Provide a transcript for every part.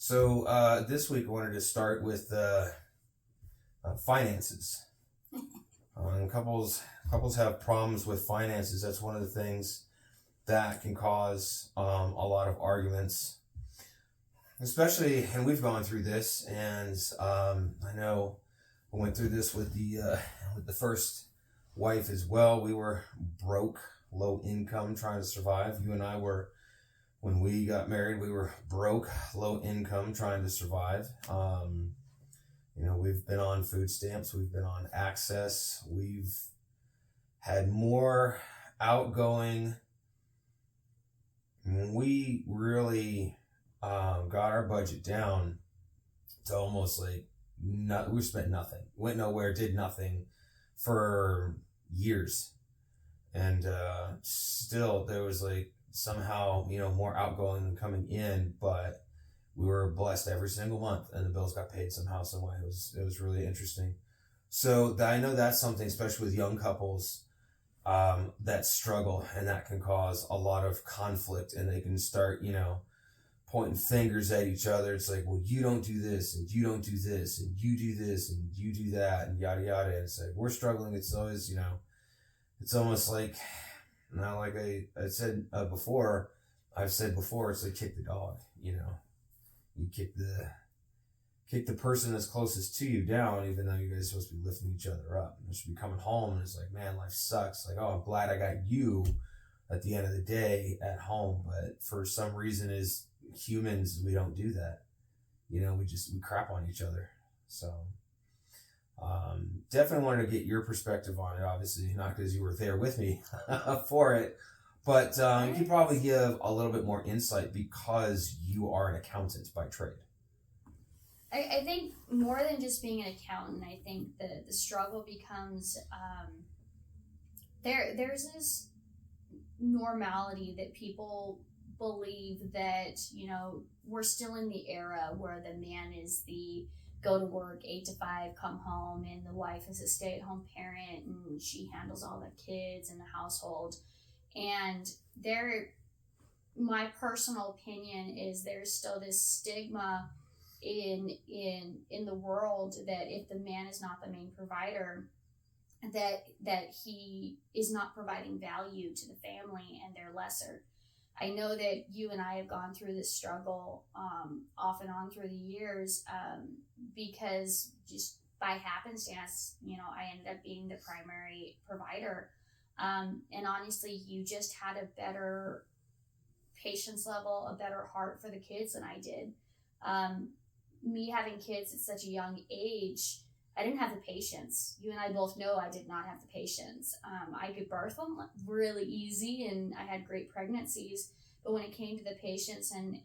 So this week I wanted to start with finances. Couples have problems with finances. That's one of the things that can cause a lot of arguments, especially, and we've gone through this, and I know I went through this with the first wife as well. We were broke, low income, trying to survive. You and I were, when we got married, we were broke, low income, trying to survive. We've been on food stamps, we've been on access, we've had more outgoing. We really got our budget down to almost like we spent nothing, went nowhere, did nothing for years, and still there was like somehow more outgoing than coming in, but we were blessed every single month, and the bills got paid somehow, some way. It was really interesting. So I know that's something, especially with young couples, that struggle, and that can cause a lot of conflict, and they can start, pointing fingers at each other. It's like, well, you don't do this, and you don't do this, and you do this, and you do that, and yada yada. And it's like we're struggling. It's always, it's almost like, now, like I said before, I've said before, it's like kick the dog. You kick the person that's closest to you down, even though you guys are supposed to be lifting each other up. You should be coming home, and it's like, man, life sucks. Like, oh, I'm glad I got you at the end of the day at home. But for some reason, as humans, we don't do that. We crap on each other. So definitely wanted to get your perspective on it, obviously, not because you were there with me for it. But you could probably give a little bit more insight because you are an accountant by trade. I think more than just being an accountant, I think the struggle becomes there's this normality that people believe that, we're still in the era where the man is the go to work 8 to 5, come home, and the wife is a stay-at-home parent, and she handles all the kids and the household. And my personal opinion is there's still this stigma in the world that if the man is not the main provider, that he is not providing value to the family and they're lesser. I know that you and I have gone through this struggle off and on through the years because just by happenstance, I ended up being the primary provider. And honestly, you just had a better patience level, a better heart for the kids than I did. Me having kids at such a young age, I didn't have the patience. You and I both know I did not have the patience. I could birth them really easy, and I had great pregnancies. But when it came to the patience and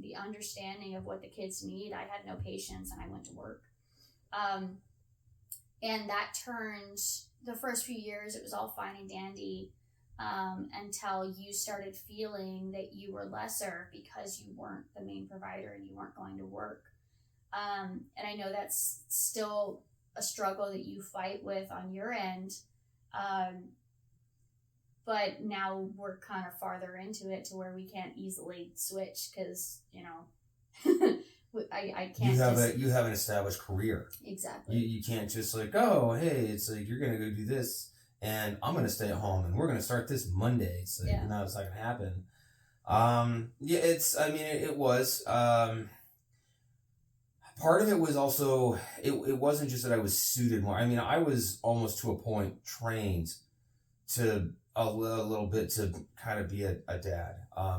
the understanding of what the kids need, I had no patience, and I went to work. And that turned, the first few years, it was all fine and dandy until you started feeling that you were lesser because you weren't the main provider and you weren't going to work. And I know that's still a struggle that you fight with on your end. But now we're kind of farther into it to where we can't easily switch because, I can't. You have an established career. Exactly. You can't just like, oh, hey, it's like you're gonna go do this, and I'm gonna stay at home, and we're gonna start this Monday. It's like, no, it's not gonna happen. It was. Part of it was also it wasn't just that I was suited more. I mean, I was almost to a point trained to a little bit to kind of be a dad,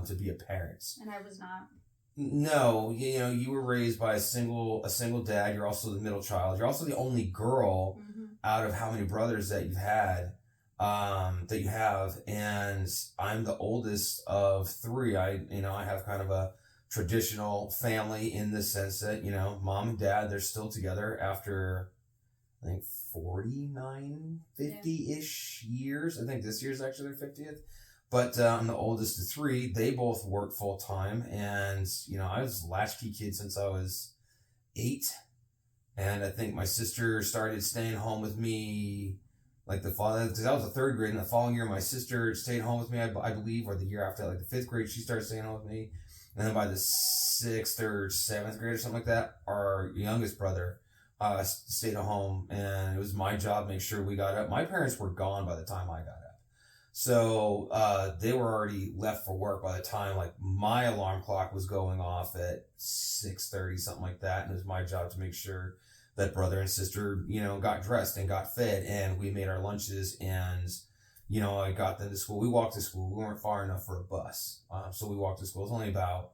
to be a parent. And I was not. No, you were raised by a single dad. You're also the middle child. You're also the only girl out of how many brothers that you've had, that you have. And I'm the oldest of 3. I have kind of a traditional family in the sense that, mom and dad, they're still together after, I think, 49, 50-ish years. I think this year's actually their 50th. But I'm the oldest of 3. They both work full time, and I was a latchkey kid since I was 8, and I think my sister started staying home with me like the fall, because I was the 3rd grade, and the following year my sister stayed home with me, I believe, or the year after, like the 5th grade, she started staying home with me, And then by the 6th or 7th grade or something like that, our youngest brother stayed at home, and it was my job to make sure we got up. My parents were gone by the time I got up. So they were already left for work by the time like my alarm clock was going off at 6:30, something like that. And it was my job to make sure that brother and sister, got dressed and got fed, and we made our lunches, and I got them to school. We walked to school. We weren't far enough for a bus. So we walked to school. It was only about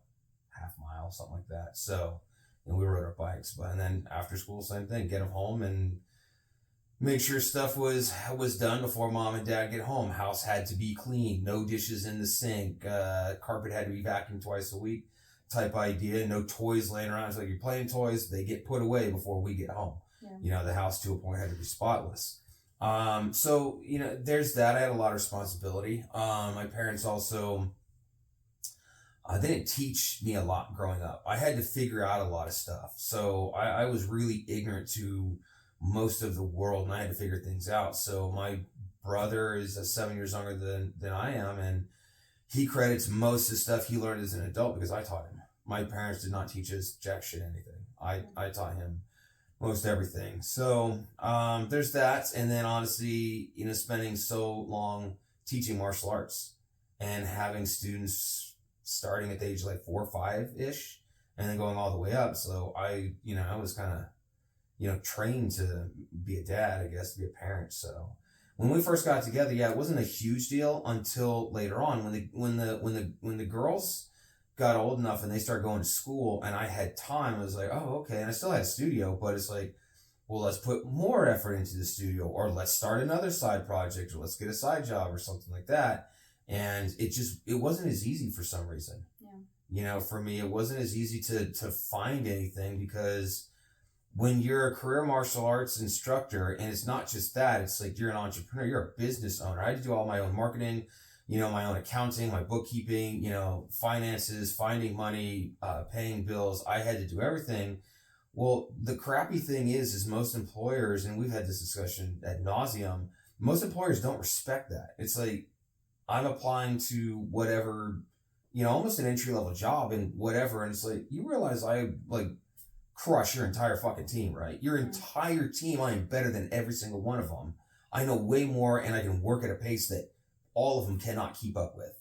half mile, something like that. So, and we rode our bikes. And then after school, same thing, get them home and make sure stuff was done before mom and dad get home. House had to be clean. No dishes in the sink. Carpet had to be vacuumed twice a week type idea. No toys laying around. So you're playing toys, they get put away before we get home. Yeah. The house to a point had to be spotless. So, there's that. I had a lot of responsibility. My parents also, they didn't teach me a lot growing up. I had to figure out a lot of stuff. So I was really ignorant to most of the world, and I had to figure things out. So my brother is 7 years younger than I am, and he credits most of the stuff he learned as an adult because I taught him. My parents did not teach us jack shit anything. I taught him most everything. So there's that. And then honestly, spending so long teaching martial arts and having students starting at the age like 4 or 5-ish and then going all the way up. So I was kind of, trained to be a dad, I guess, to be a parent. So when we first got together, it wasn't a huge deal until later on when the girls got old enough and they started going to school and I had time. I was like, oh, okay. And I still had a studio, but it's like, well, let's put more effort into the studio, or let's start another side project, or let's get a side job or something like that. And it wasn't as easy for some reason. Yeah. For me, it wasn't as easy to find anything, because when you're a career martial arts instructor, and it's not just that, it's like you're an entrepreneur, you're a business owner. I had to do all my own marketing, my own accounting, my bookkeeping, finances, finding money, paying bills. I had to do everything. Well, the crappy thing is most employers, and we've had this discussion ad nauseum, most employers don't respect that. It's like, I'm applying to whatever, almost an entry-level job and whatever, and it's like, you realize I, crush your entire fucking team, right? Your entire team, I am better than every single one of them. I know way more, and I can work at a pace that all of them cannot keep up with,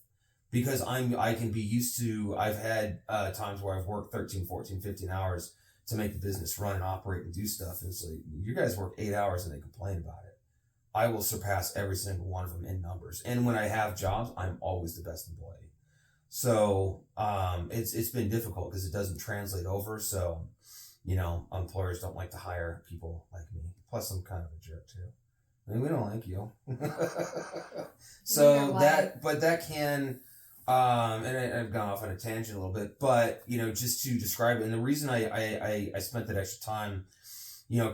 because I can be used to, I've had times where I've worked 13, 14, 15 hours to make the business run and operate and do stuff. And it's like, you guys work 8 hours and they complain about it. I will surpass every single one of them in numbers. And when I have jobs, I'm always the best employee. So it's been difficult because it doesn't translate over. So, employers don't like to hire people like me. Plus, I'm kind of a jerk too. I mean, we don't like you. So that can, and I've gone off on a tangent a little bit, but, just to describe it. And the reason I spent that extra time,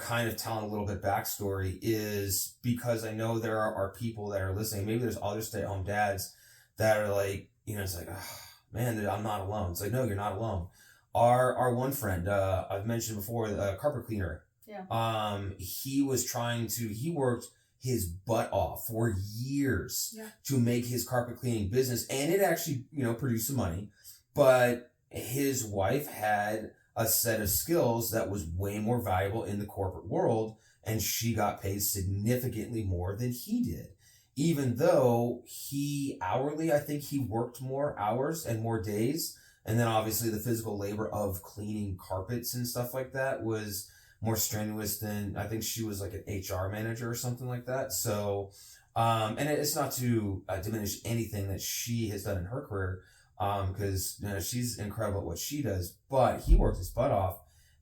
kind of telling a little bit backstory, is because I know there are people that are listening. Maybe there's other stay-at-home dads that are like, it's like, oh, man, I'm not alone. It's like, no, you're not alone. Our one friend, I've mentioned before, a carpet cleaner. Yeah. He worked his butt off for years to make his carpet cleaning business, and it actually, produced some money. But his wife had a set of skills that was way more valuable in the corporate world, and she got paid significantly more than he did. Even though I think he worked more hours and more days. And then obviously the physical labor of cleaning carpets and stuff like that was more strenuous than, I think she was like an HR manager or something like that. So, and it's not to diminish anything that she has done in her career, because she's incredible at what she does, but he worked his butt off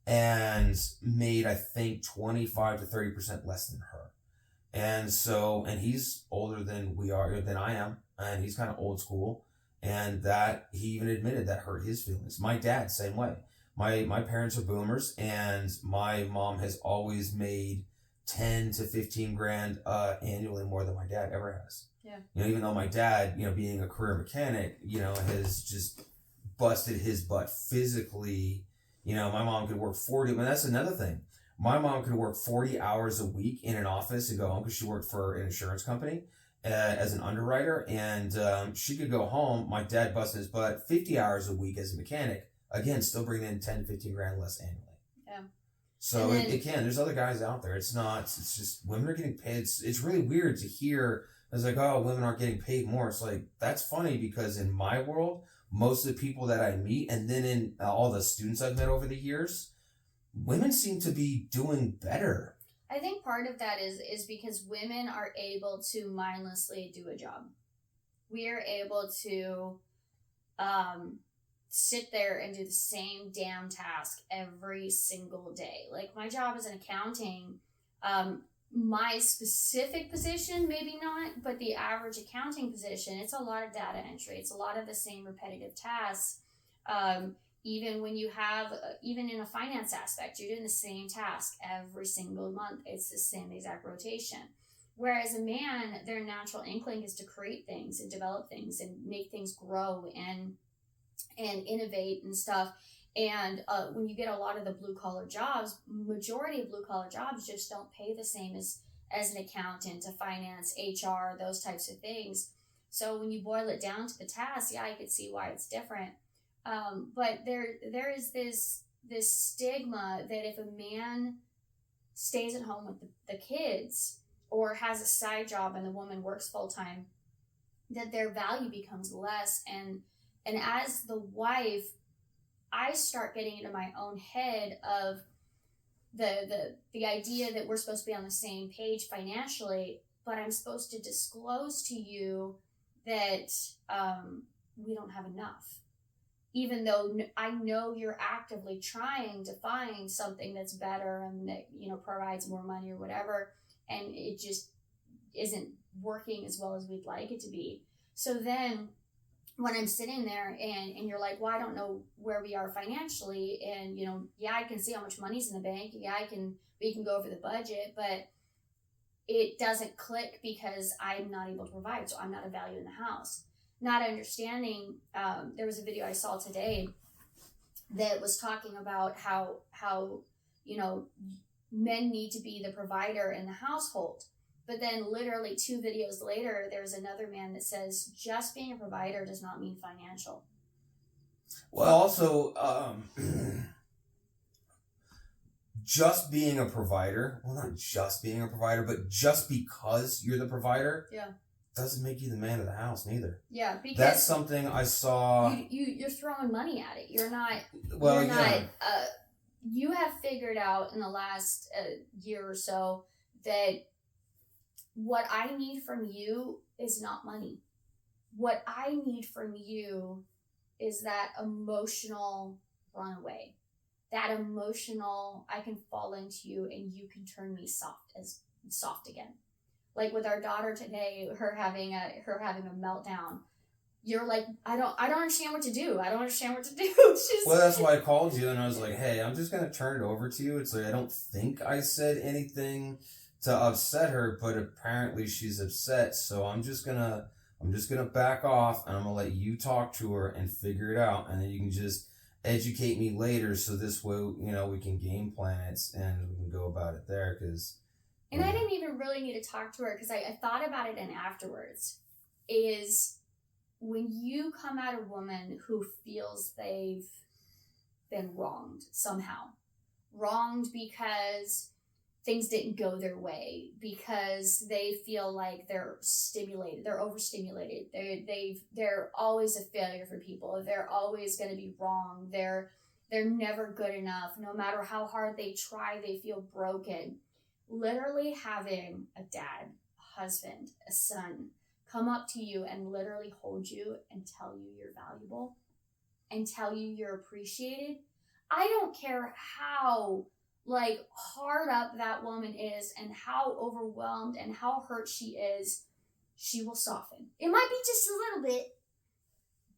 and made, I think, 25 to 30% less than her. And so, and he's older than I am, and he's kind of old school. And that, he even admitted that hurt his feelings. My dad, same way. My parents are boomers, and my mom has always made 10 to 15 grand annually more than my dad ever has. Yeah. Even though my dad, being a career mechanic, has just busted his butt physically. My mom could work 40, but that's another thing. My mom could work 40 hours a week in an office and go home, because she worked for an insurance company. as an underwriter, and she could go home. My dad busted his butt 50 hours a week as a mechanic. Again, still bringing in 10, 15 grand less annually. Yeah. So it can. There's other guys out there. It's not. It's just women are getting paid. It's really weird to hear. It's like, oh, women aren't getting paid more. It's like, that's funny because in my world, most of the people that I meet, and then in all the students I've met over the years, women seem to be doing better. I think part of that is because women are able to mindlessly do a job. We are able to sit there and do the same damn task every single day. Like my job is in accounting. My specific position, maybe not, but the average accounting position, it's a lot of data entry. It's a lot of the same repetitive tasks. Even when you have, even in a finance aspect, you're doing the same task every single month. It's the same exact rotation. Whereas a man, their natural inkling is to create things and develop things and make things grow and innovate and stuff. And when you get a lot of the blue collar jobs, majority of blue collar jobs just don't pay the same as an accountant, a finance, HR, those types of things. So when you boil it down to the task, yeah, I could see why it's different. But there is this stigma that if a man stays at home with the kids or has a side job and the woman works full time, that their value becomes less. And as the wife, I start getting into my own head of the idea that we're supposed to be on the same page financially, but I'm supposed to disclose to you that we don't have enough. Even though I know you're actively trying to find something that's better and that, provides more money or whatever, and it just isn't working as well as we'd like it to be. So then when I'm sitting there and you're like, well, I don't know where we are financially, and yeah, I can see how much money's in the bank, yeah, we can go over the budget, but it doesn't click because I'm not able to provide, so I'm not a value in the house. Not understanding, there was a video I saw today that was talking about how men need to be the provider in the household. But then literally 2 videos later, there's another man that says just being a provider does not mean financial. Well, also, just being a provider, well, not just being a provider, but just because you're the provider, doesn't make you the man of the house neither. Yeah, because that's something I saw. You're throwing money at it. You're not. Well, You have figured out in the last year or so that what I need from you is not money. What I need from you is that emotional runaway. That emotional, I can fall into you and you can turn me soft again. Like with our daughter today, her having a meltdown. You're like, I don't understand what to do. I don't understand what to do. Well, that's why I called you and I was like, hey, I'm just gonna turn it over to you. It's like I don't think I said anything to upset her, but apparently she's upset. So I'm just gonna back off and I'm gonna let you talk to her and figure it out, and then you can just educate me later. So this way, we can game plan it and we can go about it there. And I didn't even really need to talk to her because I thought about it and afterwards is when you come at a woman who feels they've been wronged somehow. Wronged because things didn't go their way, because they feel like they're stimulated, they're overstimulated, they're always a failure for people, they're always going to be wrong, they're never good enough, no matter how hard they try, they feel broken. Literally having a dad, a husband, a son come up to you and literally hold you and tell you you're valuable and tell you you're appreciated. I don't care how hard up that woman is and how overwhelmed and how hurt she is, she will soften. It might be just a little bit,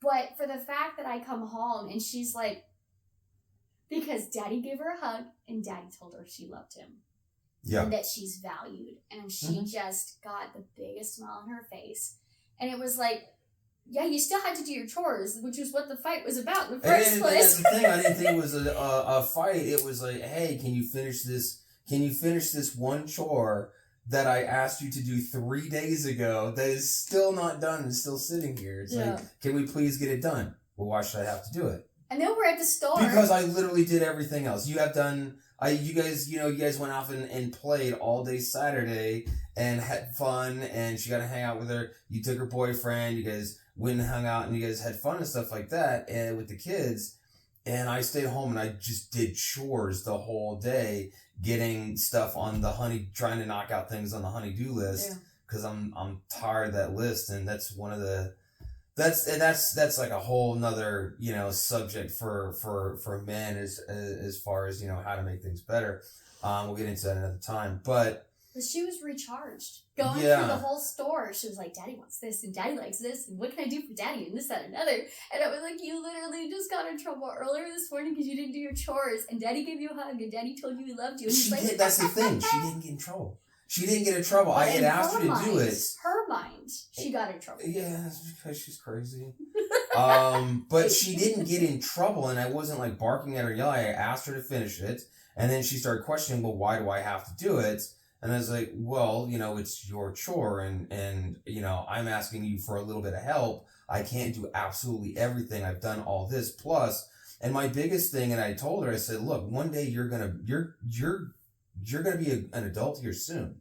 but for the fact that I come home and she's like, because daddy gave her a hug and daddy told her she loved him. Yeah. And that she's valued. And she just got the biggest smile on her face. And it was like, yeah, you still had to do your chores, which is what the fight was about in the first place. And the thing, I didn't think it was a fight. It was like, hey, can you finish this one chore? that I asked you to do 3 days ago that is still not done and still sitting here. It's like, can we please get it done? Well, why should I have to do it? I know we're at the store. Because I literally did everything else. You have done... you guys went off and played all day Saturday and had fun, and she got to hang out with her. You took her boyfriend. You guys went and hung out, and you guys had fun and stuff like that, and with the kids. And I stayed home and I just did chores the whole day, getting stuff on the trying to knock out things on the honey-do list because I'm tired of that list, and that's one of the. That's like a whole nother, subject for men as far as, how to make things better. We'll get into that another time, but she was recharged going through the whole store. She was like, Daddy wants this and Daddy likes this and what can I do for Daddy and this, that, and another. And I was like, you literally just got in trouble earlier this morning because you didn't do your chores, and Daddy gave you a hug and Daddy told you he loved you. And that's the thing. She didn't get in trouble. She didn't get in trouble. I had asked her to do it. Her mind, she got in trouble. Yeah, that's because she's crazy. But she didn't get in trouble, and I wasn't like barking at her, yelling. I asked her to finish it, and then she started questioning, well, why do I have to do it? And I was like, well, it's your chore, and I'm asking you for a little bit of help. I can't do absolutely everything. I've done all this plus, and my biggest thing, and I told her, I said, look, one day you're gonna be an adult here soon.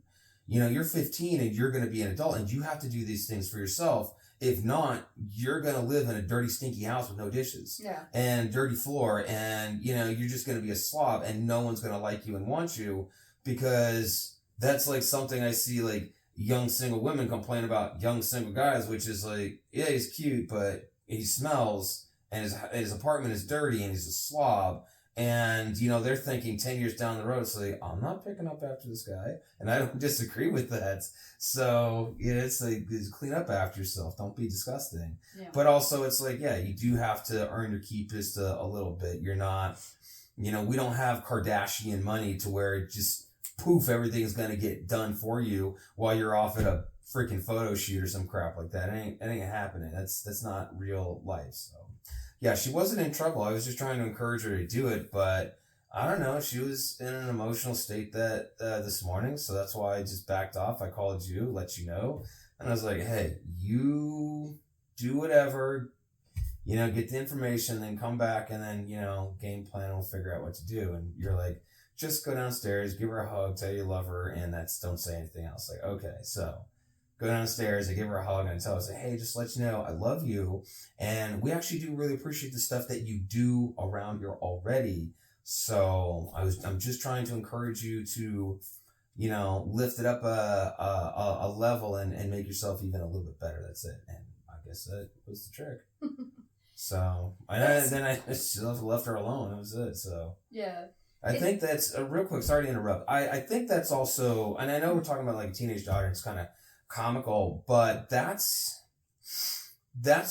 You're 15 and you're going to be an adult, and you have to do these things for yourself. If not, you're going to live in a dirty, stinky house with no dishes and dirty floor. And, you're just going to be a slob, and no one's going to like you and want you, because that's like something I see like young single women complain about young single guys, which is like, yeah, he's cute, but he smells, and his apartment is dirty, and he's a slob. And, they're thinking 10 years down the road, it's like, I'm not picking up after this guy. And I don't disagree with that. So, it's like, just clean up after yourself. Don't be disgusting. Yeah. But also, it's like, yeah, you do have to earn your keep just a little bit. You're not, we don't have Kardashian money to where it just, poof, everything's going to get done for you while you're off at a freaking photo shoot or some crap like that. It ain't happening. That's not real life, so. Yeah, she wasn't in trouble. I was just trying to encourage her to do it, but I don't know. She was in an emotional state that this morning, so that's why I just backed off. I called you, let you know, and I was like, hey, you do whatever, get the information, then come back, and then, game plan, and we'll figure out what to do. And you're like, just go downstairs, give her a hug, tell you love her, and don't say anything else. Like, okay, so... go downstairs, I give her a hug, and I tell her, say, hey, just let you know, I love you, and we actually do really appreciate the stuff that you do around here already. So I'm just trying to encourage you to, lift it up a level and make yourself even a little bit better. That's it. And I guess that was the trick. So then I just left her alone. That was it. So yeah. I think that's real quick. Sorry to interrupt. I think that's also, and I know we're talking about like a teenage daughter. And it's kind of comical, but that's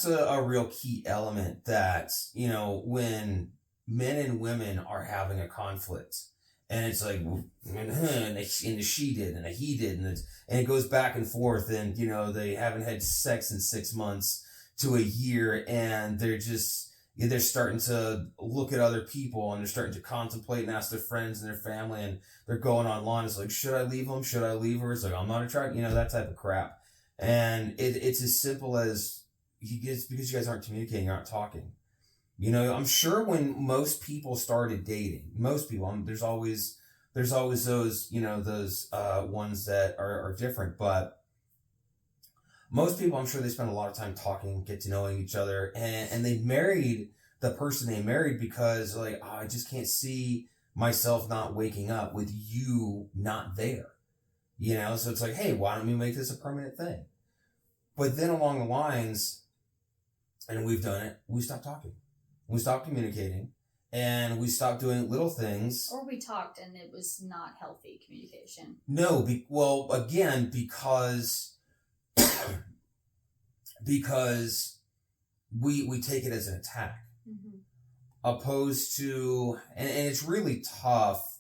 a real key element that, when men and women are having a conflict, and it's like, and she did, and he did, and it goes back and forth, and, they haven't had sex in 6 months to a year, and they're starting to look at other people, and they're starting to contemplate and ask their friends and their family, and they're going online. It's like, should I leave them? Should I leave her? It's like, I'm not attracted, that type of crap. And it's as simple as it's because you guys aren't communicating, you aren't talking. I'm sure when most people started dating, there's always those, those ones that are different, but most people, I'm sure they spend a lot of time talking, get to knowing each other, and they married the person they married because, like, I just can't see myself not waking up with you not there. So it's like, hey, why don't we make this a permanent thing? But then along the lines, and we've done it, we stopped talking. We stopped communicating, and we stopped doing little things. Or we talked and it was not healthy communication. No, because we take it as an attack, opposed to, and it's really tough.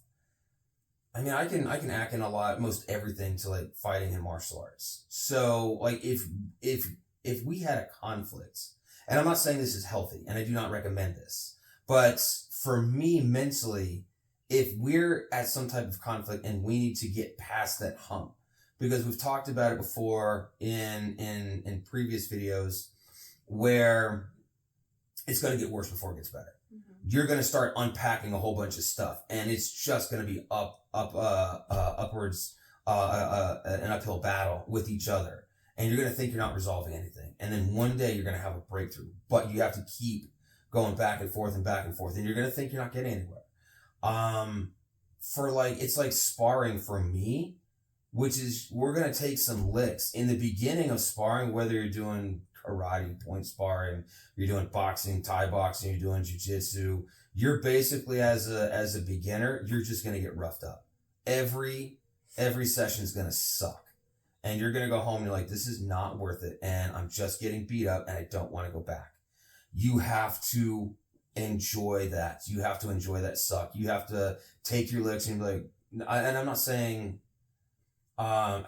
I mean, I can act in most everything to like fighting and martial arts. So like if we had a conflict, and I'm not saying this is healthy, and I do not recommend this, but for me mentally, if we're at some type of conflict and we need to get past that hump, because we've talked about it before in previous videos, where it's going to get worse before it gets better. You're going to start unpacking a whole bunch of stuff, and it's just going to be upwards, an uphill battle with each other. And you're going to think you're not resolving anything. And then one day you're going to have a breakthrough, but you have to keep going back and forth and back and forth. And you're going to think you're not getting anywhere. It's like sparring for me, which is we're going to take some licks in the beginning of sparring, whether you're doing karate, point sparring, you're doing boxing, Thai boxing, you're doing jiu-jitsu. You're basically, as a beginner, you're just going to get roughed up. Every session's going to suck. And you're going to go home and you're like, this is not worth it. And I'm just getting beat up and I don't want to go back. You have to enjoy that. You have to enjoy that suck. You have to take your licks and be like, and I'm not saying, I'm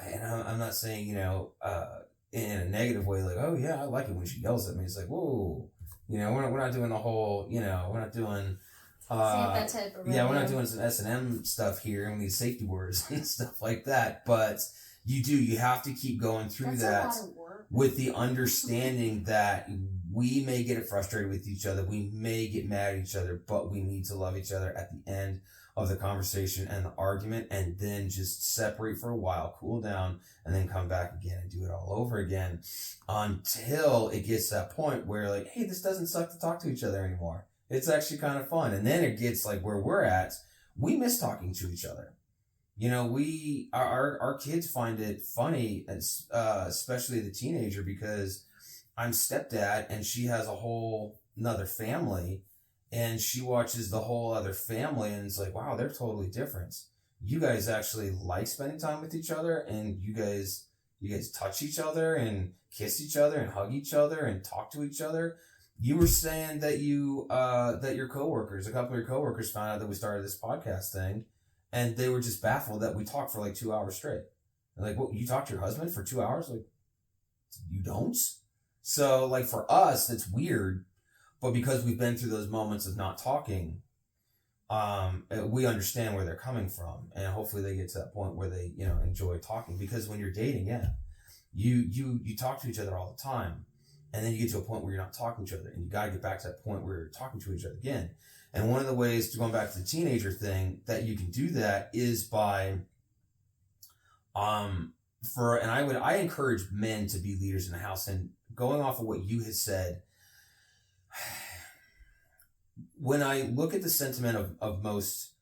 not saying, in a negative way, like, oh yeah, I like it when she yells at me. It's like, whoa, we're not doing the whole, we're not doing, we're not doing some S&M stuff here and these safety words and stuff like that. But you have to keep going through that with the understanding that we may get frustrated with each other. We may get mad at each other, but we need to love each other at the end of the conversation and the argument, and then just separate for a while, cool down, and then come back again and do it all over again until it gets to that point where, like, hey, this doesn't suck to talk to each other anymore. It's actually kind of fun. And then it gets like where we're at, we miss talking to each other. Our kids find it funny, especially the teenager, because I'm stepdad and she has a whole another family, and she watches the whole other family and it's like, wow, they're totally different. You guys actually like spending time with each other, and you guys touch each other and kiss each other and hug each other and talk to each other. You were saying that that your coworkers, a couple of your coworkers, found out that we started this podcast thing, and they were just baffled that we talked for like 2 hours straight. They're like, what, you talked to your husband for 2 hours? Like, you don't? So, like, for us, that's weird. But because we've been through those moments of not talking, we understand where they're coming from. And hopefully they get to that point where they, enjoy talking. Because when you're dating, you talk to each other all the time. And then you get to a point where you're not talking to each other. And you got to get back to that point where you're talking to each other again. And one of the ways, to going back to the teenager thing, that you can do that is by, I encourage men to be leaders in the house. And going off of what you had said, when I look at the sentiment of most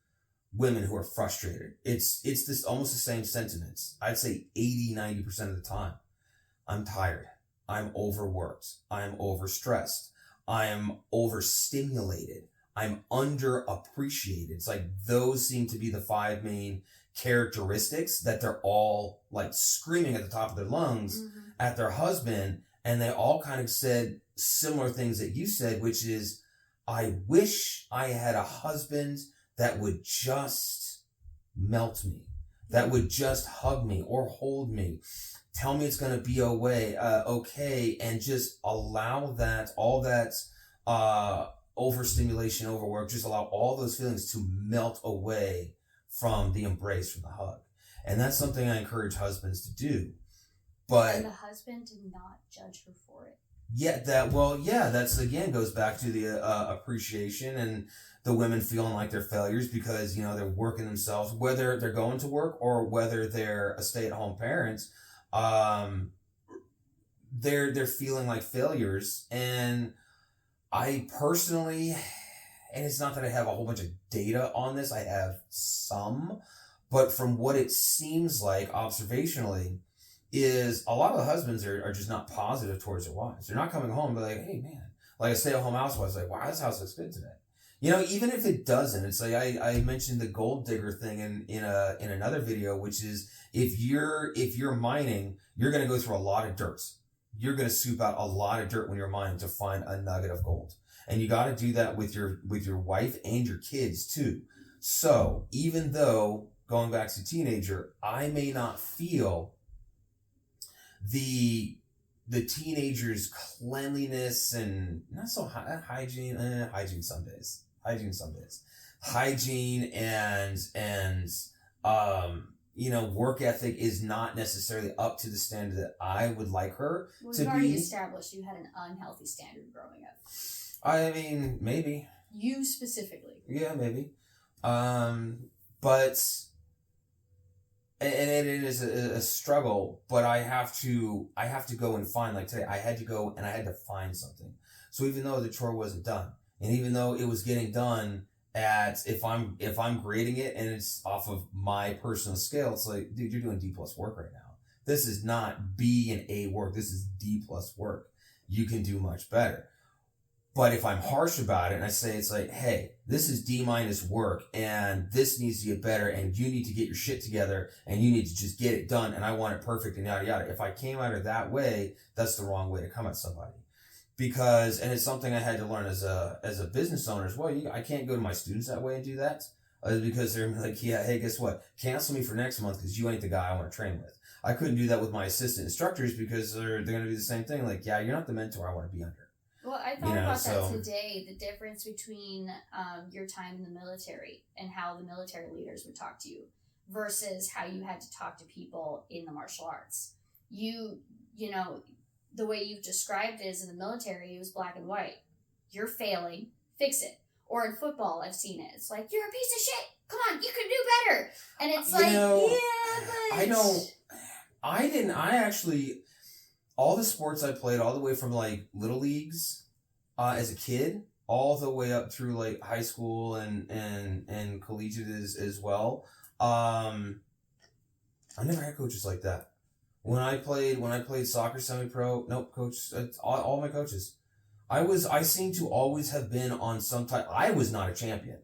women who are frustrated, it's this almost the same sentiments. I'd say 80-90% of the time. I'm tired. I'm overworked. I'm overstressed. I'm overstimulated. I'm underappreciated. It's like those seem to be the 5 main characteristics that they're all like screaming at the top of their lungs at their husband. And they all kind of said similar things that you said, which is, I wish I had a husband that would just melt me, that would just hug me or hold me, tell me it's going to be okay, and just allow that, all that overstimulation, overwork, just allow all those feelings to melt away from the embrace, from the hug. And that's something I encourage husbands to do. But and the husband did not judge her for it. That's again goes back to the appreciation and the women feeling like they're failures because, they're working themselves, whether they're going to work or whether they're a stay-at-home parent, they're feeling like failures. And I personally, and it's not that I have a whole bunch of data on this, I have some, but from what it seems like observationally, is a lot of the husbands are just not positive towards their wives. They're not coming home and be like, hey man, like a stay-at-home housewife's like, wow, this house looks good today. Even if it doesn't, it's like I mentioned the gold digger thing in another video, which is if you're mining, you're gonna go through a lot of dirt. You're gonna scoop out a lot of dirt when you're mining to find a nugget of gold. And you gotta do that with your wife and your kids too. So even though, going back to teenager, I may not feel the teenager's cleanliness and not so hygiene some days hygiene and work ethic is not necessarily up to the standard that I would like her to We've already be. established you had an unhealthy standard growing up. I mean, maybe. You specifically. Yeah, maybe. But and it is a struggle, but I have to go and find, like today, I had to go and I had to find something. So even though the chore wasn't done, and even though it was getting done if I'm grading it and it's off of my personal scale, it's like, dude, you're doing D+ work right now. This is not B and A work. This is D+ work. You can do much better. But if I'm harsh about it and I say, it's like, hey, this is D- work and this needs to get better and you need to get your shit together and you need to just get it done and I want it perfect and yada yada. If I came at her that way, that's the wrong way to come at somebody. Because, and it's something I had to learn as a business owner as well. I can't go to my students that way and do that. Because they're like, yeah, hey, guess what? Cancel me for next month because you ain't the guy I want to train with. I couldn't do that with my assistant instructors because they're going to do the same thing. Like, yeah, you're not the mentor I want to be under. Well, I thought about that today, the difference between your time in the military and how the military leaders would talk to you versus how you had to talk to people in the martial arts. You know, the way you've described it is in the military, it was black and white. You're failing, fix it. Or in football, I've seen it. It's like, you're a piece of shit. Come on, you can do better. And it's like, I actually, all the sports I played, all the way from like little leagues as a kid, all the way up through like high school and collegiate as well. I never had coaches like that. When I played soccer semi-pro, nope, coach, all my coaches. I seem to always have been on some type. I was not a champion.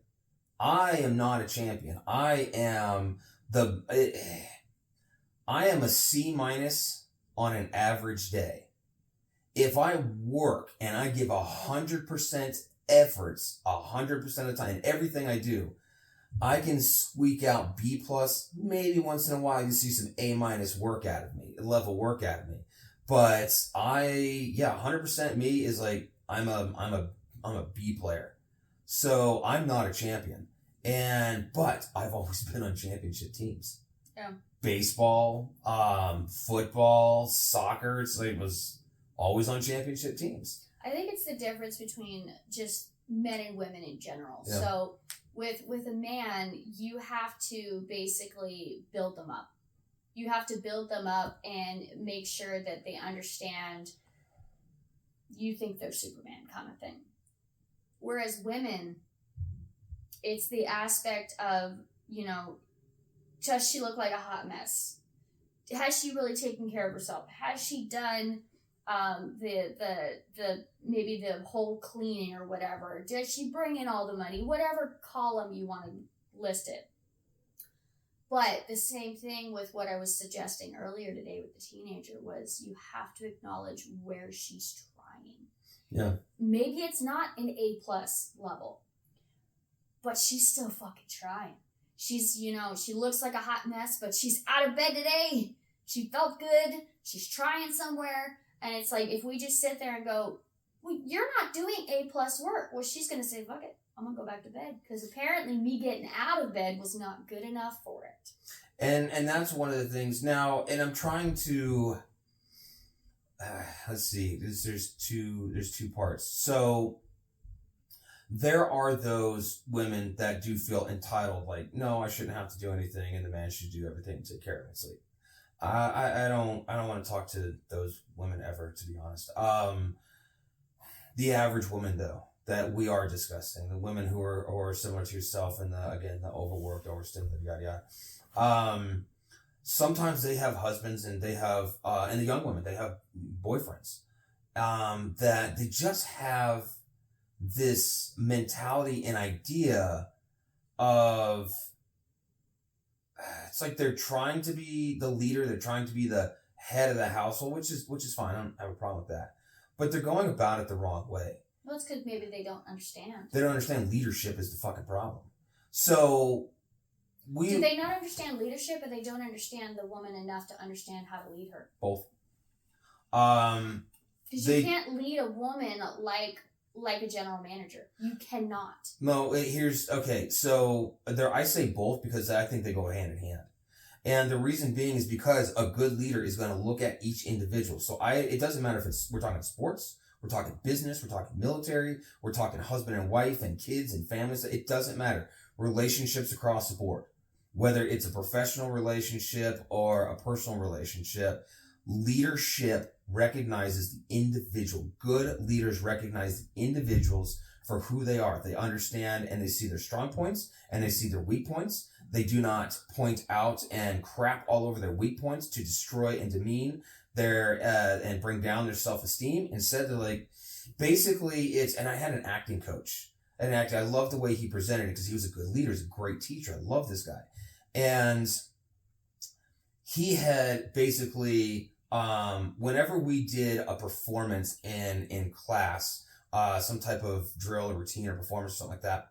I am not a champion. I am a C- on an average day. If I work and I give 100% efforts 100% of the time in everything I do, I can squeak out B+. Maybe once in a while you see some A- work out of me, level work out of me. But 100% me is like, I'm a B player. So I'm not a champion. But I've always been on championship teams. Yeah. Baseball, football, soccer, it was always on championship teams. I think it's the difference between just men and women in general. Yeah. So with a man, you have to basically build them up. You have to build them up and make sure that they understand you think they're Superman kind of thing. Whereas women, it's the aspect of, does she look like a hot mess? Has she really taken care of herself? Has she done the maybe the whole cleaning or whatever? Did she bring in all the money? Whatever column you want to list it. But the same thing with what I was suggesting earlier today with the teenager was you have to acknowledge where she's trying. Yeah. Maybe it's not an A+ level, but she's still fucking trying. She's, she looks like a hot mess, but she's out of bed today. She felt good. She's trying somewhere. And it's like, if we just sit there and go, well, you're not doing A+ work. Well, she's going to say, fuck it. I'm going to go back to bed. Because apparently me getting out of bed was not good enough for it. And that's one of the things now, and I'm trying to, let's see, there's two parts. So there are those women that do feel entitled, like, no, I shouldn't have to do anything and the man should do everything and take care of it. It's like, I don't want to talk to those women ever, to be honest. The average woman, though, that we are discussing, the women who are similar to yourself and the overworked, overstimulated, yada yada. Sometimes they have husbands and they have, and the young women, they have boyfriends, that they just have this mentality and idea of, it's like they're trying to be the leader, they're trying to be the head of the household, which is fine. I don't have a problem with that. But they're going about it the wrong way. Well, it's because maybe they don't understand. They don't understand leadership is the fucking problem. So do they not understand leadership, or they don't understand the woman enough to understand how to lead her? Both. Because you can't lead a woman like a general manager. You cannot. No, okay. So I say both because I think they go hand in hand. And the reason being is because a good leader is going to look at each individual. So it doesn't matter if we're talking sports, we're talking business, we're talking military, we're talking husband and wife and kids and families. It doesn't matter. Relationships across the board, whether it's a professional relationship or a personal relationship, leadership recognizes the individual. Good leaders recognize the individuals for who they are. They understand and they see their strong points and they see their weak points. They do not point out and crap all over their weak points to destroy and demean their and bring down their self-esteem. Instead, they're like, basically and I had an acting coach. And I love the way he presented it because he was a good leader. He's a great teacher. I love this guy. And he had basically, whenever we did a performance in class, some type of drill or routine or performance or something like that,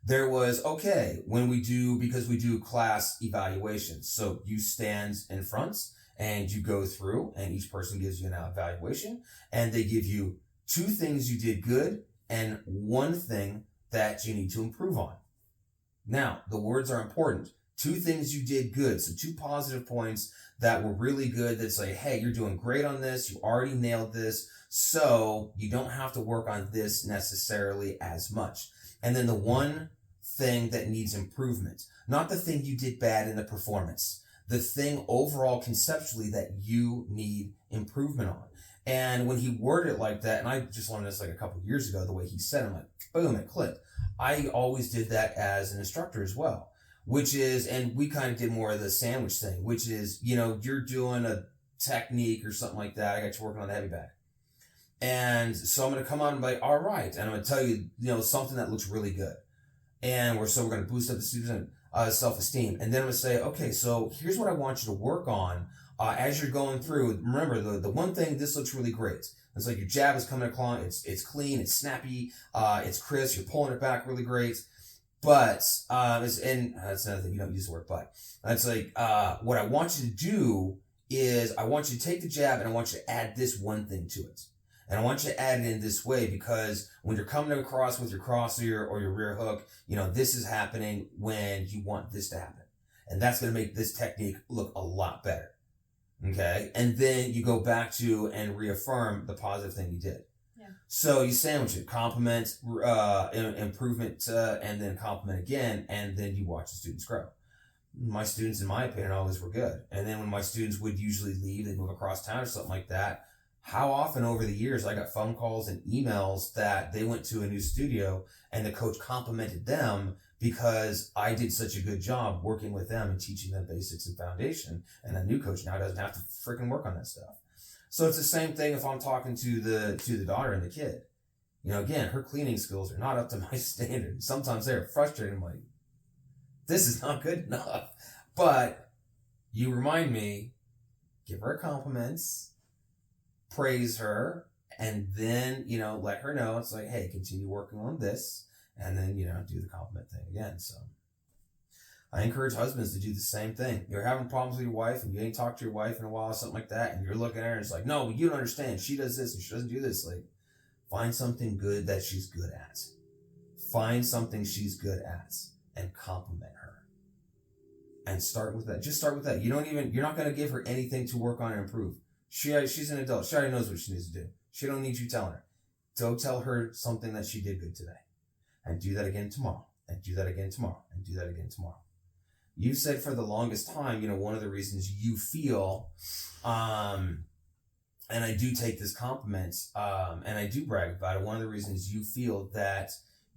there was, because we do class evaluations. So you stand in front and you go through and each person gives you an evaluation and they give you 2 things you did good and 1 thing that you need to improve on. Now, the words are important. 2 things you did good. So 2 positive points that were really good that say, hey, you're doing great on this. You already nailed this. So you don't have to work on this necessarily as much. And then the 1 thing that needs improvement, not the thing you did bad in the performance, the thing overall conceptually that you need improvement on. And when he worded it like that, and I just learned this like a couple of years ago, the way he said it, I'm like, boom, it clicked. I always did that as an instructor as well, which is, and we kind of did more of the sandwich thing, which is, you're doing a technique or something like that. I got you working on the heavy bag. And so I'm going to come on and be like, all right. And I'm going to tell you, something that looks really good. And we're going to boost up the student's self-esteem. And then I'm going to say, okay, so here's what I want you to work on as you're going through. Remember, the 1 thing, this looks really great. It's like your jab is coming along. It's clean. It's snappy. It's crisp. You're pulling it back really great. But, that's another thing. You don't use the word but. It's like, what I want you to do is I want you to take the jab and I want you to add this 1 thing to it. And I want you to add it in this way because when you're coming across with your cross or your rear hook, this is happening when you want this to happen. And that's going to make this technique look a lot better. Okay. And then you go back to and reaffirm the positive thing you did. Yeah. So you sandwich it, compliment, improvement, and then compliment again. And then you watch the students grow. My students, in my opinion, always were good. And then when my students would usually leave, they'd move across town or something like that. How often over the years I got phone calls and emails that they went to a new studio and the coach complimented them because I did such a good job working with them and teaching them basics and foundation. And a new coach now doesn't have to freaking work on that stuff. So it's the same thing if I'm talking to the daughter and the kid. Again, her cleaning skills are not up to my standard. Sometimes they're frustrating. I'm like, this is not good enough. But you remind me, give her compliments, praise her, and then, let her know. It's like, hey, continue working on this, and then, do the compliment thing again. So I encourage husbands to do the same thing. You're having problems with your wife and you ain't talked to your wife in a while or something like that, and you're looking at her and it's like, no, you don't understand. She does this and she doesn't do this. Like, find something good that she's good at. Find something she's good at and compliment her. And start with that. Just start with that. You're not going to give her anything to work on and improve. She's an adult. She already knows what she needs to do. She don't need you telling her. Go tell her something that she did good today. And do that again tomorrow. And do that again tomorrow. And do that again tomorrow. You said for the longest time, one of the reasons you feel, and I do take this compliment, and I do brag about it, one of the reasons you feel that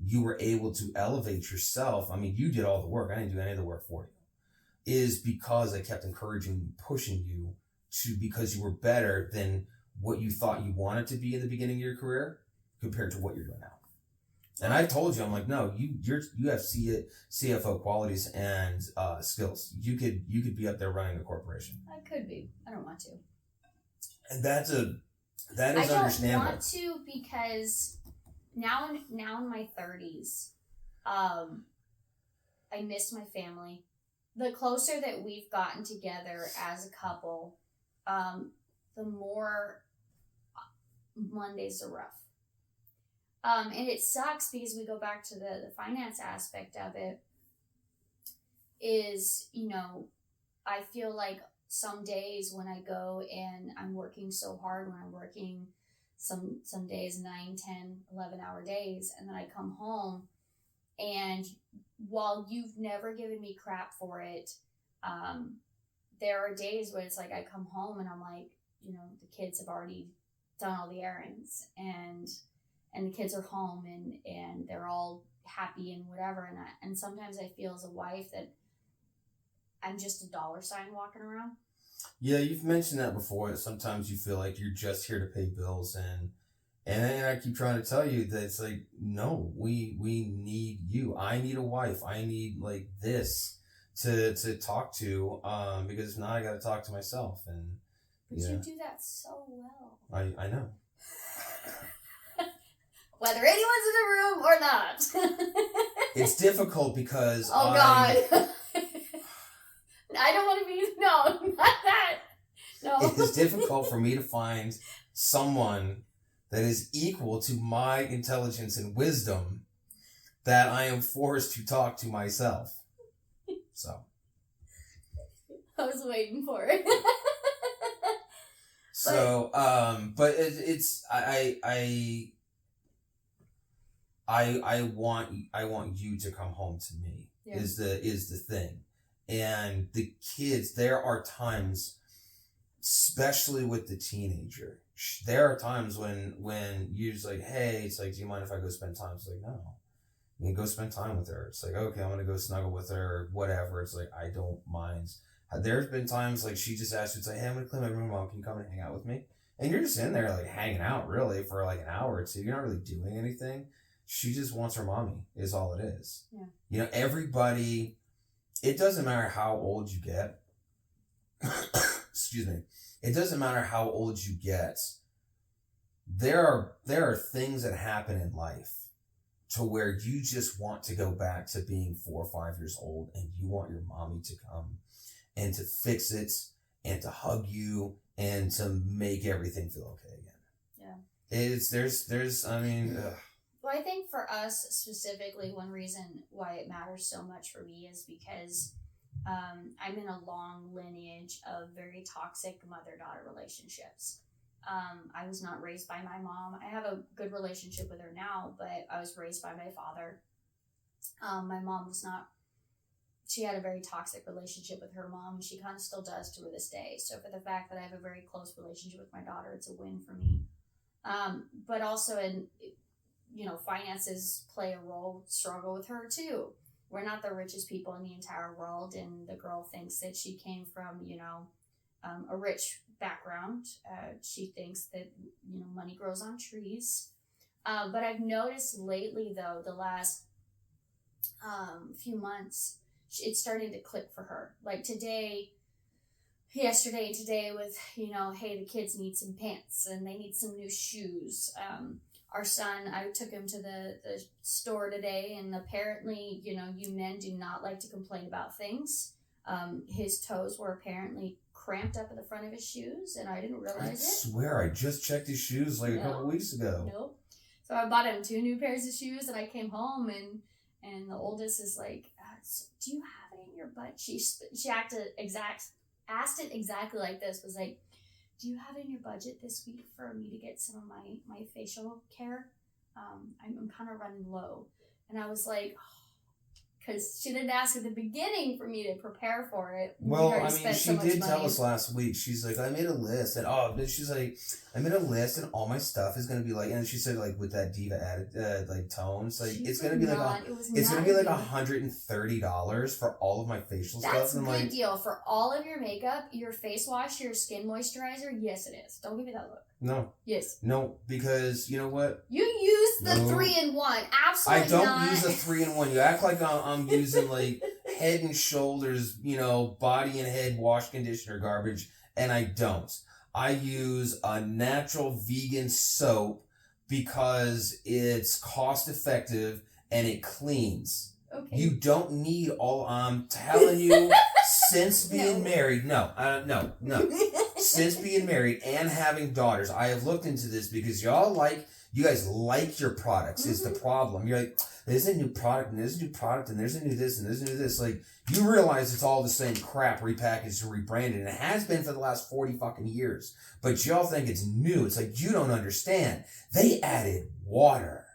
you were able to elevate yourself, you did all the work, I didn't do any of the work for you, is because I kept encouraging, pushing you because you were better than what you thought you wanted to be in the beginning of your career compared to what you're doing now. And I told you, I'm like, no, you have CFO qualities and skills. You could be up there running a corporation. I could be. I don't want to. And that is understandable. I don't want to because now in my 30s, I miss my family. The closer that we've gotten together as a couple, the more Mondays are rough. And it sucks because we go back to the finance aspect of it is, I feel like some days when I go and I'm working so hard, when I'm working some days 9, 10, 11-hour days, and then I come home, and while you've never given me crap for it, there are days where it's like I come home and I'm like, you know, the kids have already done all the errands, and the kids are home, and they're all happy and whatever, and sometimes I feel as a wife that I'm just a dollar sign walking around. Yeah, you've mentioned that before, that sometimes you feel like you're just here to pay bills, and I keep trying to tell you that it's like, no, we need you. I need a wife. I need like this to talk to, because now I got to talk to myself, and but you do that so well. I know. Whether anyone's in the room or not. It's difficult because God. I don't want to be, no, not that. No. It is difficult for me to find someone that is equal to my intelligence and wisdom that I am forced to talk to myself. So. I was waiting for it. So, but I want you to come home to me. Yeah. is the thing. And the kids, there are times, especially with the teenager, there are times when you're just like, hey, it's like, do you mind if I go spend time? It's like, no. You can go spend time with her. It's like, okay, I'm going to go snuggle with her or whatever. It's like, I don't mind. There's been times like she just asked you, it's like, hey, I'm going to clean my room, Mom. Can you come and hang out with me? And you're just in there like hanging out really for like an hour or two. You're not really doing anything. She just wants her mommy is all it is. Yeah. You know, everybody... It doesn't matter how old you get. Excuse me. It doesn't matter how old you get. There are things that happen in life to where you just want to go back to being 4 or 5 years old, and you want your mommy to come and to fix it and to hug you and to make everything feel okay again. Yeah. I mean, ugh. Well, I think for us specifically, one reason why it matters so much for me is because I'm in a long lineage of very toxic mother-daughter relationships. I was not raised by my mom. I have a good relationship with her now, but I was raised by my father. My mom was not. She had a very toxic relationship with her mom, and she kind of still does to this day. So for the fact that I have a very close relationship with my daughter, it's a win for me. But also finances play a role, struggle with her too. We're not the richest people in the entire world, and the girl thinks that she came from, a rich background. She thinks that, money grows on trees. But I've noticed lately, though, the last few months, it's starting to click for her. Like yesterday and today with, hey, the kids need some pants and they need some new shoes. Our son, I took him to the store today, and apparently, you men do not like to complain about things. His toes were apparently cramped up at the front of his shoes, and I didn't realize it. I swear, I just checked his shoes a couple weeks ago. Nope. So I bought him 2 new pairs of shoes, and I came home, and the oldest is like, do you have it in your butt? She asked it exactly like this, was like, do you have it in your budget this week for me to get some of my facial care? I'm kind of running low. And I was like, because she didn't ask at the beginning for me to prepare for it. Well, I mean, she did tell us last week. She's like, I made a list, and she's like, I made a list, and all my stuff is gonna be like, and she said like with that diva added like tones, like it's gonna be like $130 for all of my facial stuff. That's a good deal for all of your makeup, your face wash, your skin moisturizer. Yes, it is. Don't give me that look. No. Yes. No, because you know what? You use the 3-in-1. Absolutely I don't not. use a 3-in-1. You act like I'm using like Head and Shoulders, body and head wash conditioner garbage, and I don't. I use a natural vegan soap because it's cost effective and it cleans. Okay. You don't need all. I'm telling you, since being married, no. Since being married and having daughters, I have looked into this because you guys like your products is the problem. You're like, there's a new product and there's a new product and there's a new this and there's a new this. Like, you realize it's all the same crap repackaged and rebranded, and it has been for the last 40 fucking years. But y'all think it's new. It's like, you don't understand. They added water.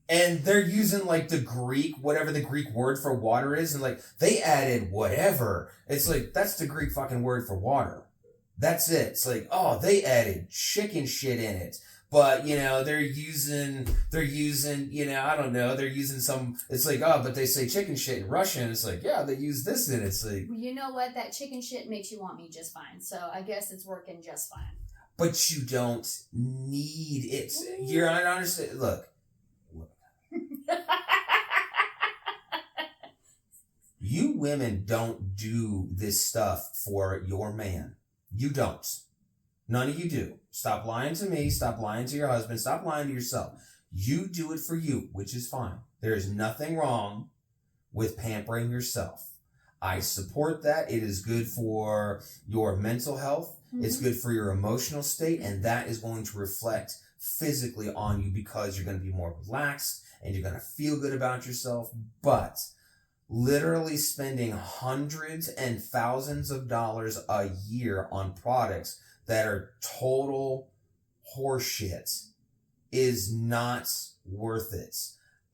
And they're using like the Greek, whatever the Greek word for water is, and like they added whatever. It's like, that's the Greek fucking word for water. That's it. It's like, oh, they added chicken shit in it. But, you know, they're using, you know, I don't know, they're using some, it's like, oh, but they say chicken shit in Russian. It's like, yeah, they use this in it. It's like, you know what? That chicken shit makes you want me just fine. So I guess it's working just fine. But you don't need it. You're not understand. Look. You women don't do this stuff for your man. You don't. None of you do. Stop lying to me. Stop lying to your husband. Stop lying to yourself. You do it for you, which is fine. There is nothing wrong with pampering yourself. I support that. It is good for your mental health. Mm-hmm. It's good for your emotional state, and that is going to reflect physically on you because you're going to be more relaxed and you're going to feel good about yourself. But literally spending hundreds and thousands of dollars a year on products that are total horseshit is not worth it.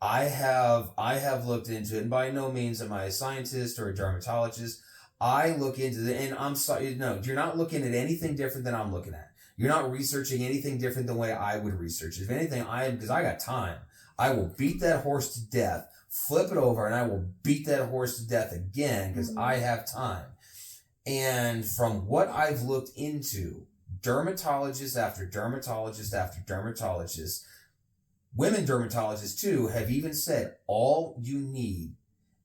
I have looked into it, and by no means am I a scientist or a dermatologist. I look into it, and I'm sorry, no, you're not looking at anything different than I'm looking at. You're not researching anything different than the way I would research. If anything, because I got time, I will beat that horse to death, flip it over, and I will beat that horse to death again because I have time. And from what I've looked into, dermatologist after dermatologist after dermatologist, women dermatologists too, have even said all you need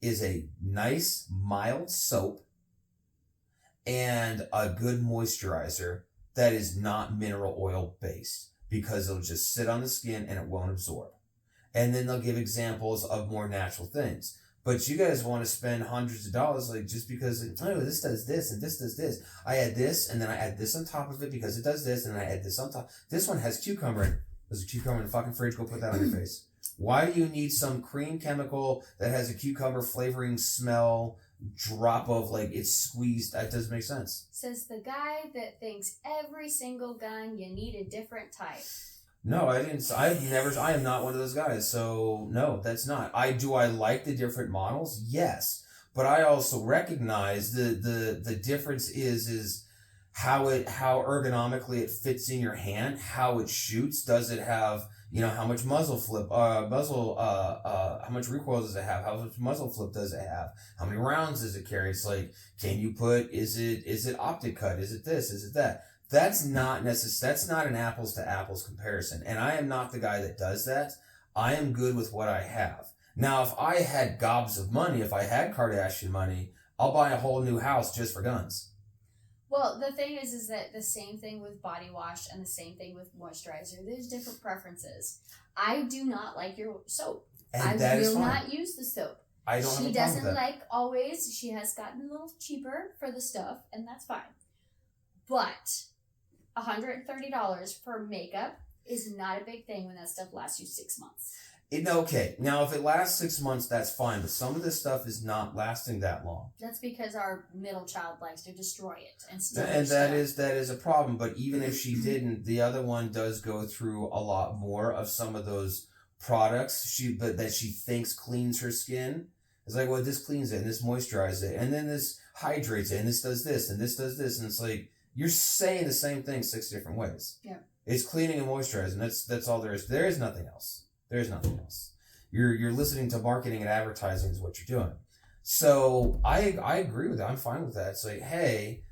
is a nice, mild soap and a good moisturizer that is not mineral oil based, because it'll just sit on the skin and it won't absorb. And then they'll give examples of more natural things. But you guys want to spend hundreds of dollars, like, just because, oh, this does this and this does this. I add this and then I add this on top of it because it does this, and then I add this on top. This one has cucumber in it. There's a cucumber in the fucking fridge. Go put that on your face. Why do you need some cream chemical that has a cucumber flavoring smell, drop of, like, it's squeezed? That doesn't make sense. Says the guy that thinks every single gun you need a different type. No, I am not one of those guys. So no, that's not. I like the different models? Yes. But I also recognize the difference is how ergonomically it fits in your hand, how it shoots. Does it have, how much how much recoil does it have? How much muzzle flip does it have? How many rounds does it carry? It's like, can you put, is it optic cut? Is it this? Is it that? That's not that's not an apples to apples comparison. And I am not the guy that does that. I am good with what I have. Now, if I had gobs of money, if I had Kardashian money, I'll buy a whole new house just for guns. Well, the thing is that the same thing with body wash and the same thing with moisturizer. There's different preferences. I do not like your soap. And I will not use the soap. I don't have a problem with that. She doesn't like always. She has gotten a little cheaper for the stuff, and that's fine. But $130 for makeup is not a big thing when that stuff lasts you 6 months. Okay, now if it lasts 6 months, that's fine, but some of this stuff is not lasting that long. That's because our middle child likes to destroy it and steal it. And that is a problem, but even if she didn't, the other one does go through a lot more of some of those products that she thinks cleans her skin. It's like, well, this cleans it, and this moisturizes it, and then this hydrates it, and this does this, and this does this, and it's like, you're saying the same thing 6 different ways. Yeah. It's cleaning and moisturizing. That's all there is. There is nothing else. There's nothing else. You're listening to marketing and advertising is what you're doing. So I agree with that. I'm fine with that. It's like, hey,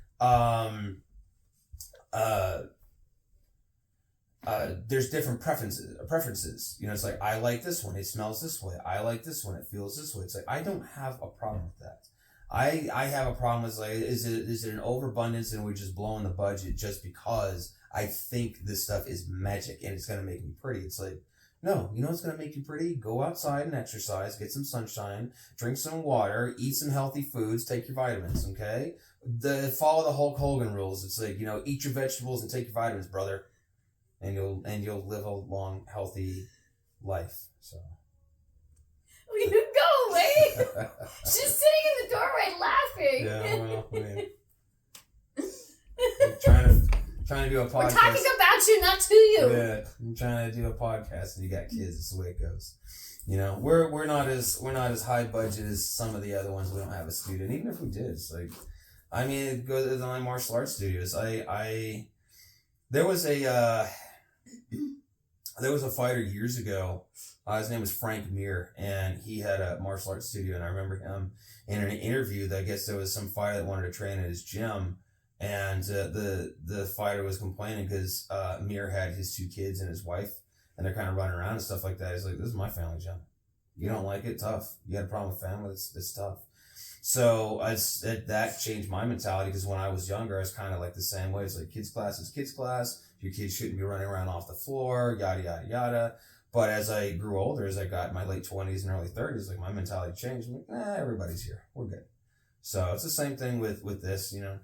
there's different preferences. It's like, I like this one. It smells this way. I like this one. It feels this way. It's like, I don't have a problem with that. I have a problem with, like, is it an overabundance and we're just blowing the budget just because I think this stuff is magic and it's going to make me pretty? It's like, no, what's going to make you pretty? Go outside and exercise, get some sunshine, drink some water, eat some healthy foods, take your vitamins, okay? Follow the Hulk Hogan rules. It's like, eat your vegetables and take your vitamins, brother. And you'll live a long, healthy life. So. Will you go away? She's sitting in the doorway laughing. Yeah, well, I mean, I'm trying to do a podcast. We're talking about you, not to you. Yeah, I'm trying to do a podcast, and you got kids. It's the way it goes. You know, we're not as high budget as some of the other ones. We don't have a studio, and even if we did, it's like, I mean, it goes to my martial arts studios. There was a fighter years ago. His name was Frank Mir, and he had a martial arts studio. And I remember him in an interview that I guess there was some fighter that wanted to train at his gym, and the fighter was complaining because Mir had his 2 kids and his wife, and they're kind of running around and stuff like that. He's like, "This is my family gym. You don't like it? Tough. You got a problem with family? It's tough." So that changed my mentality, because when I was younger, I was kind of like the same way. It's like, kids class is kids class. Your kids shouldn't be running around off the floor, yada, yada, yada. But as I grew older, as I got in my late 20s and early 30s, like, my mentality changed. I'm like, everybody's here. We're good. So it's the same thing with this, you know.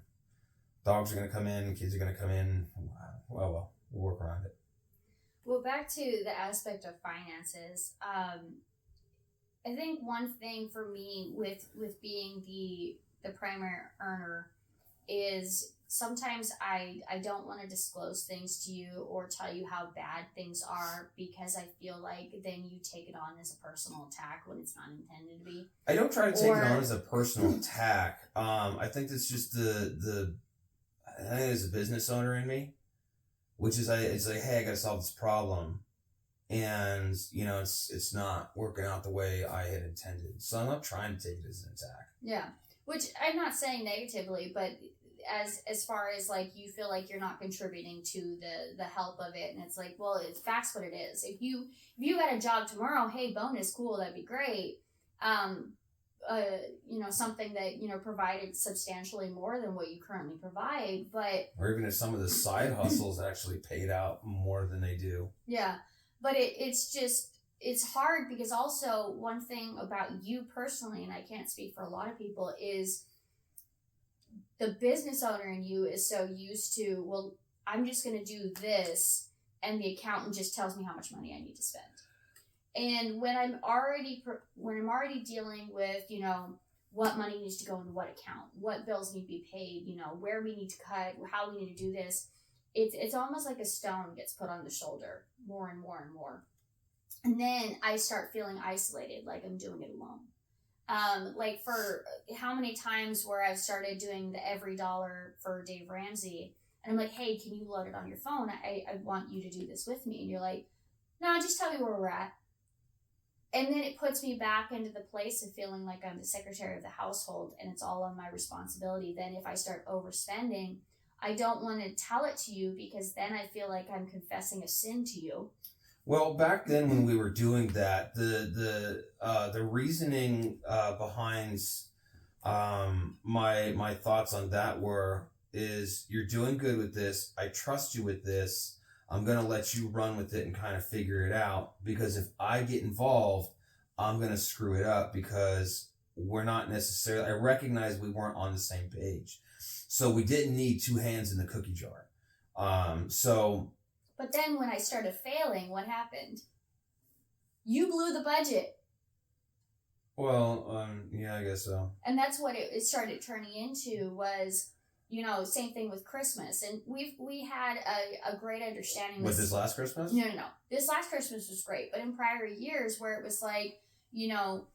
Dogs are going to come in, kids are going to come in. Well, we'll work around it. Well, back to the aspect of finances. I think one thing for me with being the primary earner is sometimes I don't want to disclose things to you or tell you how bad things are, because I feel like then you take it on as a personal attack when it's not intended to be. I don't try to take it on as a personal attack. I think that's just I think there's a business owner in me, which is it's like, hey, I got to solve this problem. And, you know, it's not working out the way I had intended. So I'm not trying to take it as an attack. Yeah. Which I'm not saying negatively, but as far as, like, you feel like you're not contributing to the help of it, and it's like, well, it's facts what it is. If you got a job tomorrow, hey, bonus, cool, that'd be great. You know, something that, you know, provided substantially more than what you currently provide, but... Or even if some of the side hustles actually paid out more than they do. Yeah. But it's just, it's hard, because also one thing about you personally, and I can't speak for a lot of people, is the business owner in you is so used to, well, I'm just going to do this, and the accountant just tells me how much money I need to spend. And when I'm already dealing with, you know, what money needs to go into what account, what bills need to be paid, you know, where we need to cut, how we need to do this, it's almost like a stone gets put on the shoulder more and more and more. And then I start feeling isolated, like I'm doing it alone. Like, for how many times where I've started doing the every dollar for Dave Ramsey, and I'm like, hey, can you load it on your phone? I want you to do this with me. And you're like, no, just tell me where we're at. And then it puts me back into the place of feeling like I'm the secretary of the household and it's all on my responsibility. Then if I start overspending, I don't want to tell it to you, because then I feel like I'm confessing a sin to you. Well, back then when we were doing that, the reasoning behind my thoughts on that is you're doing good with this. I trust you with this. I'm going to let you run with it and kind of figure it out, because if I get involved, I'm going to screw it up, because we're not necessarily, I recognize we weren't on the same page. So we didn't need 2 hands in the cookie jar. But then when I started failing, what happened? You blew the budget. Well, yeah, I guess so. And that's what it started turning into was, you know, same thing with Christmas. And we had a great understanding. With this last Christmas? No. This last Christmas was great. But in prior years where it was like, you know,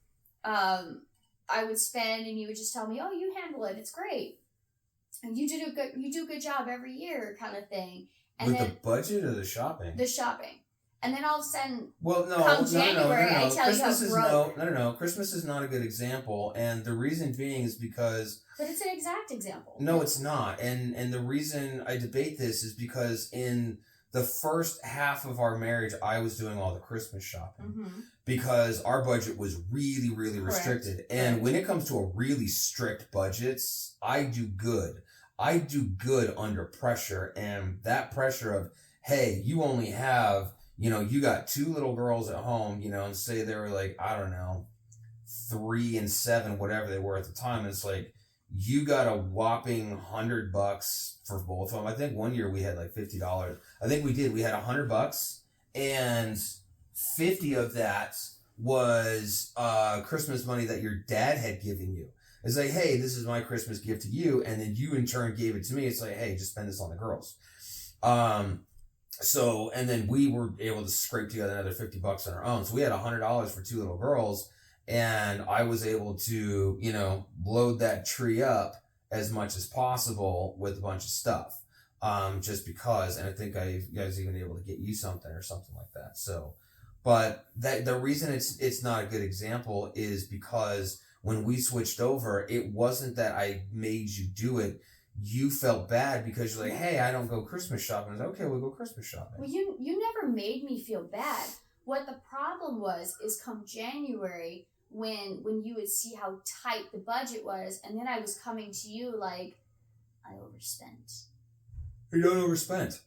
I would spend and you would just tell me, oh, you handle it. It's great. And you do a good job every year, kind of thing. And with then, the budget or the shopping? The shopping. And then all of a sudden, January, I tell Christmas you how broke. No. Christmas is not a good example, and the reason being is because... But it's an exact example. No, it's not. And the reason I debate this is because in the first half of our marriage, I was doing all the Christmas shopping because our budget was really, really restricted. And when it comes to a really strict budgets, I do good. I do good under pressure, and that pressure of, hey, you only have, you know, you got 2 little girls at home, you know, and say they were like, I don't know, 3 and 7, whatever they were at the time. And it's like, you got a whopping $100 for both of them. I think one year we had like $50. I think we did. We had $100, and 50 of that was Christmas money that your dad had given you. It's like, hey, this is my Christmas gift to you, and then you in turn gave it to me. It's like, hey, just spend this on the girls. So, and then we were able to scrape together another $50 on our own. So we had $100 for 2 little girls, and I was able to, you know, load that tree up as much as possible with a bunch of stuff. Just because, and I think I was even able to get you something or something like that. So, but that the reason it's not a good example is because when we switched over, it wasn't that I made you do it. You felt bad because you're like, hey, I don't go Christmas shopping. I was like, okay, we'll go Christmas shopping. Well, you never made me feel bad. What the problem was is come January when you would see how tight the budget was, and then I was coming to you like, I overspent. You don't overspend.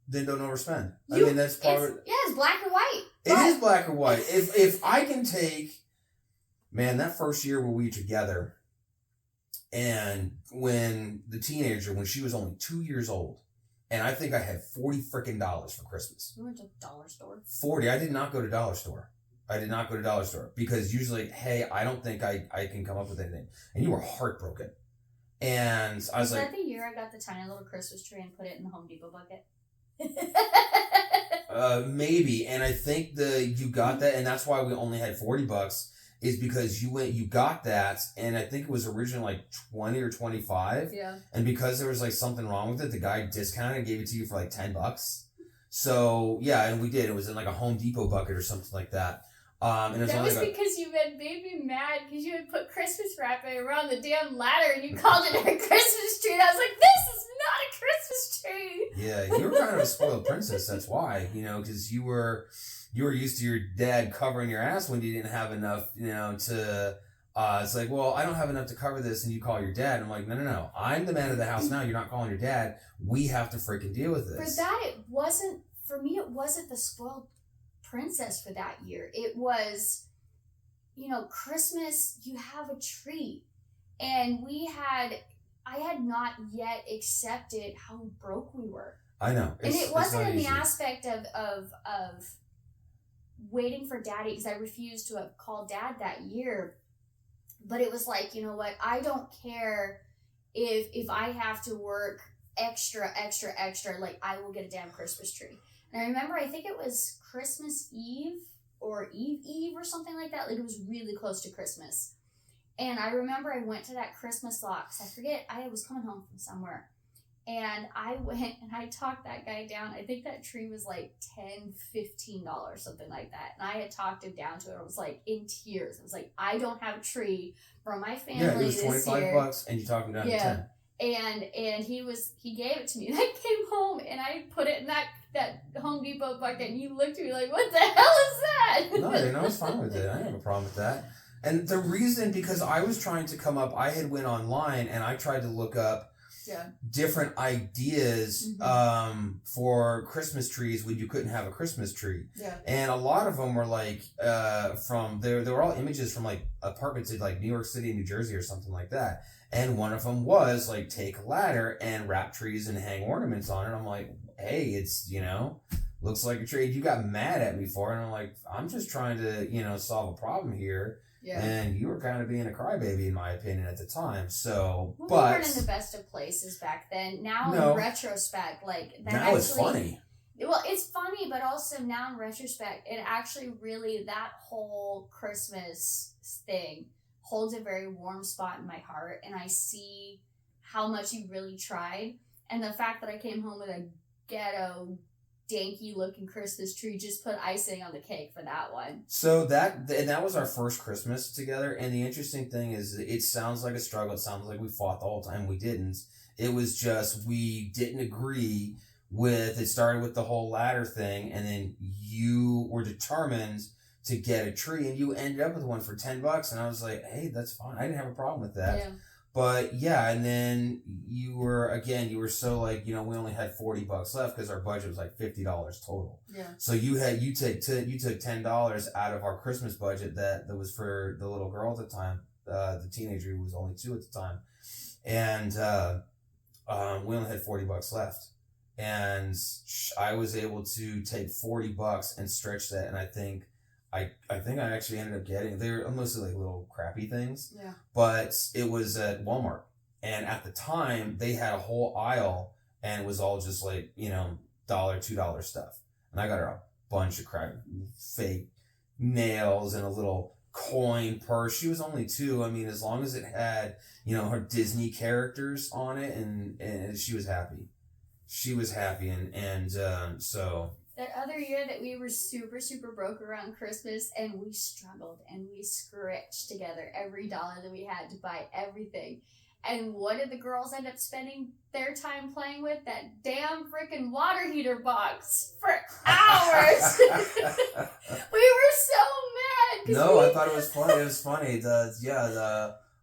Then don't overspend. I mean, that's part of it. Yeah, it's black and white. It is black and white. If I can take, man, that first year where we were together, and when the teenager, when she was only 2 years old, and I think I had $40 freaking for Christmas. You went to dollar store? 40. I did not go to dollar store. Because usually, hey, I don't think I can come up with anything. And you were heartbroken. And I was like... Was that the year I got the tiny little Christmas tree and put it in the Home Depot bucket? Maybe. And I think you got that, and that's why we only had $40, is because you got that, and I think it was originally like 20 or 25. Yeah. And because there was like something wrong with it, the guy discounted and gave it to you for like $10. So yeah, and we did. It was in like a Home Depot bucket or something like that. And it was that was because you had made me mad because you had put Christmas wrapping around the damn ladder and you called it a Christmas tree. And I was like, this is not a Christmas tree. Yeah, you were kind of a spoiled princess. That's why, because you were used to your dad covering your ass when you didn't have enough, to. It's like, well, I don't have enough to cover this, and you call your dad. I'm like, no. I'm the man of the house now. You're not calling your dad. We have to freaking deal with this. For me, it wasn't the spoiled princess for that year. It was, Christmas, you have a tree. And I had not yet accepted how broke we were. I know. And it wasn't in the aspect of waiting for daddy, because I refused to have called dad that year. But it was like, you know what? I don't care if I have to work extra, like I will get a damn Christmas tree. And I remember, I think it was Christmas Eve or Eve or something like that. Like it was really close to Christmas. And I remember I went to that Christmas lot, because I forget, I was coming home from somewhere. And I went and I talked that guy down. I think that tree was like $10, $15, something like that. And I had talked him down to it. I was like in tears. I was like, I don't have a tree for my family this year. Yeah, it was $25 and you talked him down to 10. And he gave it to me. And I came home and I put it in that Home Depot bucket, and you looked at me like, what the hell is that? No, I was fine with it. I didn't have a problem with that. And the reason, because I was trying to come up, I had went online and I tried to look up different ideas for Christmas trees when you couldn't have a Christmas tree. Yeah. And a lot of them were like they were all images from like apartments in like New York City, New Jersey or something like that. And one of them was like, take a ladder and wrap trees and hang ornaments on it. I'm like, hey, it's, looks like a tree. You got mad at me for it. And I'm like, I'm just trying to, solve a problem here. Yeah. And you were kind of being a crybaby, in my opinion, at the time. So, we but weren't in the best of places back then. Now, in retrospect, like that. Now it's funny. Well, it's funny, but also now in retrospect, it actually really, that whole Christmas thing holds a very warm spot in my heart, and I see how much you really tried, and the fact that I came home with a ghetto, danky looking Christmas tree just put icing on the cake for that one. So that was our first Christmas together, and the interesting thing is, it sounds like a struggle. It sounds like we fought the whole time. We didn't. It was just we didn't agree with. It started with the whole ladder thing, and then you were determined to get a tree, and you ended up with one for $10, and I was like, hey, that's fine. I didn't have a problem with that. Yeah. But yeah, and then you were so like, we only had $40 left because our budget was like $50 total. Yeah. So you took $10 out of our Christmas budget that was for the little girl at the time, the teenager who was only 2 at the time, and we only had $40 left, and I was able to take $40 and stretch that, and I think I think I actually ended up getting, they're mostly like little crappy things. Yeah. But it was at Walmart. And at the time, they had a whole aisle and it was all just like, $1, $2 stuff. And I got her a bunch of crap, fake nails and a little coin purse. She was only 2. I mean, as long as it had, her Disney characters on it, and she was happy. She was happy. And so... That other year that we were super, super broke around Christmas, and we struggled and we scratched together every dollar that we had to buy everything. And what did the girls end up spending their time playing with? That damn freaking water heater box for hours. We were so mad. No, I thought it was funny. It was funny. So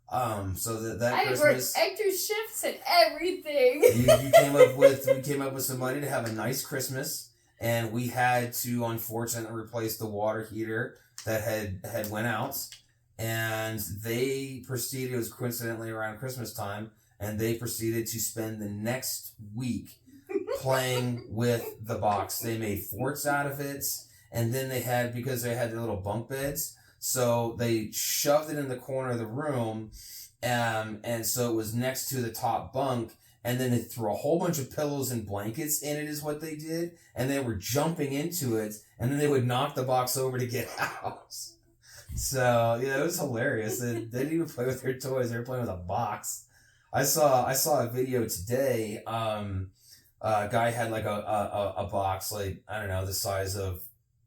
that I Christmas, worked extra shifts and everything. we came up with some money to have a nice Christmas, and we had to unfortunately replace the water heater that had went out. And they proceeded, it was coincidentally around Christmas time, and they proceeded to spend the next week playing with the box. They made forts out of it, and then because they had the little bunk beds, so they shoved it in the corner of the room, and so it was next to the top bunk, and then they threw a whole bunch of pillows and blankets in it is what they did, and they were jumping into it, and then they would knock the box over to get out. So yeah, it was hilarious. They didn't even play with their toys; they were playing with a box. I saw a video today. A guy had like a box, like I don't know, the size of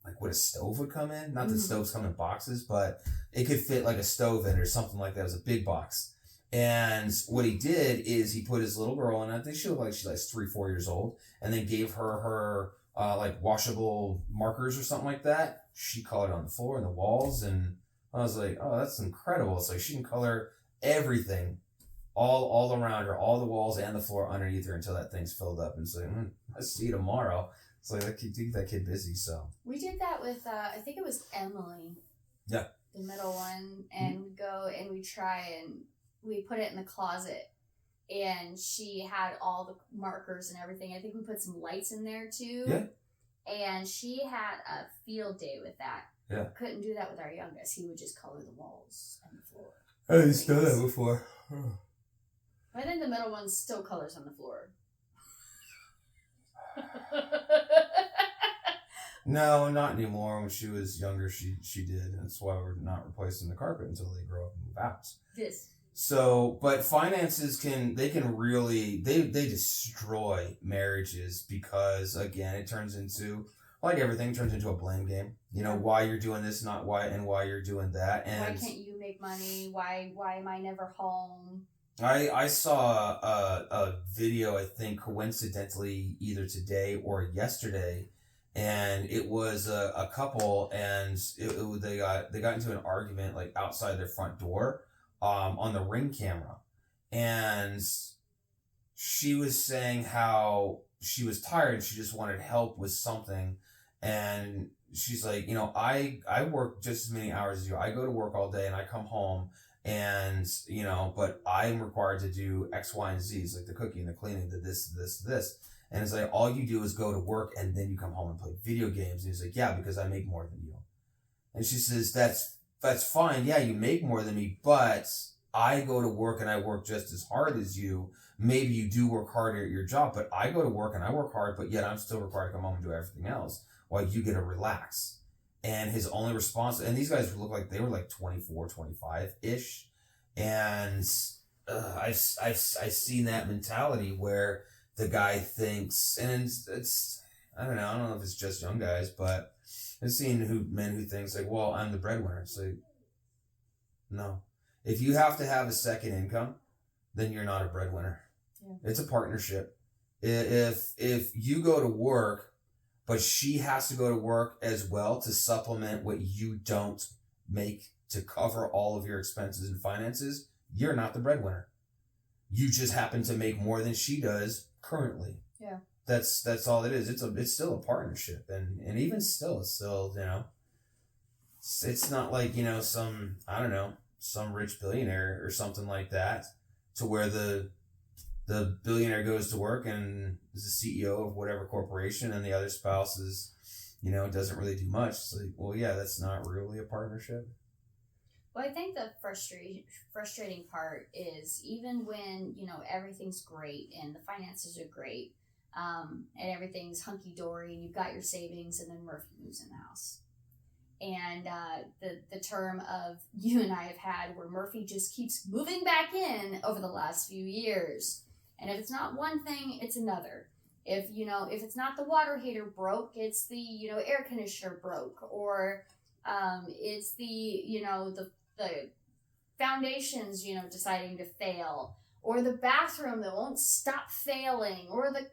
like what a stove would come in. Not that stoves come in boxes, but it could fit like a stove in or something like that. It was a big box. And what he did is he put his little girl in it. I think she looked like she's like 3-4 years old, and then gave her like washable markers or something like that. She colored on the floor and the walls, and I was like, oh, that's incredible. It's like she can color everything all around her, all the walls and the floor underneath her until that thing's filled up. And so I'll see you tomorrow. It's like keep that kid busy. So we did that with I think it was Emily. Yeah. The middle one, and we go and we try and we put it in the closet, and she had all the markers and everything. I think we put some lights in there too. Yeah. And she had a field day with that. Yeah. Couldn't do that with our youngest. He would just color the walls and the floor. I just done that before. I think the middle one still colors on the floor. No, not anymore. When she was younger, she did. That's why we're not replacing the carpet until they grow up and move out. Yes. So, but finances can really destroy marriages because again, it turns into, like everything, turns into a blame game. Why you're doing this, not why, and why you're doing that. And why can't you make money? Why am I never home? I saw a video, I think coincidentally either today or yesterday, and it was a couple, and they got into an argument like outside their front door. On the Ring camera, and she was saying how she was tired and she just wanted help with something, and she's like, I work just as many hours as you. I go to work all day and I come home, and but I'm required to do X, Y, and Z's, like the cooking, the cleaning, the this, and it's like all you do is go to work and then you come home and play video games. And he's like, yeah, because I make more than you. And she says, that's fine. Yeah, you make more than me, but I go to work and I work just as hard as you. Maybe you do work harder at your job, but I go to work and I work hard, but yet I'm still required to come home and do everything else while you get to relax. And his only response, and these guys look like they were like 24, 25-ish. And I've seen that mentality where the guy thinks, and it's I don't know if it's just young guys, but I've seen men who thinks like, well, I'm the breadwinner. It's like, no. If you have to have a second income, then you're not a breadwinner. Yeah. It's a partnership. If you go to work, but she has to go to work as well to supplement what you don't make to cover all of your expenses and finances, you're not the breadwinner. You just happen to make more than she does currently. Yeah. That's all it is. It's still a partnership, and even still, it's still, it's not like, some rich billionaire or something like that, to where the billionaire goes to work and is the CEO of whatever corporation, and the other spouse is it doesn't really do much. It's like, well, yeah, that's not really a partnership. Well, I think the frustrating part is even when, everything's great and the finances are great, and everything's hunky-dory and you've got your savings, and then Murphy moves in the house. And the term of you and I have had where Murphy just keeps moving back in over the last few years. And if it's not one thing, it's another. If it's not the water heater broke, it's the, air conditioner broke, or it's the foundations, deciding to fail, or the bathroom that won't stop failing, or the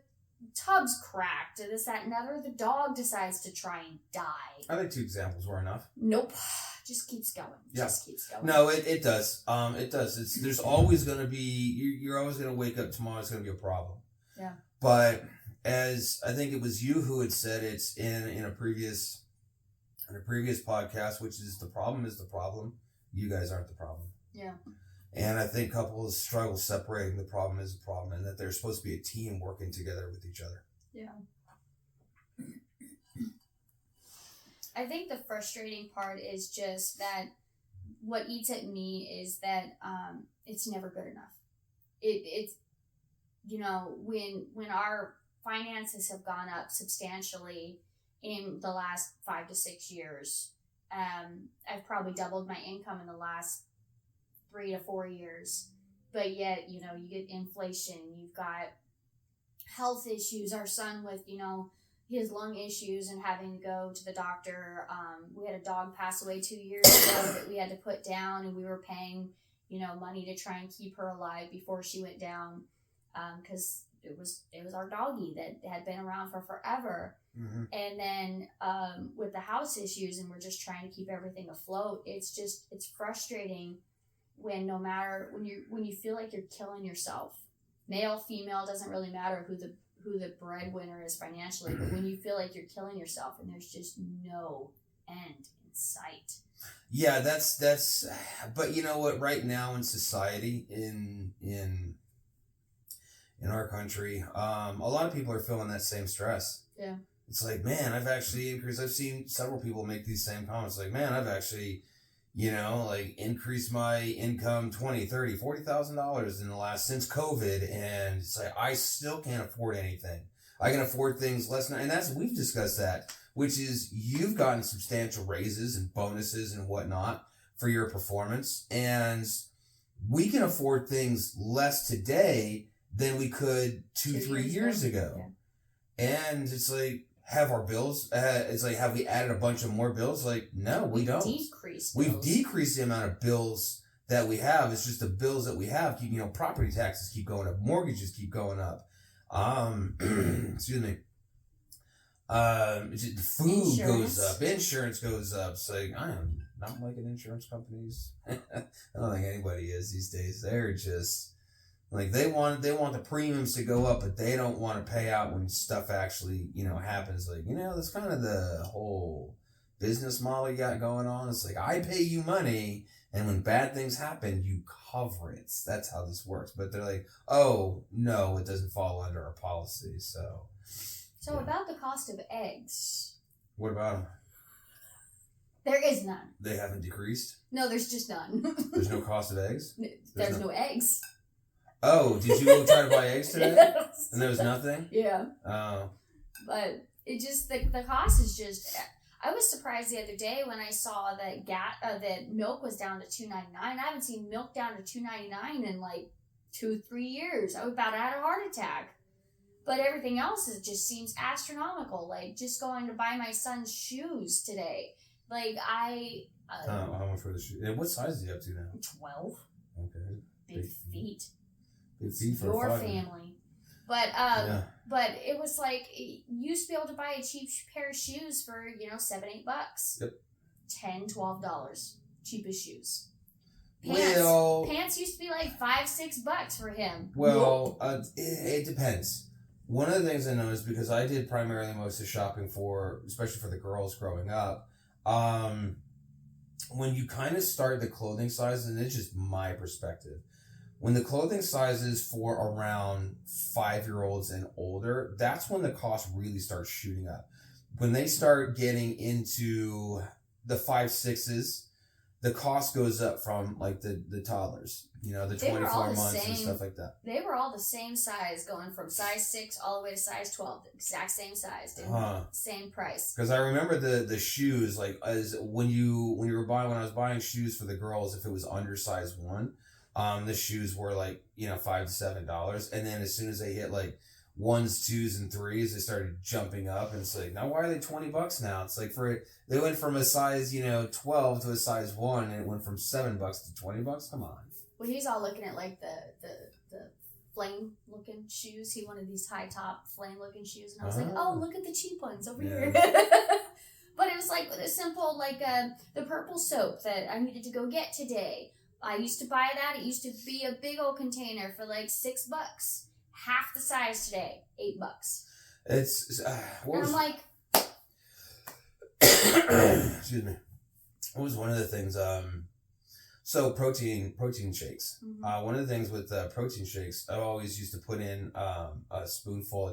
tub's cracked, or this, that, and other. The dog decides to try and die. I think 2 examples were enough. Nope. Just keeps going. Yeah. Just keeps going. No, it does. It does. There's always going to be, you're always going to wake up tomorrow, it's going to be a problem. Yeah. But as I think it was you who had said it's in a previous podcast, which is the problem is the problem. You guys aren't the problem. Yeah. And I think couples struggle separating the problem is the problem, and that they're supposed to be a team working together with each other. Yeah. I think the frustrating part is just that what eats at me is that it's never good enough. It's when our finances have gone up substantially in the last 5 to 6 years, I've probably doubled my income in the last 3 to 4 years, but yet, you get inflation, you've got health issues, our son with, his lung issues and having to go to the doctor. We had a dog pass away 2 years ago that we had to put down, and we were paying, money to try and keep her alive before she went down, because it was our doggie that had been around for forever. Mm-hmm. And then with the house issues, and we're just trying to keep everything afloat, it's frustrating when you feel like you're killing yourself. Male, female, doesn't really matter who the breadwinner is financially, but when you feel like you're killing yourself and there's just no end in sight. Yeah, that's but you know what, right now in society, in our country, a lot of people are feeling that same stress. Yeah. It's like, man, I've actually increased. I've seen several people make these same comments. Like, man, I've actually, increased my income $20,000, $30,000, $40,000 in the last, since COVID. And it's like, I still can't afford anything. I can afford things less. And we've discussed that, which is you've gotten substantial raises and bonuses and whatnot for your performance. And we can afford things less today than we could 2-3 years ago. Yeah. And it's like, have our bills, it's like, have we added a bunch of more bills? Like, no, we don't. We've decreased the amount of bills that we have. It's just the bills that we have keep, property taxes keep going up, mortgages keep going up. Excuse me. The food goes up, insurance goes up. It's like, I am not liking insurance companies. I don't think anybody is these days. They're just like, they want the premiums to go up, but they don't want to pay out when stuff actually, happens. Like, that's kind of the whole business model you got going on. It's like, I pay you money, and when bad things happen, you cover it. That's how this works. But they're like, oh, no, it doesn't fall under our policy. So yeah. About the cost of eggs. What about them? There is none. They haven't decreased? No, there's just none. There's no cost of eggs? There's no eggs. Oh, did you go try to buy eggs today? Yes. And there was nothing? Yeah. Oh. But it just, the cost is just, I was surprised the other day when I saw that that milk was down to $2.99. I haven't seen milk down to $2.99 in like 2-3 years. I was about to have a heart attack. But everything else just seems astronomical. Like, just going to buy my son's shoes today. Like, how much for the shoes? And what size is he up to now? 12. Okay. Big feet. Big feet for your a family. But yeah. But it was like, you used to be able to buy a cheap pair of shoes for, $7-8 bucks. Yep. $10, $12. Cheapest shoes. Pants used to be like $5-6 bucks for him. Well, it depends. One of the things I noticed, because I did primarily most of the shopping especially for the girls growing up, when you kind of start the clothing size, and it's just my perspective, when the clothing size is for around 5-year-olds and older, that's when the cost really starts shooting up. when they start getting into the 5-6s, the cost goes up from like the toddlers, you know, the 24 months and stuff like that. They were all the same size, going from size 6 all the way to size 12, the exact same size, same price. Because I remember the shoes, like as when I was buying shoes for the girls, if it was under size 1, the shoes were like, you know, $5 to $7, and then as soon as they hit like 1s, 2s, and 3s, they started jumping up, and it's like, now why are they $20 now? It's like they went from a size, you know, 12 to a size 1, and it went from $7 to $20. Come on. Well, he's all looking at like the flame looking shoes. He wanted these high top flame looking shoes, and I was like, oh, look at the cheap ones over here. But it was like a simple, like the purple soap that I needed to go get today. I used to buy that. It used to be a big old container for like $6. Half the size today, $8. It's and I'm like, excuse me. What was one of the things? So protein shakes. Mm-hmm. One of the things with protein shakes, I always used to put in a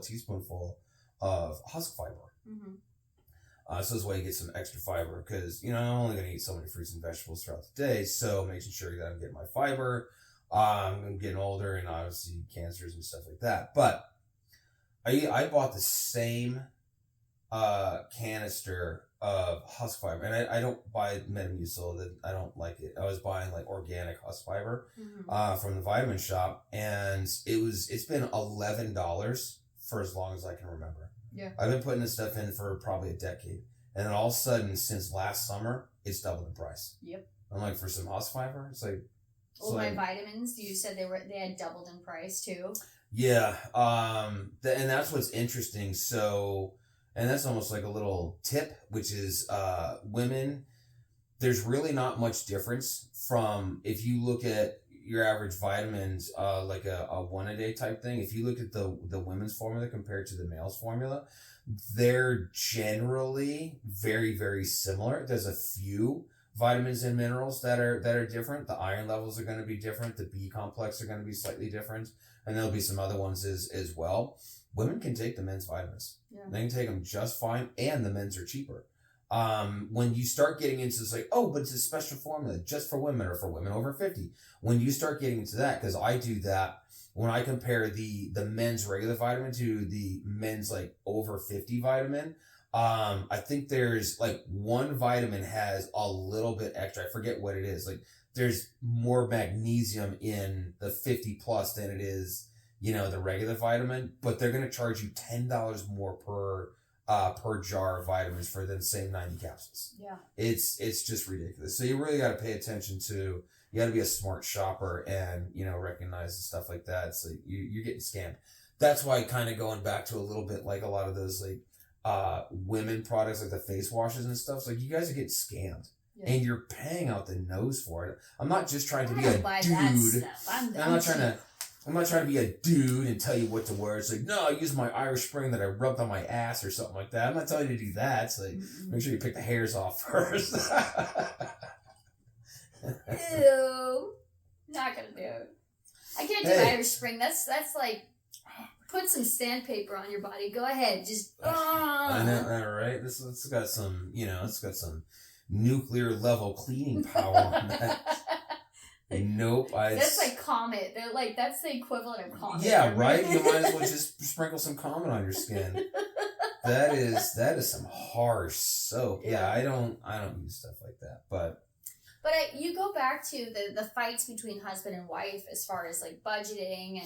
teaspoonful of husk fiber. Mm-hmm. So this way you get some extra fiber, because you know I'm only going to eat so many fruits and vegetables throughout the day. So making sure that I'm getting my fiber. I'm getting older, and obviously cancers and stuff like that. But I bought the same canister of husk fiber, and I don't buy Metamucil. That I don't like it. I was buying like organic husk fiber from the vitamin shop, and it's been $11 for as long as I can remember. Yeah, I've been putting this stuff in for probably a decade, and then all of a sudden, since last summer, it's doubled in price. Yep. I'm like, for some husk fiber, it's like. Well, my vitamins, you said they had doubled in price too. Yeah, and that's what's interesting. So, and that's almost like a little tip, which is women. There's really not much difference from if you look at your average vitamins, like a 1-a-day type thing. If you look at the women's formula compared to the male's formula, they're generally very, very similar. There's a few vitamins and minerals that are different. The iron levels are going to be different. The B complex are going to be slightly different, and there'll be some other ones as well. Women can take the men's vitamins. Yeah. They can take them just fine, and the men's are cheaper. When you start getting into this, like, oh, but it's a special formula just for women or for women over 50. When you start getting into that, because I do that when I compare the men's regular vitamin to the men's like over 50 vitamin. I think there's like one vitamin has a little bit extra. I forget what it is. Like there's more magnesium in the 50 plus than it is, you know, the regular vitamin, but they're going to charge you $10 more per jar of vitamins for the same 90 capsules. Yeah. It's just ridiculous. So you really got to pay attention to, you got to be a smart shopper and, you know, recognize the stuff like that. It's like you're getting scammed. That's why kind of going back to a little bit like a lot of those like, women products like the face washes and stuff. It's like you guys are getting scammed, and you're paying out the nose for it. I'm not just trying to be a dude. I'm not trying to be a dude and tell you what to wear. It's like, no, I use my Irish Spring that I rubbed on my ass or something like that. I'm not telling you to do that. It's like, make sure you pick the hairs off first. Ew. Not gonna do it. I can't do Irish Spring. That's like, put some sandpaper on your body. Go ahead. Just. I know, right? It's got some, you know, it's got some nuclear level cleaning power on that. Nope. That's like Comet. They're like, that's the equivalent of Comet. Yeah, right? You might as well just sprinkle some Comet on your skin. That is some harsh soap. Yeah, I don't use stuff like that, but you go back to the fights between husband and wife as far as like budgeting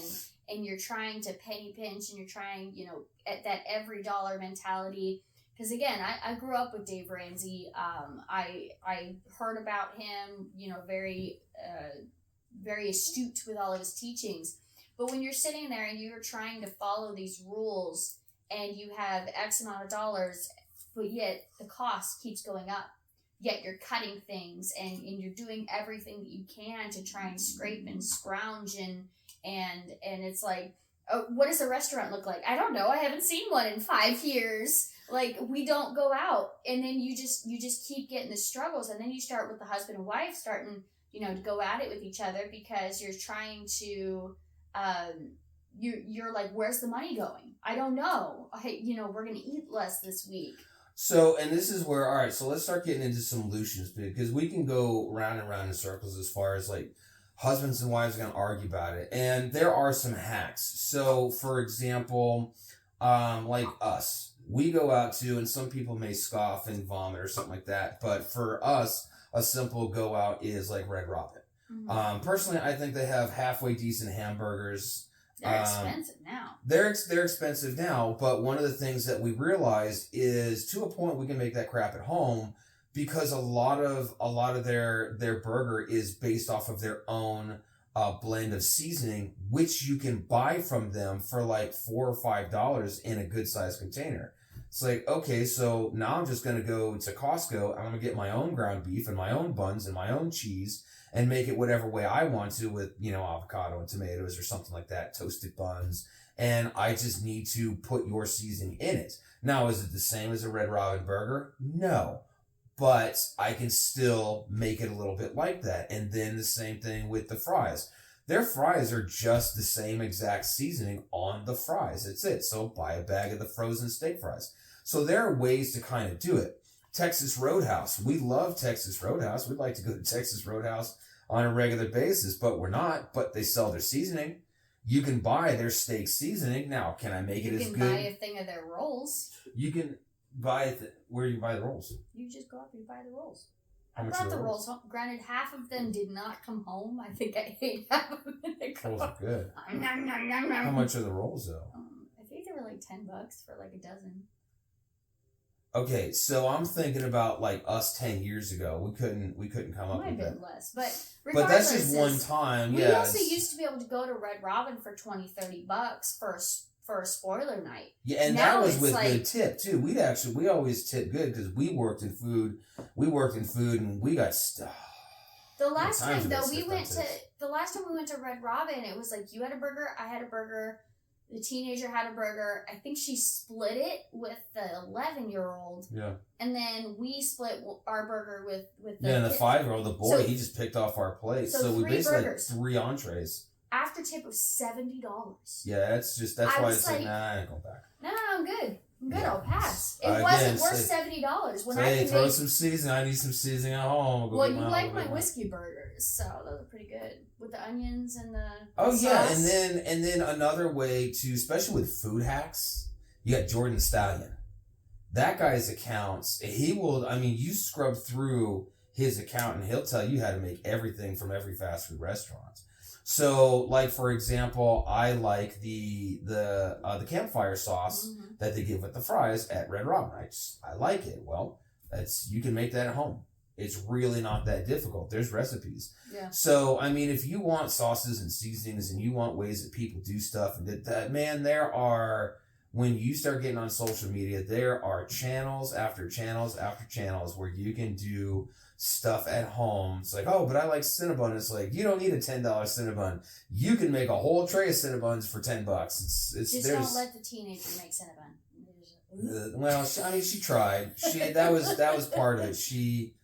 and you're trying to penny pinch and you're trying, you know, at that every dollar mentality. Because again, I grew up with Dave Ramsey. I heard about him, you know, very astute with all of his teachings. But when you're sitting there and you're trying to follow these rules and you have X amount of dollars, but yet the cost keeps going up. Yet you're cutting things and you're doing everything that you can to try and scrape and scrounge and it's like, oh, what does a restaurant look like? I don't know. I haven't seen one in 5 years. Like, we don't go out. And then you just keep getting the struggles. And then you start with the husband and wife starting, you know, to go at it with each other because you're trying to, you're like, where's the money going? I don't know. Hey, you know, we're going to eat less this week. So, and this is where, all right, so let's start getting into solutions, because we can go round and round in circles as far as like husbands and wives are going to argue about it. And there are some hacks. So, for example, like us, we go out to, and some people may scoff and vomit or something like that. But for us, a simple go out is like Red Robin. Mm-hmm. Personally, I think they have halfway decent hamburgers. They're expensive now. They're expensive now, but one of the things that we realized is, to a point, we can make that crap at home, because a lot of their burger is based off of their own blend of seasoning, which you can buy from them for like $4 or $5 in a good sized container. It's like, okay, so now I'm just gonna go to Costco. I'm gonna get my own ground beef and my own buns and my own cheese, and make it whatever way I want to, with, avocado and tomatoes or something like that, toasted buns. And I just need to put your seasoning in it. Now, is it the same as a Red Robin burger? No. But I can still make it a little bit like that. And then the same thing with the fries. Their fries are just the same exact seasoning on the fries. That's it. So buy a bag of the frozen steak fries. So there are ways to kind of do it. Texas Roadhouse. We love Texas Roadhouse. We'd like to go to Texas Roadhouse on a regular basis, but we're not. But they sell their seasoning. You can buy their steak seasoning. Now, can I make it as good? You can buy a thing of their rolls. You can buy where do you buy the rolls? You just go up and buy the rolls. How I much brought are the rolls home. Granted, half of them did not come home. I think I ate half of them in the car. Rolls are good. How much are the rolls though? I think they were like $10 for like a dozen. Okay, so I'm thinking about like us 10 years ago. We couldn't come up Might with have been that. less, but But that's just one time. We Yeah. also used to be able to go to Red Robin for $20-$30 for a spoiler night. Yeah, and Now that was it's with like, good tip too. We always tip good, because we worked in food. And we got stuff. The last time though we went to Red Robin, it was like you had a burger, I had a burger, the teenager had a burger. I think she split it with the 11-year-old. Yeah. And then we split our burger with the and the kid. 5-year-old, the boy, So- he just picked off our plate. so So we 3 basically burgers. had 3 entrees. After tip was $70. Yeah, that's I why was it's like, like, nah, I ain't going back. No, I'm good. Yeah. I'll pass. It Again, wasn't worth say- $70 when So, I hey, can throw make. some seasoning. I need some seasoning at home. I'll go Well, get you mine, like I'll go my get mine. whiskey burgers, so those are pretty good with the onions and the. Oh yeah, sauce. and then another way to, especially with food hacks, you got Jordan the Stallion. That guy's accounts, you scrub through his account and he'll tell you how to make everything from every fast food restaurant. So, like for example, I like the campfire sauce Mm-hmm. that they give with the fries at Red Robin. I like it. Well, you can make that at home. It's really not that difficult. There's recipes. Yeah. So, if you want sauces and seasonings and you want ways that people do stuff, and when you start getting on social media, there are channels after channels after channels where you can do stuff at home. It's like, oh, but I like Cinnabon. It's like, you don't need a $10 Cinnabon. You can make a whole tray of Cinnabons for $10. Just don't let the teenager make Cinnabon. She tried. That was part of it. She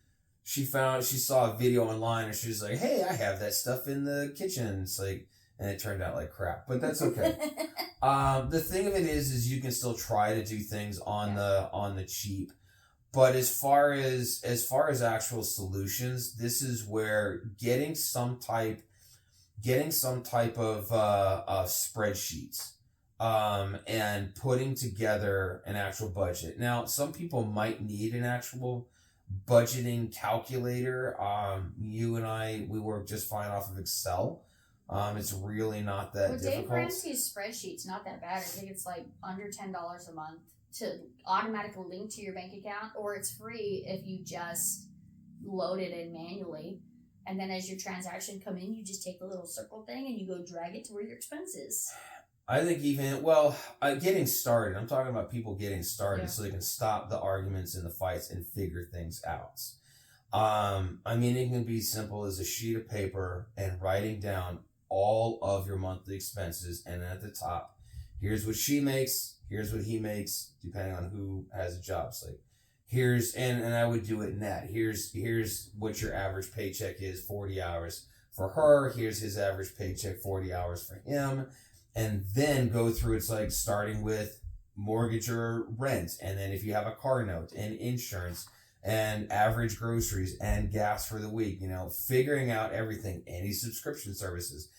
saw a video online and she was like, hey, I have that stuff in the kitchen. It's like, and it turned out like crap, but that's okay. The thing of it is you can still try to do things on the cheap, but as far as actual solutions, this is where getting some type of spreadsheets, and putting together an actual budget. Now, some people might need an actual budgeting calculator. You and I, we work just fine off of Excel. It's really not that difficult. Dave Ramsey's spreadsheet's not that bad. I think it's like under $10 a month to automatically link to your bank account, or it's free if you just load it in manually. And then as your transaction come in, you just take the little circle thing and you go drag it to where your expense is. I think getting started. I'm talking about people getting started so they can stop the arguments and the fights and figure things out. It can be simple as a sheet of paper and writing down all of your monthly expenses, and then at the top, here's what she makes, here's what he makes, depending on who has a job. So and I would do it net. Here's what your average paycheck is, 40 hours for her. Here's his average paycheck, 40 hours for him. And then go through, it's like starting with mortgage or rent, and then if you have a car note and insurance and average groceries and gas for the week, figuring out everything, any subscription services.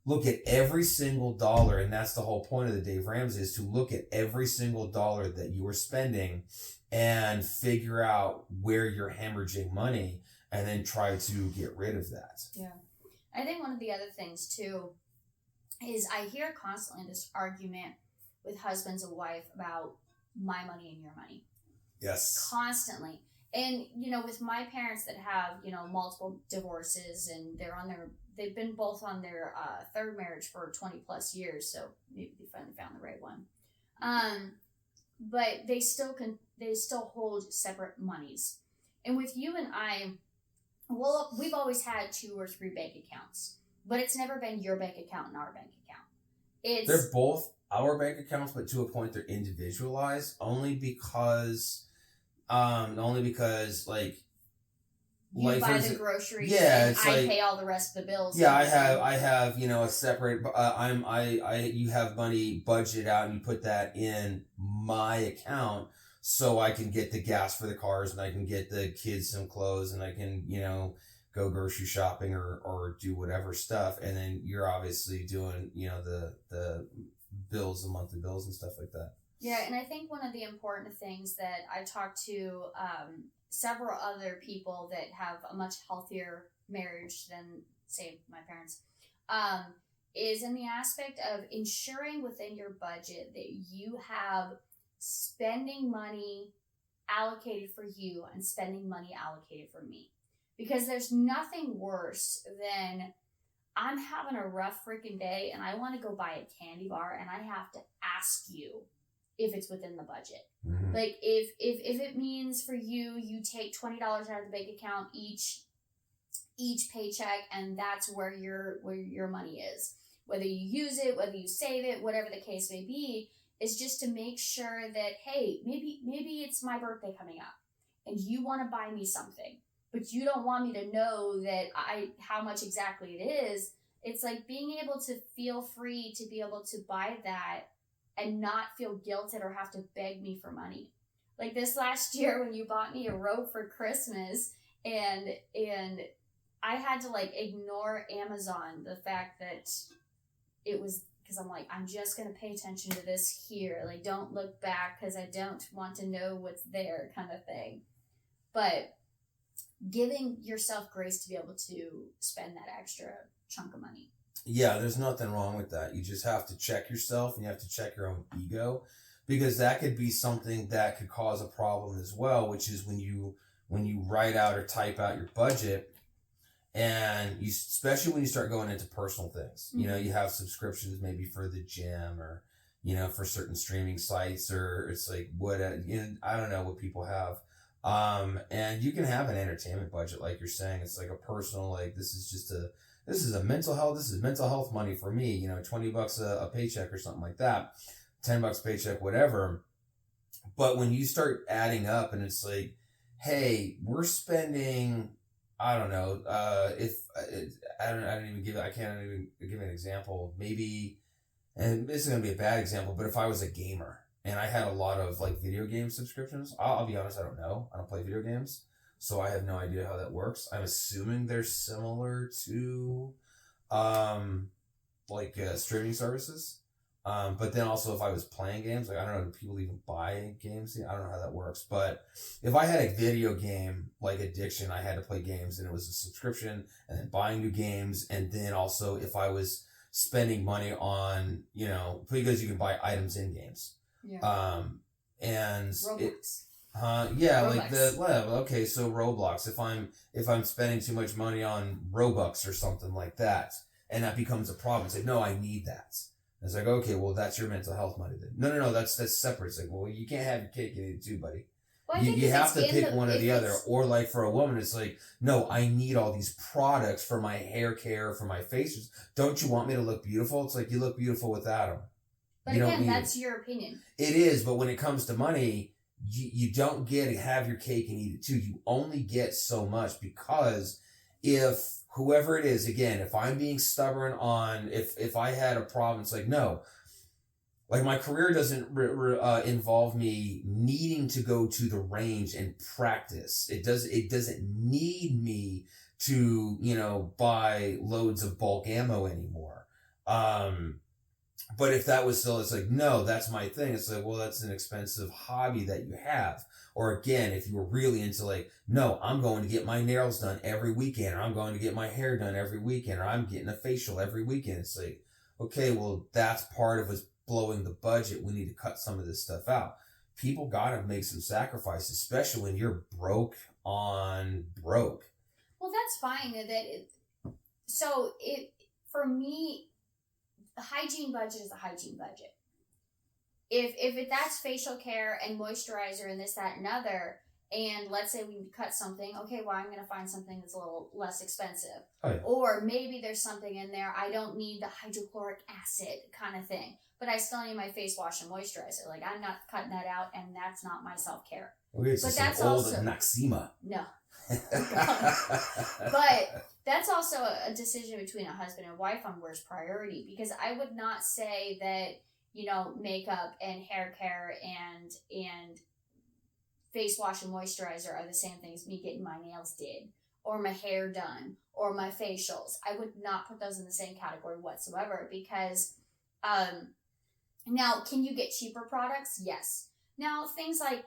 Look at every single dollar, and that's the whole point of the Dave Ramsey, is to look at every single dollar that you are spending and figure out where you're hemorrhaging money and then try to get rid of that. Yeah. I think one of the other things, too, is I hear constantly this argument with husbands and wife about my money and your money. Yes. Constantly. And, with my parents that have, multiple divorces, and they've been both on their third marriage for 20 plus years. So maybe they finally found the right one. But they still hold separate monies. And with you and I, well, we've always had 2 or 3 bank accounts, but it's never been your bank account and our bank account. They're both our bank accounts, but to a point they're individualized only because like you buy the groceries, yeah, and I pay all the rest of the bills. Yeah, I have a separate. You have money budgeted out, and you put that in my account, so I can get the gas for the cars, and I can get the kids some clothes, and I can go grocery shopping or do whatever stuff, and then you're obviously doing the bills, the monthly bills and stuff like that. Yeah, and I think one of the important things that I talked to several other people that have a much healthier marriage than, say, my parents, is in the aspect of ensuring within your budget that you have spending money allocated for you and spending money allocated for me. Because there's nothing worse than I'm having a rough freaking day and I want to go buy a candy bar and I have to ask you if it's within the budget. Mm-hmm. Like if it means for you take $20 out of the bank account each paycheck, and that's where your money is. Whether you use it, whether you save it, whatever the case may be, is just to make sure that, hey, maybe it's my birthday coming up and you want to buy me something, but you don't want me to know that how much exactly it is. It's like being able to feel free to be able to buy that and not feel guilted or have to beg me for money. Like this last year when you bought me a robe for Christmas, and I had to ignore Amazon, the fact that it was, because I'm like, I'm just going to pay attention to this here. Like, don't look back because I don't want to know what's there, kind of thing. But giving yourself grace to be able to spend that extra chunk of money. Yeah, there's nothing wrong with that. You just have to check yourself, and you have to check your own ego, because that could be something that could cause a problem as well, which is when you write out or type out your budget, and especially when you start going into personal things. Mm-hmm. You have subscriptions maybe for the gym, or for certain streaming sites, or it's like what I don't know what people have. And you can have an entertainment budget, like you're saying. It's like a personal, this is a mental health. This is mental health money for me. $20 a paycheck or something like that, $10 paycheck, whatever. But when you start adding up, and it's like, hey, we're spending, I don't know, I can't even give an example. Maybe, and this is gonna be a bad example, but if I was a gamer and I had a lot of video game subscriptions, I'll be honest, I don't know. I don't play video games. So I have no idea how that works. I'm assuming they're similar to streaming services. But then also if I was playing games, I don't know, do people even buy games? I don't know how that works. But if I had a video game addiction, I had to play games, and it was a subscription, and then buying new games, and then also if I was spending money on, because you can buy items in games. Yeah. And Roblox. Okay, so Roblox. If I'm spending too much money on Robux or something like that, and that becomes a problem, it's like, no, I need that. And it's like, okay, well, that's your mental health money then. No, that's separate. It's like, well, you can't have your cake and eat it too, buddy. Well, you have to pick one or the other. Or for a woman, it's like, no, I need all these products for my hair care, for my face. Don't you want me to look beautiful? It's like, you look beautiful without them. But again, that's your opinion. It is, but when it comes to money, you don't get to have your cake and eat it too. You only get so much, because if whoever it is, again, if I'm being stubborn on, if I had a problem, it's like, no, Like my career doesn't involve me needing to go to the range and practice. It doesn't need me to, buy loads of bulk ammo anymore. But if that was still, it's like, no, that's my thing. It's like, well, that's an expensive hobby that you have. Or again, if you were really into like, no, I'm going to get my nails done every weekend, or I'm going to get my hair done every weekend, or I'm getting a facial every weekend. It's like, okay, well, that's part of what's blowing the budget. We need to cut some of this stuff out. People got to make some sacrifices, especially when you're broke on broke. Well, that's fine. For me, the hygiene budget is a hygiene budget. If that's facial care and moisturizer and this, that, and other, and let's say we cut something, okay, well, I'm going to find something that's a little less expensive. Oh, yeah. Or maybe there's something in there, I don't need the hydrochloric acid kind of thing, but I still need my face wash and moisturizer. Like, I'm not cutting that out, and that's not my self-care. Okay, so but that's old also Noxema. No. But that's also a decision between a husband and wife on where's priority, because I would not say that, makeup and hair care and face wash and moisturizer are the same thing as me getting my nails did or my hair done or my facials. I would not put those in the same category whatsoever, because now, can you get cheaper products? Yes. Now, things like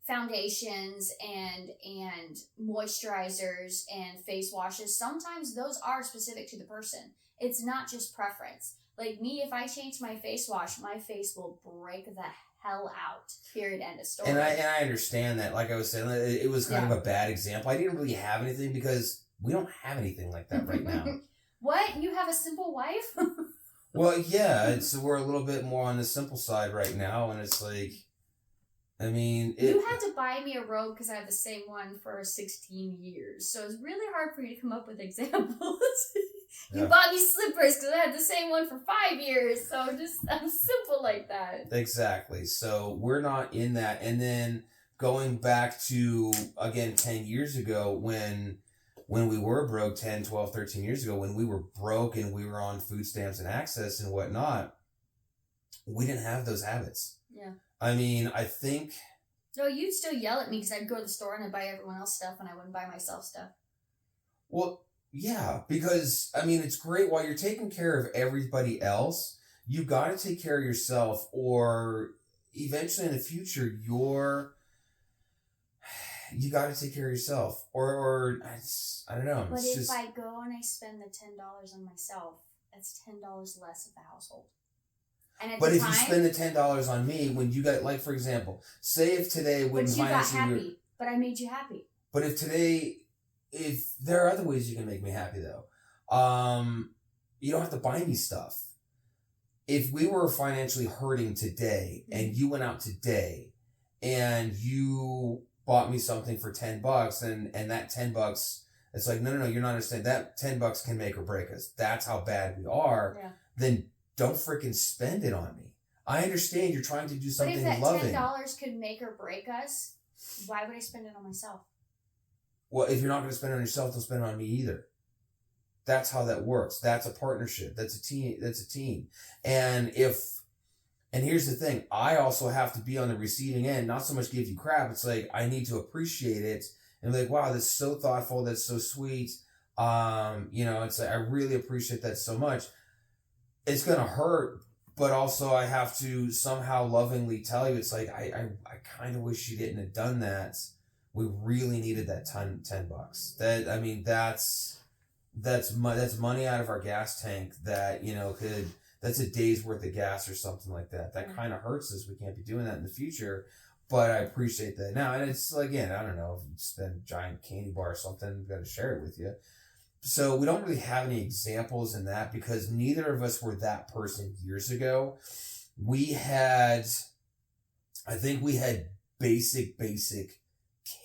foundations and moisturizers and face washes, sometimes those are specific to the person. It's not just preference. Like me, if I change my face wash, my face will break the hell out. Period. End of story. And I understand that. Like I was saying, it was kind of a bad example. I didn't really have anything because we don't have anything like that right now. What? You have a simple wife? Well, yeah. We're a little bit more on the simple side right now, and it's like, I mean... You had to buy me a robe because I have the same one for 16 years. So it's really hard for you to come up with examples. You bought me slippers because I had the same one for 5 years. So I'm simple like that. Exactly. So we're not in that. And then going back to, again, 10 years ago when we were broke, 10, 12, 13 years ago, when we were broke and we were on food stamps and access and whatnot, we didn't have those habits. Yeah. I mean, I think... No, you'd still yell at me because I'd go to the store and I'd buy everyone else stuff and I wouldn't buy myself stuff. Well, yeah, because, I mean, it's great while you're taking care of everybody else, you got to take care of yourself, or eventually in the future, you got to take care of yourself. Or I don't know. But if I go and I spend the $10 on myself, that's $10 less of the household. But if you spend the $10 on me, when you got, like, for example, say if today wouldn't finance you... But you got happy. But I made you happy. But if there are other ways you can make me happy, though. You don't have to buy me stuff. If we were financially hurting today, and you went out today, and you bought me something for $10, and that $10, it's like, no, you're not understanding. That $10 can make or break us. That's how bad we are. Yeah. Then don't freaking spend it on me. I understand you're trying to do something loving. But if that $10 could make or break us, why would I spend it on myself? Well, if you're not going to spend it on yourself, don't spend it on me either. That's how that works. That's a partnership. That's a team. And here's the thing, I also have to be on the receiving end, not so much give you crap. It's like, I need to appreciate it and be like, wow, that's so thoughtful. That's so sweet. It's like, I really appreciate that so much. It's going to hurt, but also I have to somehow lovingly tell you, it's like, I kind of wish you didn't have done that. We really needed that $10. That's money out of our gas tank that, that's a day's worth of gas or something like that. That kind of hurts us. We can't be doing that in the future, but I appreciate that now. And it's, again, I don't know, if you spend a giant candy bar or something, I'm going to share it with you. So we don't really have any examples in that because neither of us were that person years ago. I think we had basic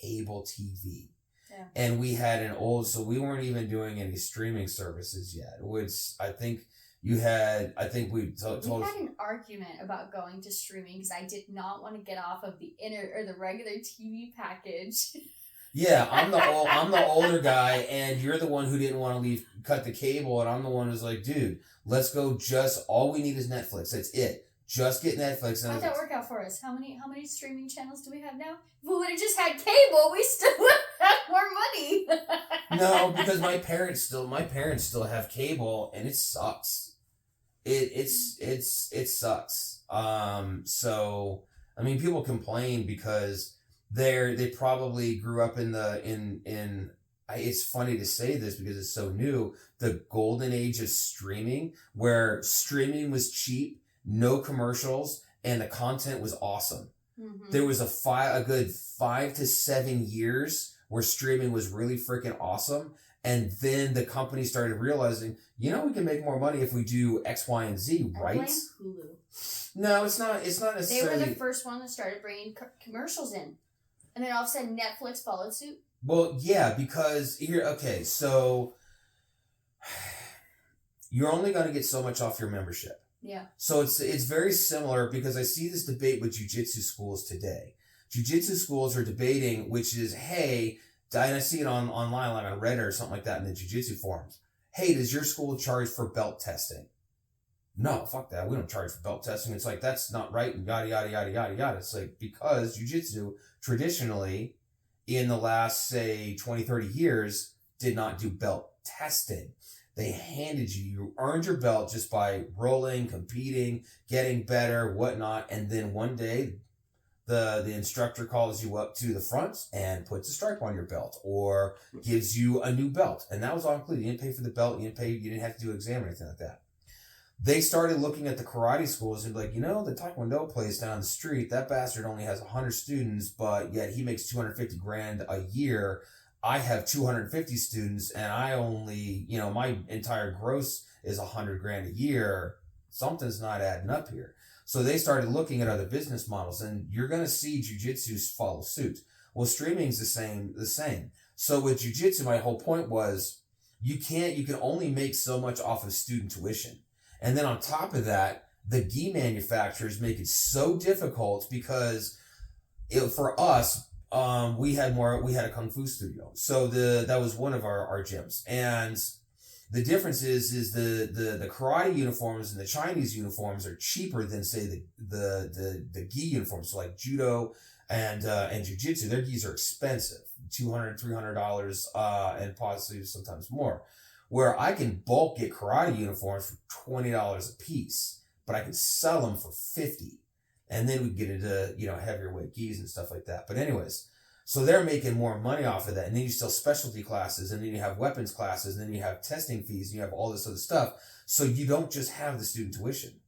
cable TV. Yeah. And we had so we weren't even doing any streaming services yet, which I think we had an argument about going to streaming because I did not want to get off of the regular TV package. Yeah, I'm the older guy, and you're the one who didn't want to cut the cable, and I'm the one who's like, dude, let's go. Just all we need is Netflix. That's it. Just get Netflix. And how'd that work out for us? How many streaming channels do we have now? If we would have just had cable, we still would have more money. No, because my parents still have cable, and it sucks. It sucks. So I mean, people complain because they probably grew up in it's funny to say this because it's so new, the golden age of streaming, where streaming was cheap, no commercials, and the content was awesome. Mm-hmm. There was a good 5 to 7 years where streaming was really freaking awesome. And then the company started realizing, we can make more money if we do X, Y, and Z, right? I blame Hulu. No, it's not necessarily. They were the first one that started bringing commercials in. And then all of a sudden Netflix followed suit. Well, yeah, because so you're only going to get so much off your membership. Yeah. So it's very similar because I see this debate with jiu-jitsu schools today. Jiu-jitsu schools are debating, which is, hey, and I see it online, like on Reddit or something like that in the jiu-jitsu forums. Hey, does your school charge for belt testing? No, fuck that. We don't charge for belt testing. It's like, that's not right, and yada, yada, yada, yada, yada. It's like, because jiu-jitsu traditionally, in the last, say, 20, 30 years, did not do belt testing. They handed you earned your belt just by rolling, competing, getting better, whatnot. And then one day, the instructor calls you up to the front and puts a stripe on your belt or gives you a new belt. And that was all included. You didn't pay for the belt. You didn't have to do an exam or anything like that. They started looking at the karate schools and be like, the Taekwondo place down the street, that bastard only has 100 students, but yet he makes $250,000 a year. I have 250 students and I only, my entire gross is $100,000 a year. Something's not adding up here. So they started looking at other business models, and you're going to see jiu-jitsu follow suit. Well, streaming's the same. So with jiu-jitsu, my whole point was you can only make so much off of student tuition. And then on top of that, the gi manufacturers make it so difficult because for us, we had a kung fu studio. So that was one of our gyms. And the difference is the karate uniforms and the Chinese uniforms are cheaper than, say, the gi uniforms. So like judo and jiu-jitsu, their gis are expensive, $200, $300, and possibly sometimes more. Where I can bulk get karate uniforms for $20 a piece, but I can sell them for $50. And then we get into, heavier weight gis and stuff like that. But anyways, so they're making more money off of that. And then you sell specialty classes, and then you have weapons classes, and then you have testing fees, and you have all this other stuff. So you don't just have the student tuition.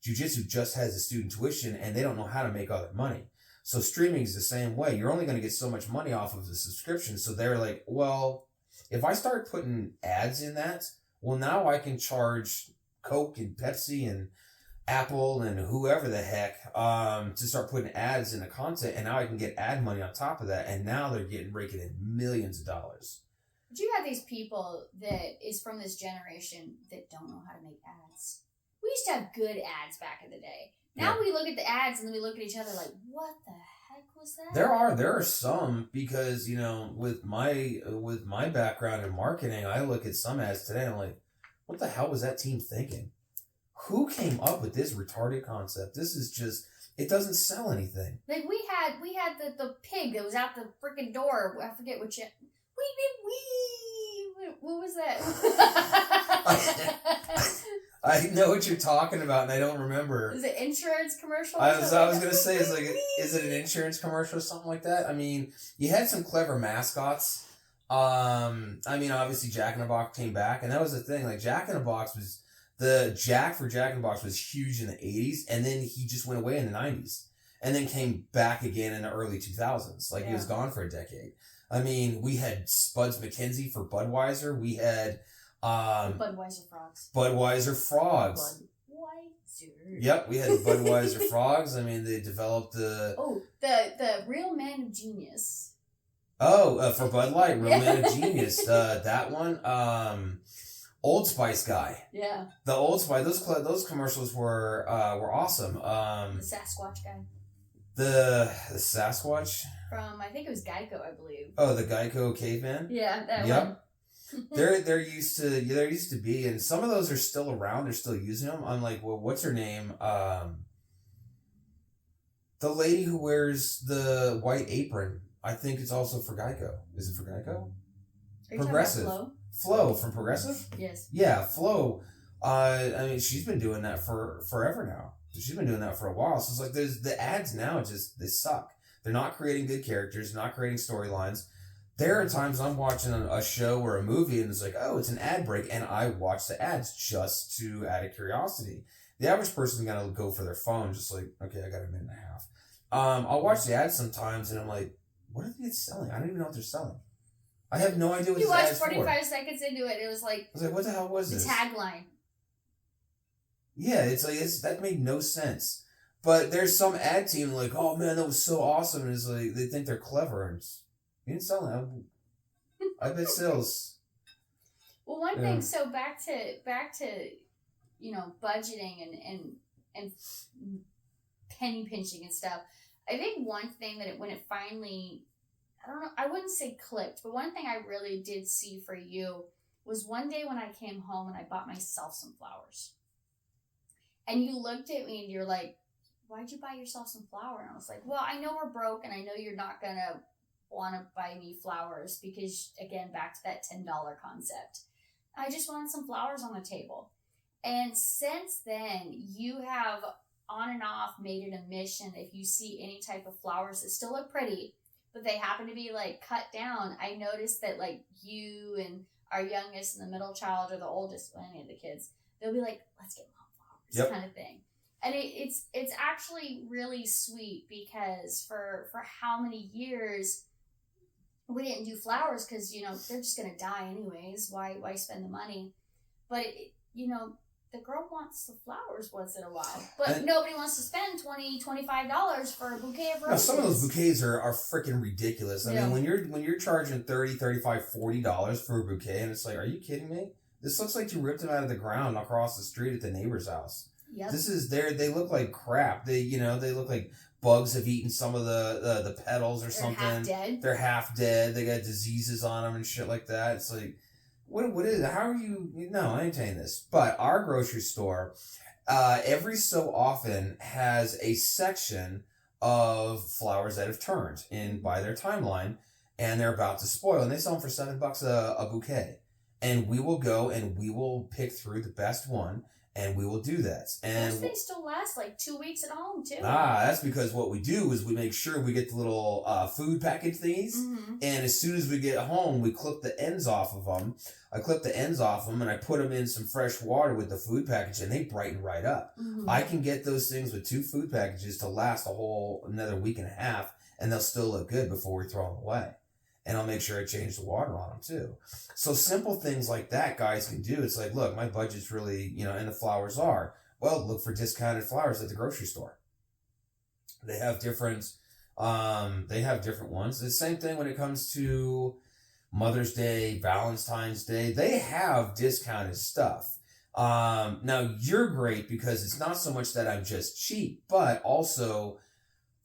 Jiu-jitsu just has the student tuition, and they don't know how to make other money. So streaming is the same way. You're only going to get so much money off of the subscription. So they're like, well, if I start putting ads in that, well, now I can charge Coke and Pepsi and Apple and whoever the heck to start putting ads in the content, and now I can get ad money on top of that, and now they're raking in millions of dollars. But you have these people that is from this generation that don't know how to make ads. We used to have good ads back in the day. Now we look at the ads and then we look at each other like, what the heck was that? There are some, because with my background in marketing, I look at some ads today and I'm like, what the hell was that team thinking? Who came up with this retarded concept? This is just, it doesn't sell anything. Like we had the pig that was out the freaking door. I forget which. What was that? I know what you're talking about, and I don't remember. Is it insurance commercial? I was gonna say, is it an insurance commercial or something like that? I mean, you had some clever mascots. Obviously Jack in the Box came back, and that was the thing. Like Jack in the Box was. The Jack for Jack in the Box was huge in the 80s, and then he just went away in the 90s, and then came back again in the early 2000s. Like, he was gone for a decade. I mean, we had Spuds McKenzie for Budweiser. We had Budweiser Frogs. Budweiser. Yep, we had the Budweiser Frogs. I mean, they developed the... Oh, the Real Man of Genius. Oh, for Bud Light, Real Man of Genius. That one. Old Spice guy. Yeah. The Old Spice, those commercials were awesome. The Sasquatch guy. The Sasquatch? from, I think it was Geico, I believe. Oh, the Geico caveman? Yeah, that yep. one. there used to be, and some of those are still around. They're still using them. I'm like, well, what's her name? The lady who wears the white apron. I think it's also for Geico. Is it for Geico? Are you Progressive. talking about Flo from Progressive? Yes. Yeah, Flo. I mean, she's been doing that for forever now. She's been doing that for a while. So it's like the ads now they suck. They're not creating good characters, not creating storylines. There are times I'm watching a show or a movie and it's like, oh, it's an ad break, and I watch the ads just out of curiosity. The average person's gonna go for their phone, just like, okay, I got a minute and a half. I'll watch the ads sometimes and I'm like, what are they selling? I don't even know what they're selling. I have no idea what you this watched ad's 45 for. seconds into it, it was like, I was like, what the hell was the this? tagline. Yeah, it's like that made no sense. But there's some ad team like, oh man, that was so awesome, and it's like they think they're clever, and you didn't sell it. I bet sales. Well, one thing. So back to budgeting and penny pinching and stuff. I think one thing that when it finally, I don't know, I wouldn't say clicked, but one thing I really did see for you was one day when I came home and I bought myself some flowers. And you looked at me and you're like, why'd you buy yourself some flower? And I was like, well, I know we're broke and I know you're not going to want to buy me flowers because, again, back to that $10 concept. I just wanted some flowers on the table. And since then, you have on and off made it a mission. If you see any type of flowers that still look pretty, but they happen to be like cut down, I noticed that like you and our youngest and the middle child or the oldest, well, any of the kids, they'll be like, let's get mom flowers, kind of thing. And it's actually really sweet because for how many years we didn't do flowers because, they're just going to die anyways. Why spend the money? But, the girl wants the flowers once in a while. But nobody wants to spend $20-$25 for a bouquet of roses. No, some of those bouquets are freaking ridiculous. I mean, when you're charging $30, $35, $40 for a bouquet, and it's like, are you kidding me? This looks like you ripped them out of the ground across the street at the neighbor's house. Yep. They look like crap. They look like bugs have eaten some of the petals or something. They're half dead. They got diseases on them and shit like that. It's like, what is it? How are you? No, I ain't saying this. But our grocery store, every so often has a section of flowers that have turned in by their timeline and they're about to spoil, and they sell them for $7 a bouquet. And we will go and we will pick through the best one. And we will do that. And those things still last like 2 weeks at home, too. That's because what we do is we make sure we get the little food package thingies. Mm-hmm. And as soon as we get home, we clip the ends off of them. I clip the ends off them and I put them in some fresh water with the food package and they brighten right up. Mm-hmm. I can get those things with 2 food packages to last another week and a half, and they'll still look good before we throw them away. And I'll make sure I change the water on them too. So simple things like that guys can do. It's like, look, my budget's really, and the flowers are, well, look for discounted flowers at the grocery store. They have different ones. The same thing when it comes to Mother's Day, Valentine's Day. They have discounted stuff. Now you're great because it's not so much that I'm just cheap, but also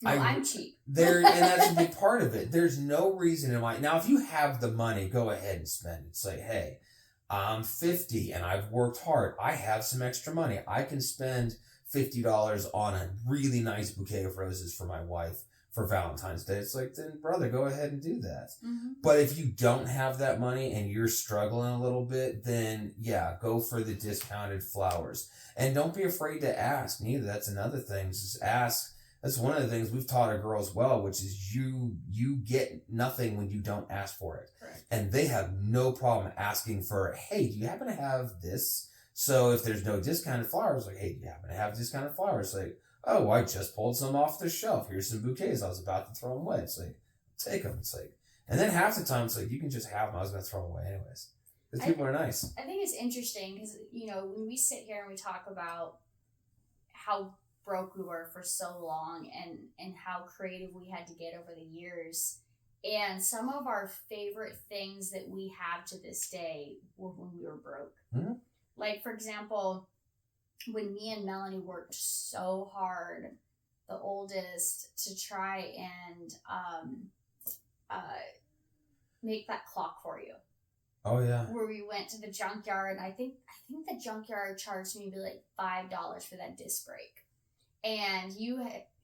I'm cheap. And that's a big part of it. There's no reason now, if you have the money, go ahead and spend it. Say, hey, I'm 50 and I've worked hard. I have some extra money. I can spend $50 on a really nice bouquet of roses for my wife for Valentine's Day. It's like, then brother, go ahead and do that. Mm-hmm. But if you don't have that money and you're struggling a little bit, then yeah, go for the discounted flowers. And don't be afraid to ask neither. That's another thing. Just ask. That's one of the things we've taught our girls well, which is you get nothing when you don't ask for it. Correct. And they have no problem asking for, hey, do you happen to have this? So if there's no discounted flowers, like, hey, do you happen to have discounted flowers? Like, oh, I just pulled some off the shelf. Here's some bouquets. I was about to throw them away. It's like, take them. It's like, and then half the time it's like, you can just have them. I was going to throw them away anyways. Because people are nice. I think it's interesting because, when we sit here and we talk about how broke we were for so long and how creative we had to get over the years, and some of our favorite things that we have to this day were when we were broke. Mm-hmm. Like, for example, when me and Melanie worked so hard, the oldest, to try and make that clock for you. Oh yeah. Where we went to the junkyard, and I think the junkyard charged me like $5 for that disc brake. And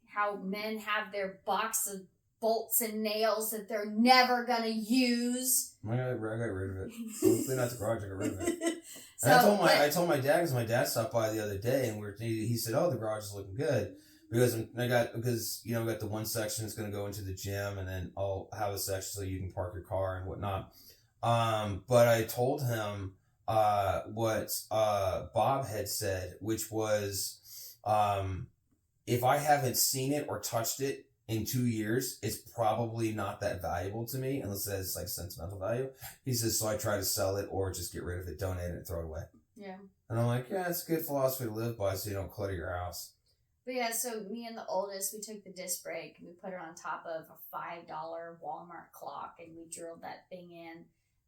how men have their box of bolts and nails that they're never gonna use. I got rid of it. Hopefully not the garage. I got rid of it. So, and I told my dad, because my dad stopped by the other day, and he said, "Oh, the garage is looking good." Because we got the one section that's going to go into the gym, and then I'll have a section so you can park your car and whatnot. But I told him what Bob had said, which was, if I haven't seen it or touched it in 2 years, it's probably not that valuable to me, unless it has like sentimental value. He says, so I try to sell it or just get rid of it, donate it, and throw it away. Yeah. And I'm like, yeah, it's a good philosophy to live by, so you don't clutter your house. But yeah, so me and the oldest, we took the disc brake and we put it on top of a $5 Walmart clock, and we drilled that thing in.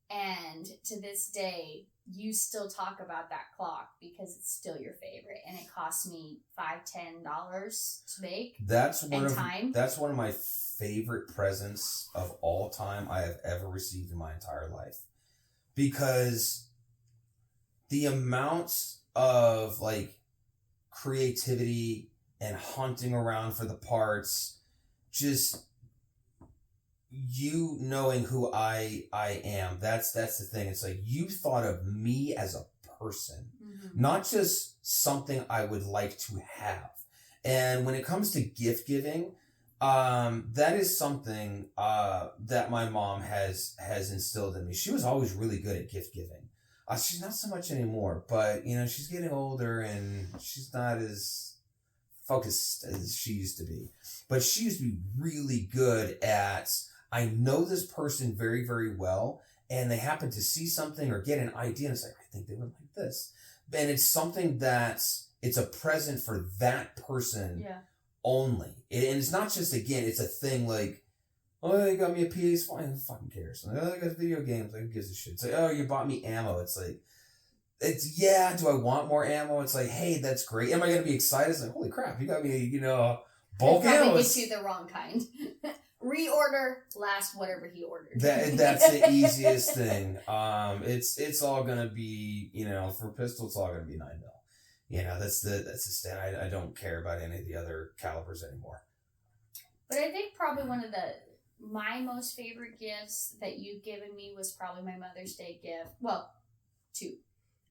And to this day, you still talk about that clock because it's still your favorite, and it cost me $5-10 to make. That's one of my favorite presents of all time I have ever received in my entire life, because the amount of like creativity and hunting around for the parts, just you knowing who I am, that's the thing. It's like you thought of me as a person, not just something I would like to have. And when it comes to gift giving, that is something that my mom has instilled in me. She was always really good at gift giving. She's not so much anymore, but she's getting older and she's not as focused as she used to be. But she used to be really good at, I know this person very, very well, and they happen to see something or get an idea, and it's like, I think they would like this. And it's something it's a present for that person only. And it's not just, again, it's a thing like, oh, they got me a PS5, who fucking cares? Like, oh, I got video games, like, who gives a shit? It's like, oh, you bought me ammo. It's like, do I want more ammo? It's like, hey, that's great. Am I going to be excited? It's like, holy crap, you got me, bulk ammo. Probably get you the wrong kind. Reorder, last whatever he ordered. That's the easiest thing. It's all going to be, for pistol, it's all going to be 9mm. That's the stand. I don't care about any of the other calibers anymore. But I think probably one of my most favorite gifts that you've given me was probably my Mother's Day gift. Well, 2.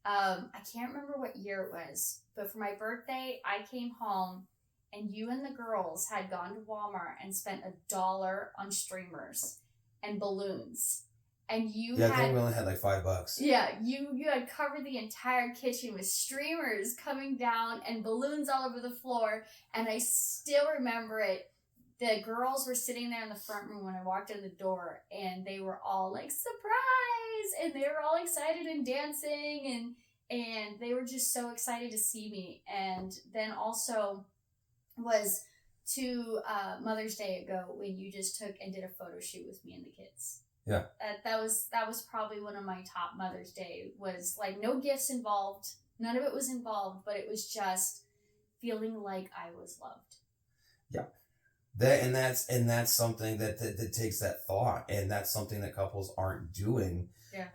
I can't remember what year it was, but for my birthday, I came home and you and the girls had gone to Walmart and spent $1 on streamers and balloons. And I think we only had like $5. Yeah, you had covered the entire kitchen with streamers coming down and balloons all over the floor. And I still remember it. The girls were sitting there in the front room when I walked in the door, and they were all like, surprise! And they were all excited and dancing, and they were just so excited to see me. And then also was to Mother's Day ago when you just took and did a photo shoot with me and the kids. Yeah. That was probably one of my top Mother's Day. Was like no gifts involved. None of it was involved, but it was just feeling like I was loved. Yeah. That's something that takes that thought, and that's something that couples aren't doing. Yeah.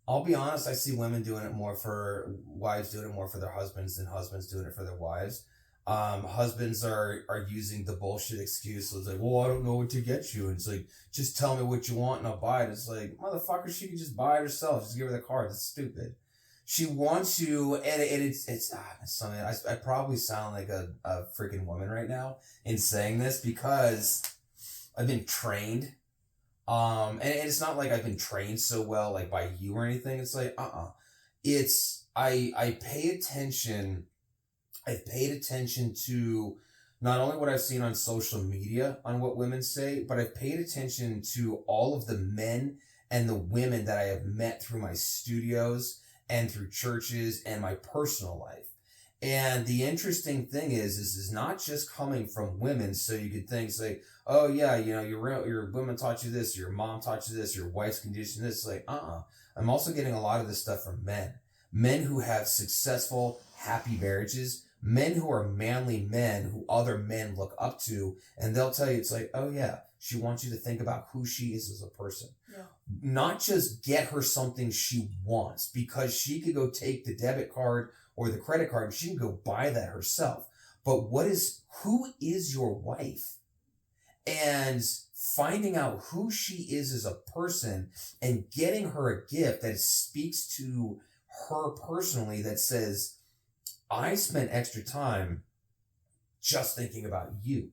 I'll be honest, I see women doing it more for wives doing it more for their husbands than husbands doing it for their wives. Husbands are using the bullshit excuse. So it's like, well, I don't know what to get you. And it's like, just tell me what you want and I'll buy it. It's like, motherfucker, she can just buy it herself. Just give her the card. That's stupid. She wants you, and it's something. I probably sound like a freaking woman right now in saying this, because I've been trained. And it's not like I've been trained so well, like by you or anything. It's like, it's, I pay attention. I've paid attention to not only what I've seen on social media on what women say, but I've paid attention to all of the men and the women that I have met through my studios and through churches and my personal life. And the interesting thing is not just coming from women. So you could think, say, oh yeah, your woman taught you this, your mom taught you this, your wife's conditioned this. Like, I'm also getting a lot of this stuff from men who have successful, happy marriages, men who are manly men who other men look up to, and they'll tell you, it's like, oh yeah, she wants you to think about who she is as a person. Yeah. Not just get her something she wants, because she could go take the debit card or the credit card and she can go buy that herself. But who is your wife? And finding out who she is as a person and getting her a gift that speaks to her personally, that says, I spent extra time just thinking about you.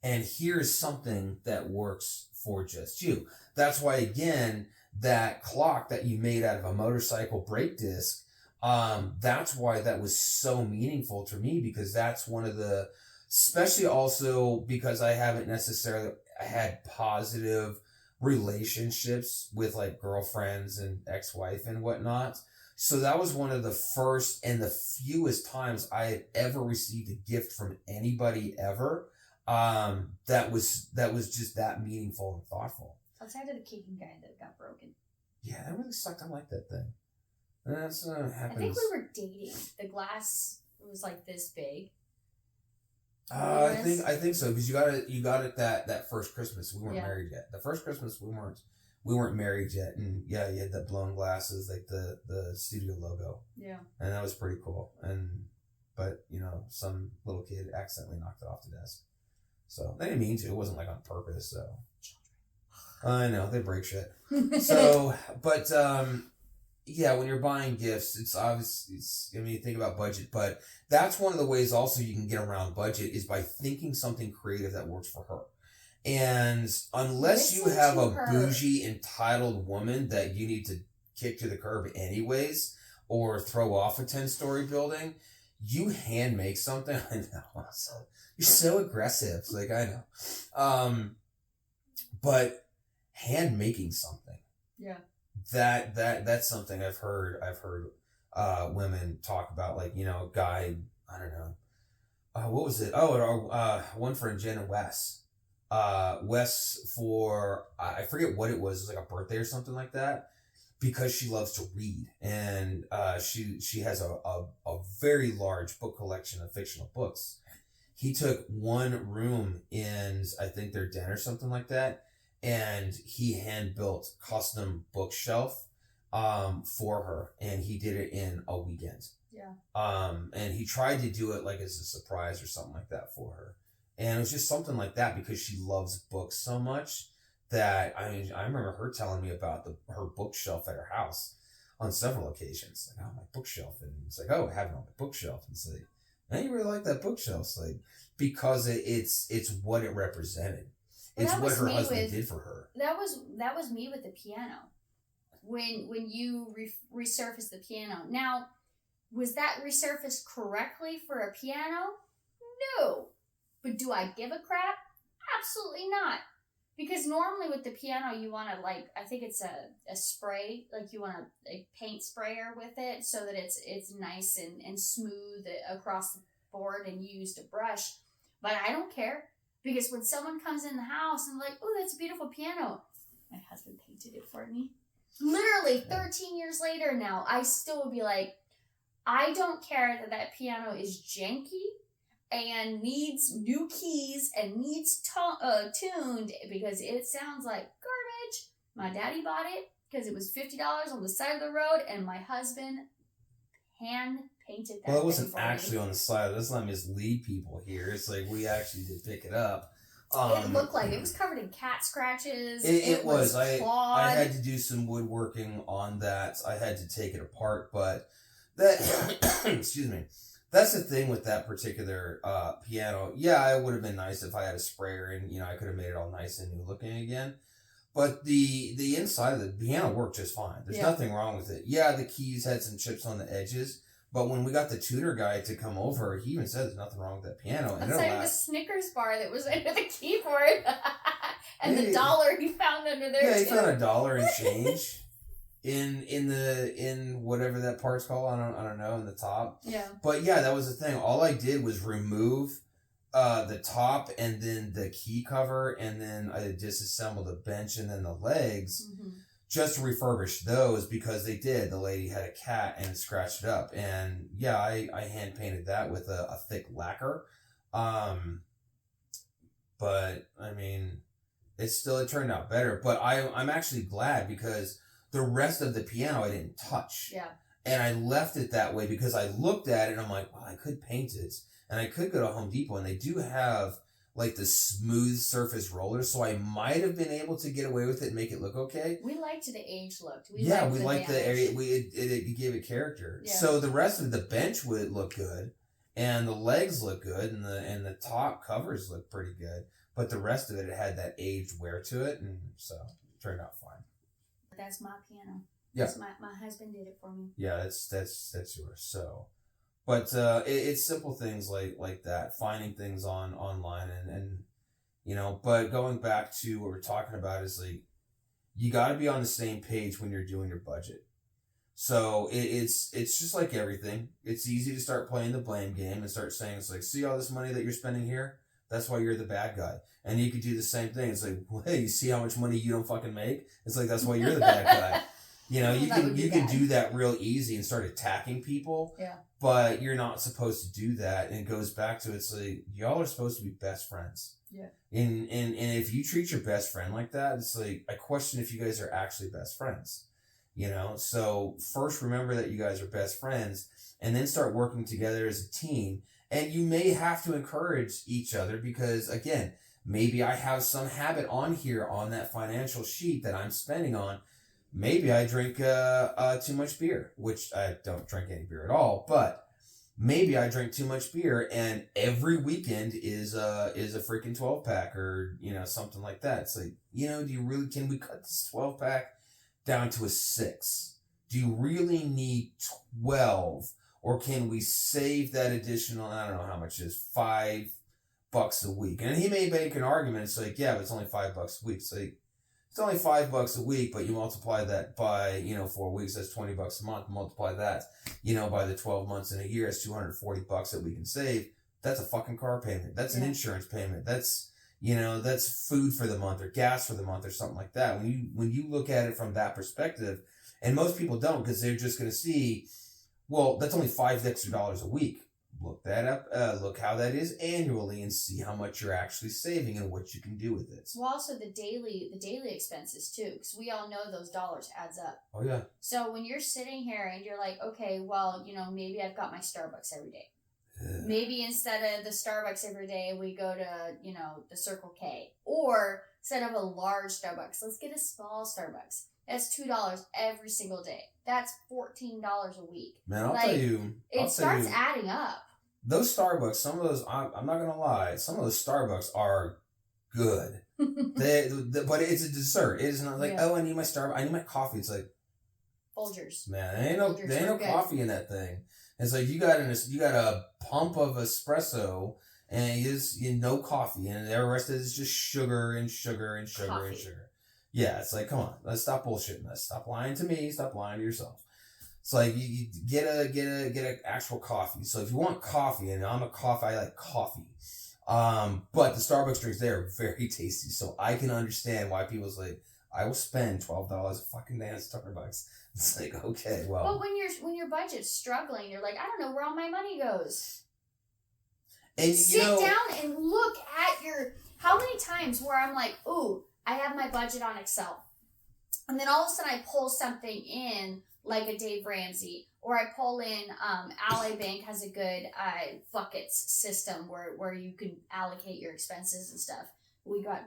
And here's something that works for just you. That's why, again, that clock that you made out of a motorcycle brake disc, that's why that was so meaningful to me, because that's one of the, especially also because I haven't necessarily had positive relationships with like girlfriends and ex-wife and whatnot. So that was one of the first and the fewest times I had ever received a gift from anybody ever. That was just that meaningful and thoughtful. Outside of the kicking guy that got broken. Yeah, that really sucked. I like that thing. And that's happens. I think we were dating. The glass was like this big. I think so, because you got it that first Christmas. We weren't married yet. The first Christmas we weren't married yet, and yeah, you had that blown glasses, like the studio logo. Yeah. And that was pretty cool. But some little kid accidentally knocked it off the desk. So they didn't mean to. It wasn't like on purpose. So I know they break shit. So, but yeah, when you're buying gifts, it's obvious. You think about budget, but that's one of the ways also you can get around budget is by thinking something creative that works for her. And unless you have a bougie, entitled woman that you need to kick to the curb anyways, or throw off a 10-story building, you hand make something. I know. You're so aggressive. It's like, I know. But hand making something. Yeah. That's something I've heard women talk about, like, a guy, I don't know. What was it? One friend, Jen and Wes. Wes for, I forget what it was. It was like a birthday or something like that, because she loves to read. And she has a very large book collection of fictional books. He took one room in, I think, their den or something like that, and he hand-built custom bookshelf for her, and he did it in a weekend. Yeah. And he tried to do it like as a surprise or something like that for her. And it was just something like that, because she loves books so much that, I remember her telling me about her bookshelf at her house on several occasions. Like, my bookshelf. And it's like, I have it on my bookshelf. And it's like, I you really like that bookshelf. It's like, because it's what it represented. It's what her husband did for her. That was me with the piano. When you resurfaced the piano. Now, was that resurfaced correctly for a piano? No. But do I give a crap? Absolutely not. Because normally with the piano, you want to, like, I think it's a spray, like you want a paint sprayer with it so that it's nice and smooth across the board, and you used a brush. But I don't care, because when someone comes in the house and like, oh, that's a beautiful piano, my husband painted it for me. Literally 13 years later now, I still would be like, I don't care that piano is janky and needs new keys and needs tuned, because it sounds like garbage. My daddy bought it because it was $50 on the side of the road, and my husband hand painted that. Well, it wasn't actually on the side. Let's not mislead people here. It's like we actually did pick it up. It looked like it was covered in cat scratches. It was. Clawed. I had to do some woodworking on that. I had to take it apart, but that excuse me. That's the thing with that particular piano. Yeah, it would have been nice if I had a sprayer and I could have made it all nice and new looking again. But the inside of the piano worked just fine. There's nothing wrong with it. Yeah, the keys had some chips on the edges. But when we got the tuner guy to come over, he even said there's nothing wrong with that piano. And outside of the Snickers bar that was under the keyboard. And the $1 he found under there, yeah, he found $1 and change in whatever that part's called. I don't know, in the top. Yeah. But yeah, that was the thing. All I did was remove the top and then the key cover, and then I disassembled the bench and then the legs. Mm-hmm. just to refurbish those because they did. The lady had a cat and scratched it up. And yeah, I hand painted that with a thick lacquer. But I mean, it turned out better. But I'm actually glad because the rest of the piano I didn't touch. Yeah. And I left it that way because I looked at it and I'm like, well, I could paint it. And I could go to Home Depot and they do have like the smooth surface rollers. So I might have been able to get away with it and make it look okay. We liked the age look. We liked the area. It gave it character. Yeah. So the rest of the bench would look good. And the legs look good. And the top covers look pretty good. But the rest of it had that aged wear to it. And so it turned out fine. That's my piano. Yeah. My husband did it for me. Yeah, that's yours. So, but it's simple things like that, finding things online and But going back to what we're talking about is like you got to be on the same page when you're doing your budget. So it's just like everything. It's easy to start playing the blame game and start saying it's like, see all this money that you're spending here? That's why you're the bad guy. And you could do the same thing. It's like, well, hey, you see how much money you don't fucking make? It's like that's why you're the bad guy. You can do that real easy and start attacking people. Yeah. But you're not supposed to do that. And it goes back to it's like y'all are supposed to be best friends. Yeah. And if you treat your best friend like that, it's like I question if you guys are actually best friends. So first remember that you guys are best friends and then start working together as a team. And you may have to encourage each other because again, maybe I have some habit on here on that financial sheet that I'm spending on. Maybe I drink too much beer, which I don't drink any beer at all, but maybe I drink too much beer and every weekend is a freaking 12-pack or, something like that. It's like, can we cut this 12-pack down to a 6? Do you really need 12 or can we save that additional, I don't know how much it is, $5 a week? And he may make an argument. It's like, yeah, but it's only $5 a week. It's like, it's only $5 a week, but you multiply that by, 4 weeks, that's $20 a month. Multiply that, by the 12 months in a year, it's $240 that we can save. That's a fucking car payment. That's an insurance payment. That's, that's food for the month or gas for the month or something like that. When you look at it from that perspective, and most people don't because they're just going to see, well, that's only $5 extra a week. Look that up. Look how that is annually and see how much you're actually saving and what you can do with it. Well, also the daily expenses too, because we all know those dollars adds up. Oh yeah. So when you're sitting here and you're like, okay, well, maybe I've got my Starbucks every day. Maybe instead of the Starbucks every day, we go to the Circle K, or instead of a large Starbucks, let's get a small Starbucks. That's $2 every single day. That's $14 a week. Man, I'll tell you. It starts adding up. Those Starbucks, some of those, I'm not going to lie, some of those Starbucks are good. But it's a dessert. It is not like, I need my Starbucks, I need my coffee. It's like, Folgers. Man, there ain't no coffee in that thing. It's like you got a pump of espresso and no coffee, and the rest of it is just sugar and sugar and sugar coffee. And sugar. Yeah, it's like, come on, let's stop bullshitting us. Stop lying to me. Stop lying to yourself. It's like you get a actual coffee. So if you want coffee, and I like coffee. But the Starbucks drinks there are very tasty. So I can understand why people's like, I will spend $12 a fucking day on Starbucks. It's like, okay, well. But when your budget's struggling, you're like, I don't know where all my money goes. And sit down and look at how many times where I'm like, ooh, I have my budget on Excel. And then all of a sudden I pull something in like a Dave Ramsey, or I pull in, Ally Bank has a good buckets system where you can allocate your expenses and stuff. We got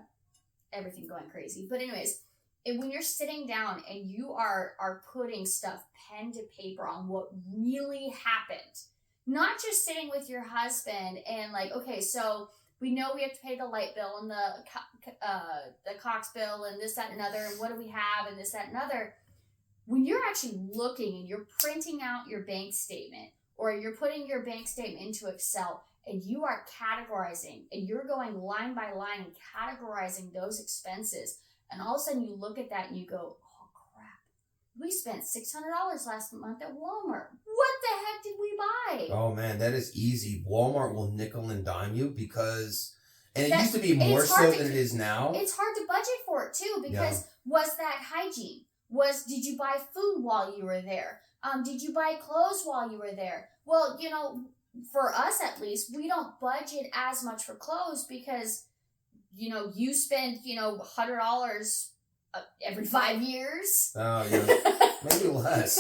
everything going crazy. But anyways, when you're sitting down and you are putting stuff pen to paper on what really happened, not just sitting with your husband and like, okay, so we know we have to pay the light bill and the Cox bill and this, that, and another, and what do we have and this, that, and other. When you're actually looking and you're printing out your bank statement, or you're putting your bank statement into Excel and you are categorizing and you're going line by line and categorizing those expenses, and all of a sudden you look at that and you go, oh crap, we spent $600 last month at Walmart. What the heck did we buy? Oh man, that is easy. Walmart will nickel and dime you because, and it used to be more so than it is now. It's hard to budget for it too because was that hygiene? did you buy food while you were there? Did you buy clothes while you were there? Well, you know, for us at least, we don't budget as much for clothes because, you know, you spend, you know, $100 every 5 years. Oh, yeah. Maybe less.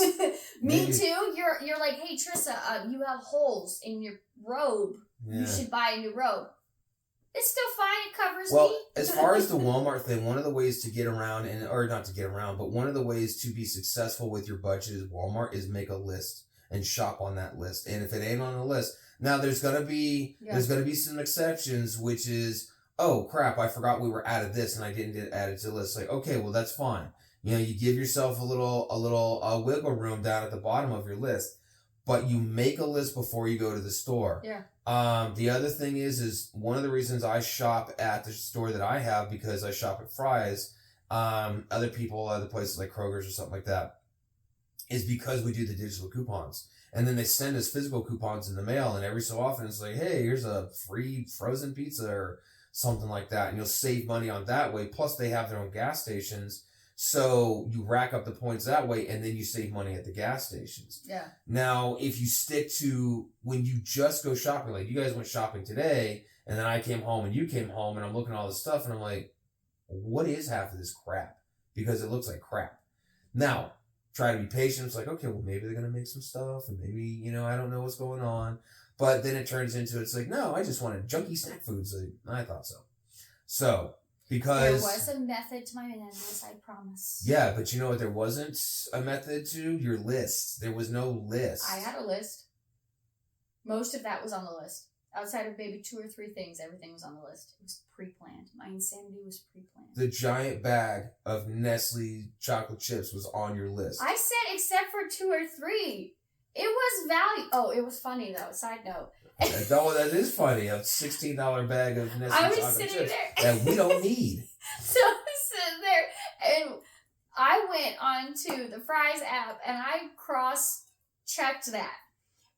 Me too. You're like, hey, Trissa, you have holes in your robe. Yeah. You should buy a new robe. It's still fine. It covers me. Well, as far as the Walmart thing, one of the ways to get around, or not to get around, but one of the ways to be successful with your budget is Walmart is make a list and shop on that list. And if it ain't on the list, now there's gonna be some exceptions, which is, oh crap, I forgot we were out of this and I didn't get added to the list. Like, okay, well that's fine. You know, you give yourself a little wiggle room down at the bottom of your list, but you make a list before you go to the store. Yeah. The other thing is one of the reasons I shop at the store that I have, because I shop at Fry's, other places like Kroger's or something like that, is because we do the digital coupons. And then they send us physical coupons in the mail, and every so often it's like, hey, here's a free frozen pizza or something like that. And you'll save money on that way. Plus they have their own gas stations. So you rack up the points that way, and then you save money at the gas stations. Yeah. Now, if you stick to when you just go shopping, like you guys went shopping today, and then I came home and you came home, and I'm looking at all this stuff, and I'm like, what is half of this crap? Because it looks like crap. Now, try to be patient. It's like, okay, well, maybe they're going to make some stuff, and maybe, you know, I don't know what's going on. But then it turns into, it's like, no, I just wanted junky snack foods. Like, I thought so. So... because there was a method to my madness, I promise. Yeah, but you know what? There wasn't a method to your list. There was no list. I had a list. Most of that was on the list. Outside of maybe 2 or 3 things, everything was on the list. It was pre-planned. My insanity was pre-planned. The giant bag of Nestle chocolate chips was on your list. I said except for 2 or 3. It was value. Oh, it was funny though. Side note. That is funny. A $16 bag of Nestle chocolate chips that we don't need. So I was sitting there, and I went onto the Fry's app, and I cross-checked that.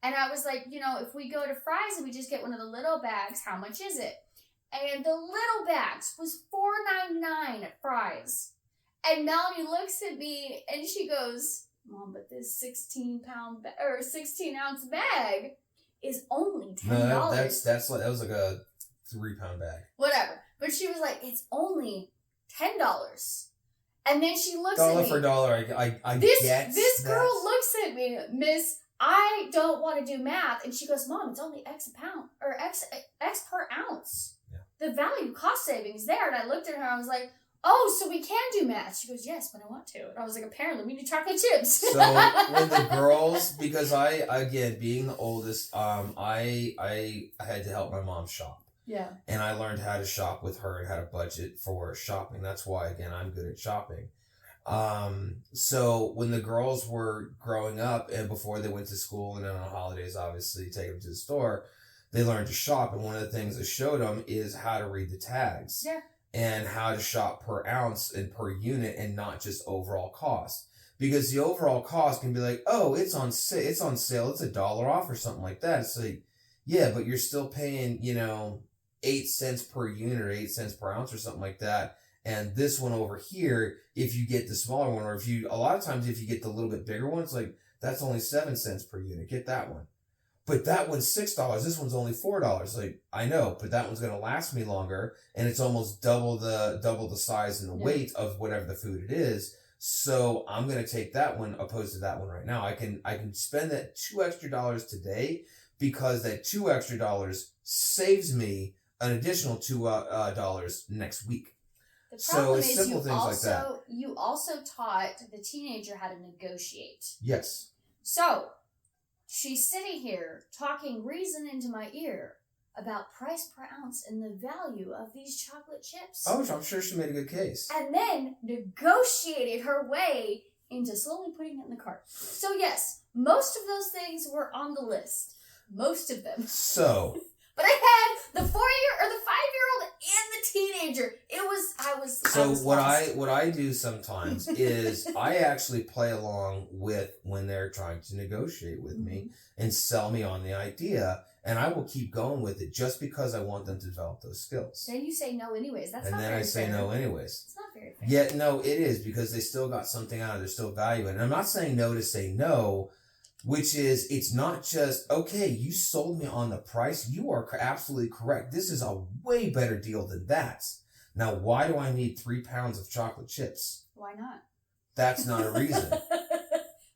And I was like, you know, if we go to Fry's and we just get one of the little bags, how much is it? And the little bags was $4.99 at Fry's. And Melanie looks at me, and she goes, Mom, but this 16-ounce bag is only $10. No, that was like a 3-pound bag. Whatever. But she was like, it's only $10. And then she looks at me. Dollar for dollar, I get this girl looks at me, Miss, I don't want to do math. And she goes, Mom, it's only X a pound, or X per ounce. Yeah. The value, cost savings there. And I looked at her, and I was like, oh, so we can do math. She goes, yes, but I want to. And I was like, apparently we need chocolate chips. So when the girls, because I, again, being the oldest, I had to help my mom shop. Yeah. And I learned how to shop with her and how to budget for shopping. That's why, again, I'm good at shopping. So when the girls were growing up and before they went to school and then on holidays, obviously, take them to the store, they learned to shop. And one of the things I showed them is how to read the tags. Yeah. And how to shop per ounce and per unit and not just overall cost. Because the overall cost can be like, oh, it's on sale, it's $1 off or something like that. It's like, yeah, but you're still paying, 8 cents per unit or 8 cents per ounce or something like that. And this one over here, if you get the smaller one, or a lot of times if you get the little bit bigger one, it's like, that's only 7 cents per unit. Get that one. But that one's $6. This one's only $4. Like, I know, but that one's going to last me longer, and it's almost double the size and the weight of whatever the food it is. So I'm going to take that one opposed to that one right now. I can spend that $2 extra today because that $2 extra saves me an additional $2 next week. The problem so is simple things like that. You also taught the teenager how to negotiate. Yes. So she's sitting here talking reason into my ear about price per ounce and the value of these chocolate chips. Oh, I'm sure she made a good case. And then negotiated her way into slowly putting it in the cart. So yes, most of those things were on the list. Most of them. So. But I had the 4-year or the 5-year-old and the teenager. I was. So what lost. I do sometimes is I actually play along with when they're trying to negotiate with me and sell me on the idea, and I will keep going with it just because I want them to develop those skills. Then you say no anyways. That's and not then very I say fair. no anyways. It's not very fair. Yeah, no, it is, because they still got something out of it. There's still value in it. And I'm not saying no to say no, which is, it's not just, okay, you sold me on the price. You are absolutely correct. This is a way better deal than that. Now, why do I need 3 pounds of chocolate chips? Why not? That's not a reason.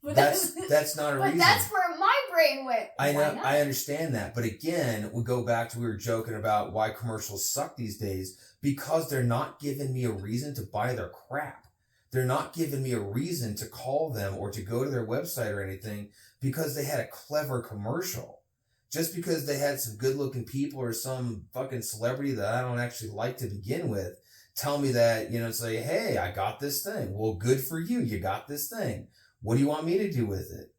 That's not a reason. But that's where my brain went. I know, I understand that. But again, we go back to, we were joking about why commercials suck these days, because they're not giving me a reason to buy their crap. They're not giving me a reason to call them or to go to their website or anything because they had a clever commercial. Just because they had some good looking people or some fucking celebrity that I don't actually like to begin with, tell me that, say, hey, I got this thing. Well, good for you. You got this thing. What do you want me to do with it?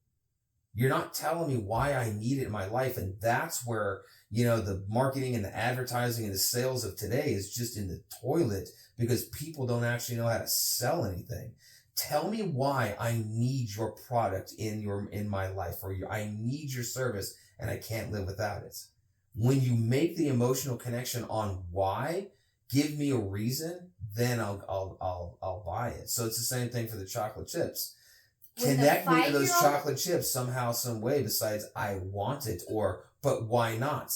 You're not telling me why I need it in my life. And that's where, the marketing and the advertising and the sales of today is just in the toilet, because people don't actually know how to sell anything. Tell me why I need your product in my life, or I need your service and I can't live without it. When you make the emotional connection on why, give me a reason, then I'll buy it. So it's the same thing for the chocolate chips. Connect me to those chocolate chips somehow, some way, besides I want it, but why not?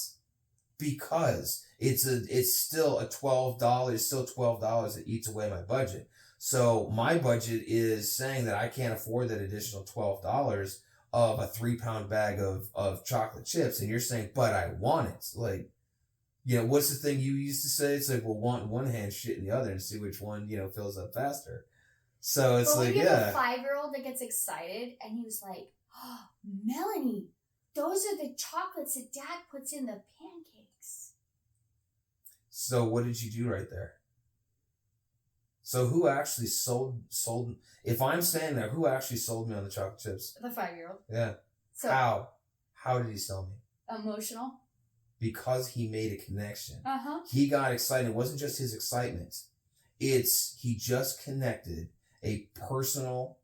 Because it's still $12. It's still $12 that eats away my budget. So my budget is saying that I can't afford that additional $12 of a 3-pound bag of chocolate chips. And you're saying, but I want it. Like, what's the thing you used to say? It's like, well, want in one hand, shit in the other, and see which one, fills up faster. So it's but like, we have a 5-year-old that gets excited, and he was like, oh, Melanie, those are the chocolates that Dad puts in the pancakes. So what did you do right there? So who actually sold, if I'm standing there, who actually sold me on the chocolate chips? The 5-year-old. Yeah. So How did he sell me? Emotional. Because he made a connection. Uh-huh. He got excited. It wasn't just his excitement. He just connected a personal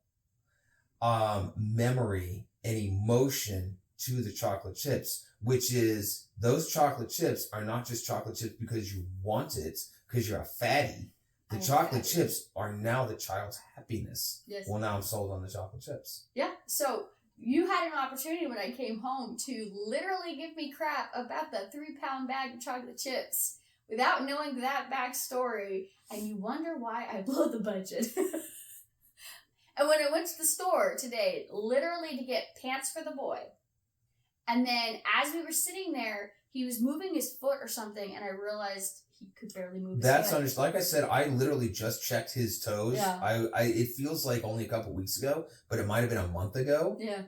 memory and emotion to the chocolate chips, which is, those chocolate chips are not just chocolate chips because you want it, because you're a fatty. The chocolate chips are now the child's happiness. Yes. Well, now I'm sold on the chocolate chips. Yeah. So you had an opportunity when I came home to literally give me crap about the 3-pound bag of chocolate chips without knowing that backstory, and you wonder why I blow the budget. And when I went to the store today, literally to get pants for the boy, and then as we were sitting there, he was moving his foot or something, and I realized he could barely move his foot. Like I said, I literally just checked his toes. Yeah. It feels like only a couple weeks ago, but it might have been a month ago. Yeah.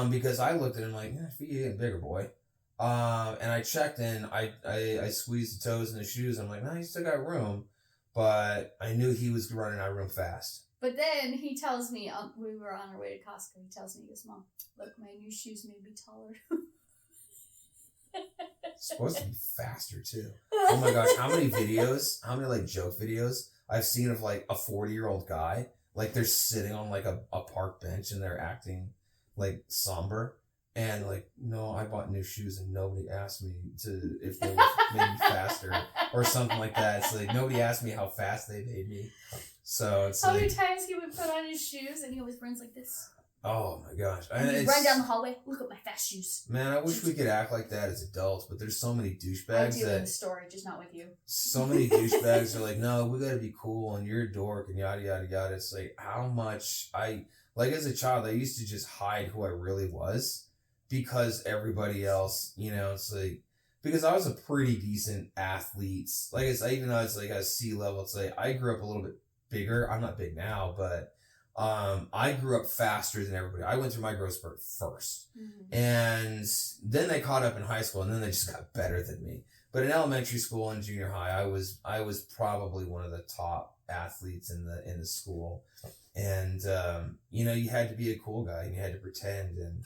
Because I looked at him like, feet getting bigger, boy. And I checked, and I squeezed the toes in the shoes. I'm like, no, he's still got room. But I knew he was running out of room fast. But then he tells me, we were on our way to Costco, he tells me, he goes, Mom, look, my new shoes made me taller. It's supposed to be faster, too. Oh my gosh, how many joke videos I've seen of like a 40-year-old guy, like they're sitting on like a park bench and they're acting like somber. And like, no, I bought new shoes and nobody asked me if they made me faster or something like that. It's like, nobody asked me how fast they made me. So it's how many times he would put on his shoes and he always runs like this? Oh my gosh. And he'd run down the hallway, look at my fast shoes. Man, I wish we could act like that as adults, but there's so many douchebags I do in the story, just not with you. So many douchebags are like, no, we gotta be cool and you're a dork and yada yada yada. It's like, how much as a child, I used to just hide who I really was because everybody else, it's like, because I was a pretty decent athlete. Like even though it's like a C level, it's like I grew up a little bit bigger. I'm not big now, but I grew up faster than everybody. I went through my growth spurt first. Mm-hmm. And then they caught up in high school, and then they just got better than me. But in elementary school and junior high, I was probably one of the top athletes in the school. And you had to be a cool guy and you had to pretend, and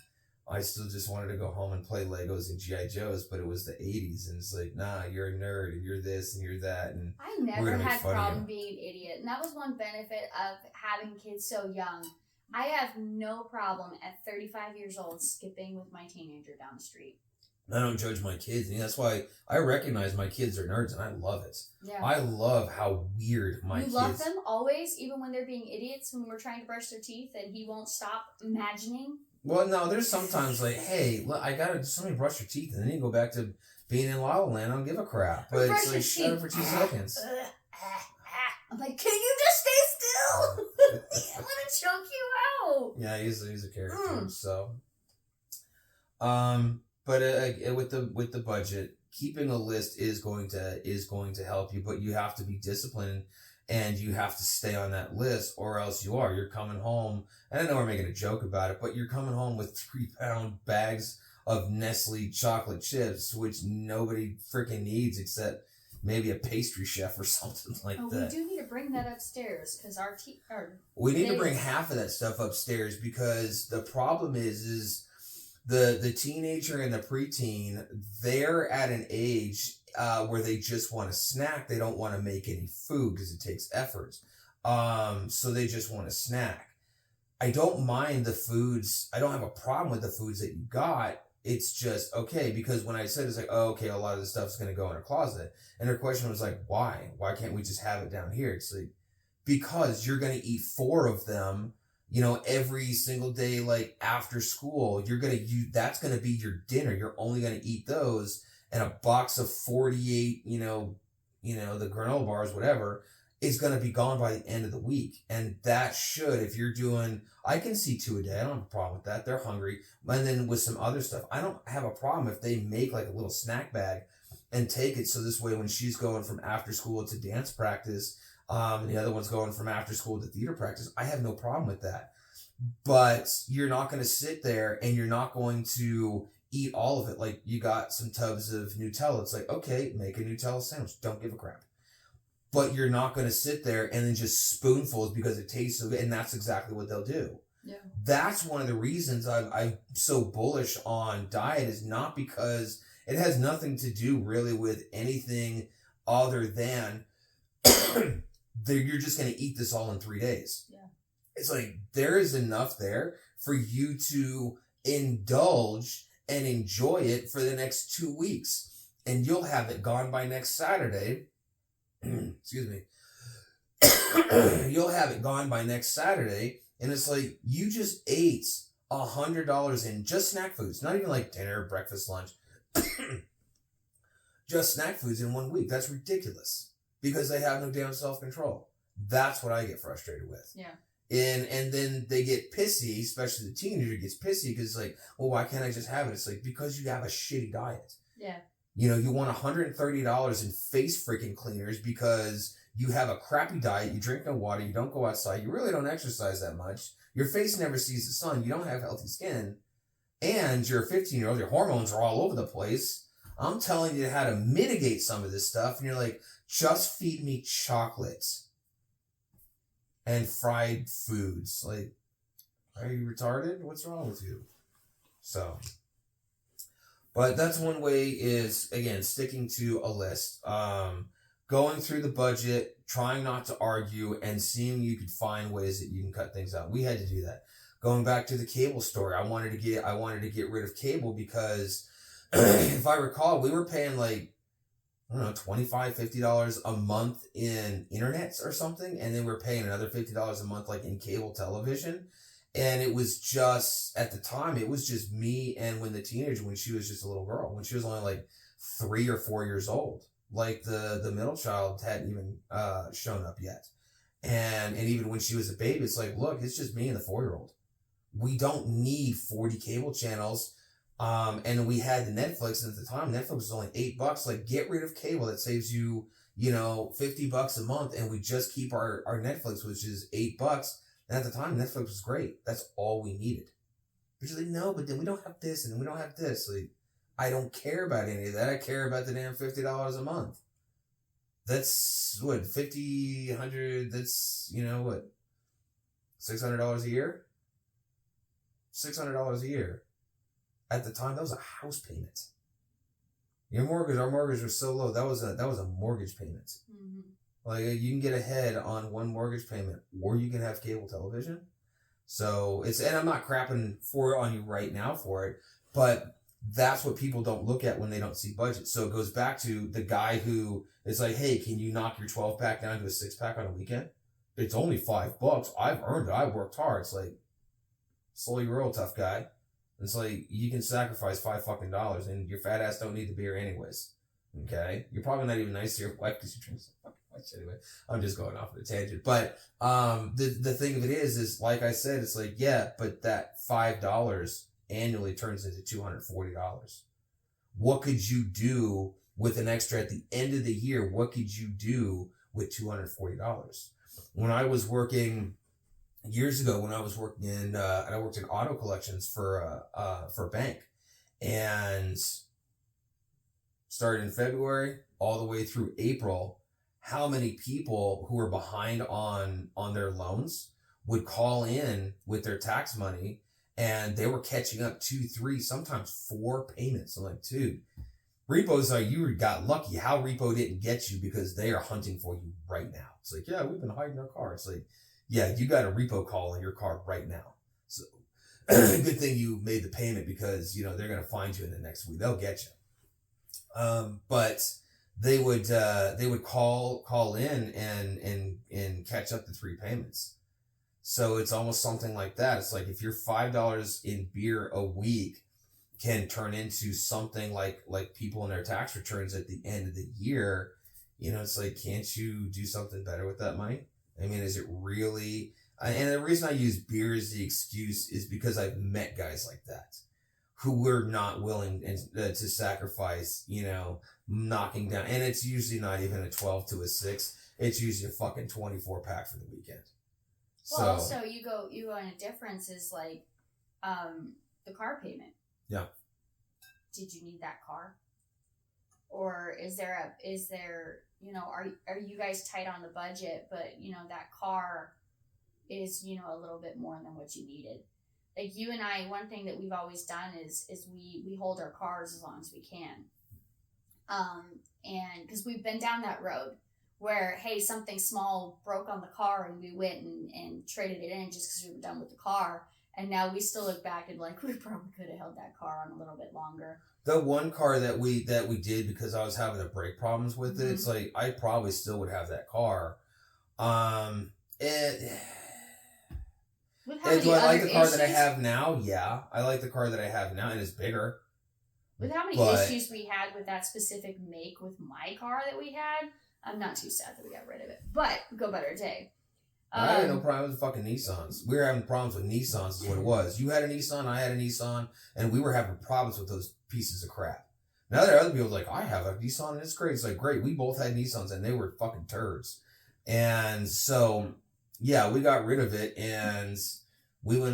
I still just wanted to go home and play Legos and G.I. Joes, but it was the 80s, and it's like, nah, you're a nerd, and you're this, and you're that, and I never had problem being an idiot, and that was one benefit of having kids so young. I have no problem at 35 years old skipping with my teenager down the street. I don't judge my kids, and that's why I recognize my kids are nerds, and I love it. Yeah. I love how weird my kids... You love them always, even when they're being idiots, when we're trying to brush their teeth, and he won't stop imagining? Well, no, there's sometimes like, hey, look, I gotta just let me brush your teeth, and then you go back to being in La La Land. I don't give a crap. But it's like, shut up for 2 seconds. I'm like, can you just stay still? I'm gonna choke you out. Yeah, he's a character. So, but with the budget, keeping a list is going to help you, but you have to be disciplined. And you have to stay on that list, or else you're coming home. And I know we're making a joke about it, but you're coming home with 3-pound bags of Nestle chocolate chips, which nobody freaking needs except maybe a pastry chef or something like that. We do need to bring that upstairs because we need to bring half of that stuff upstairs, because the problem is the teenager and the preteen, they're at an age where they just want to snack. They don't want to make any food because it takes effort. So they just want to snack. I don't mind the foods. I don't have a problem with the foods that you got. It's just, okay, because when I said it's like, oh, okay, a lot of the stuff's going to go in a closet. And her question was like, why? Why can't we just have it down here? It's like, because you're going to eat 4 of them, every single day, like after school. That's going to be your dinner. You're only going to eat those. And a box of 48, the granola bars, whatever, is going to be gone by the end of the week. And that should, if you're doing, I can see 2 a day. I don't have a problem with that. They're hungry. And then with some other stuff, I don't have a problem if they make like a little snack bag and take it. So this way, when she's going from after school to dance practice, and the other one's going from after school to theater practice, I have no problem with that. But you're not going to sit there and you're not going to eat all of it. Like, you got some tubs of Nutella. It's like, okay, make a Nutella sandwich. Don't give a crap. But you're not going to sit there and then just spoonfuls because it tastes so good. And that's exactly what they'll do. Yeah. That's one of the reasons I'm so bullish on diet, is not because it has nothing to do really with anything other than you're just going to eat this all in 3 days. Yeah. It's like, there is enough there for you to indulge and enjoy it for the next 2 weeks. And you'll have it gone by next Saturday. Excuse me. You'll have it gone by next Saturday. And it's like, you just ate $100 in just snack foods. Not even like dinner, breakfast, lunch. Just snack foods in 1 week. That's ridiculous. Because they have no damn self-control. That's what I get frustrated with. Yeah. And then they get pissy, especially the teenager gets pissy because it's like, well, why can't I just have it? It's like, because you have a shitty diet. Yeah. You want $130 in face freaking cleaners because you have a crappy diet, you drink no water, you don't go outside, you really don't exercise that much, your face never sees the sun, you don't have healthy skin, and you're a 15-year-old, your hormones are all over the place. I'm telling you how to mitigate some of this stuff, and you're like, just feed me chocolate and fried foods. Like, are you retarded? What's wrong with you? So, but that's one way, is, again, sticking to a list. Going through the budget, trying not to argue, and seeing you could find ways that you can cut things out. We had to do that. Going back to the cable story, I wanted to get rid of cable because if I recall, we were paying like, I don't know, $25, $50 a month in internets or something. And then we're paying another $50 a month, like in cable television. And it was just, at the time, it was just me and when she was just a little girl, when she was only like 3 or 4 years old. Like the middle child hadn't even shown up yet. And even when she was a baby, it's like, look, it's just me and the 4-year-old. We don't need 40 cable channels. And we had the Netflix, and at the time, Netflix was only $8. Like, get rid of cable. That saves you, $50 a month, and we just keep our Netflix, which is $8. And at the time, Netflix was great. That's all we needed. But you're like, no, but then we don't have this, and then we don't have this. Like, I don't care about any of that. I care about the damn $50 a month. That's what, 50, 100, that's, what, $600 a year? $600 a year. at the time, that was a house payment. Our mortgage was so low. That was a mortgage payment. Mm-hmm. Like, you can get ahead on one mortgage payment, or you can have cable television. So and I'm not crapping on you right now for it, but that's what people don't look at when they don't see budget. So it goes back to the guy who is like, hey, can you knock your 12-pack down to a 6-pack on a weekend? It's only $5. I've earned it. I worked hard. It's like, slow your roll, tough guy. It's like, you can sacrifice $5 and your fat ass don't need the beer anyways. Okay? You're probably not even nice to your wife because you drink so fucking much anyway. I'm just going off on a tangent. But the thing of it is like I said, it's like, yeah, but that $5 annually turns into $240. What could you do with an extra at the end of the year? What could you do with $240? When I was working years ago, when I was working and I worked in auto collections for a bank, and started in February all the way through April, how many people who were behind on their loans would call in with their tax money, and they were catching up 2, 3, sometimes 4 payments. I'm like, dude, Repo's like, you got lucky. How Repo didn't get you, because they are hunting for you right now. It's like, yeah, we've been hiding our car. It's like, yeah, you got a Repo call in your car right now. So good thing you made the payment, because, they're going to find you in the next week. They'll get you. But they would call in and catch up the 3 payments. So it's almost something like that. It's like, if your $5 in beer a week can turn into something like people in their tax returns at the end of the year, it's like, can't you do something better with that money? I mean, is it really? And the reason I use beer as the excuse is because I've met guys like that who were not willing to sacrifice, knocking down. And it's usually not even a 12 to a 6. It's usually a fucking 24-pack for the weekend. Well, so you go in a difference is like the car payment. Yeah. Did you need that car? Or is there are you guys tight on the budget, but that car is, a little bit more than what you needed? Like, you and I, one thing that we've always done is we hold our cars as long as we can. And because we've been down that road where, hey, something small broke on the car and we went and traded it in just because we were done with the car. And now we still look back and like, we probably could have held that car on a little bit longer. The one car that we did, because I was having the brake problems with it, it's like, I probably still would have that car. Do I like the car that I have now? Yeah, I like the car that I have now, and it's bigger. With how many issues we had with that specific make with my car that we had, I'm not too sad that we got rid of it. But go about our day. I had no problem with fucking Nissans. We were having problems with Nissans, is what it was. You had a Nissan, I had a Nissan, and we were having problems with those pieces of crap. Now there are other people like, I have a Nissan and it's great. It's like, great, we both had Nissans and they were fucking turds. And so, yeah, we got rid of it, and we both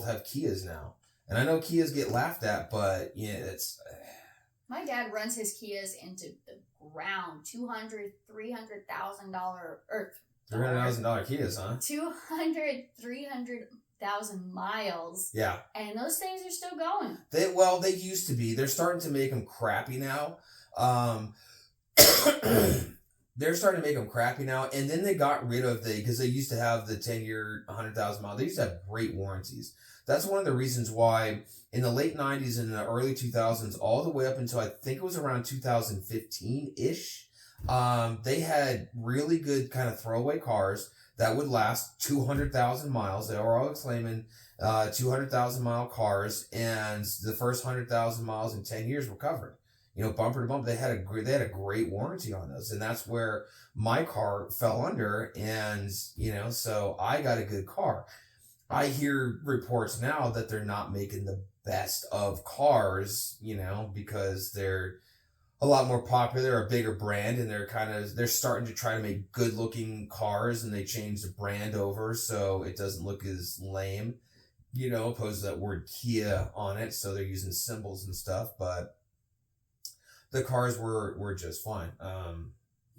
have Kias now. And I know Kias get laughed at, but yeah, it's... My dad runs his Kias into the ground. $200,000, $300,000 or $300,000 Kias, huh? 300,000 miles. Yeah. And those things are still going. They used to be. They're starting to make them crappy now. They're starting to make them crappy now. And then they got rid of because they used to have the 10-year, 100,000 miles. They used to have great warranties. That's one of the reasons why in the late 90s and the early 2000s, all the way up until I think it was around 2015-ish, they had really good kind of throwaway cars that would last 200,000 miles. They were always claiming 200,000 mile cars, and the first 100,000 miles in 10 years were covered. Bumper to bumper, they had a great warranty on those, and that's where my car fell under. And so I got a good car. I hear reports now that they're not making the best of cars, because they're a lot more popular, they're a bigger brand, and they're starting to try to make good looking cars, and they change the brand over so it doesn't look as lame, opposed to that word Kia on it. So they're using symbols and stuff, but the cars were just fine.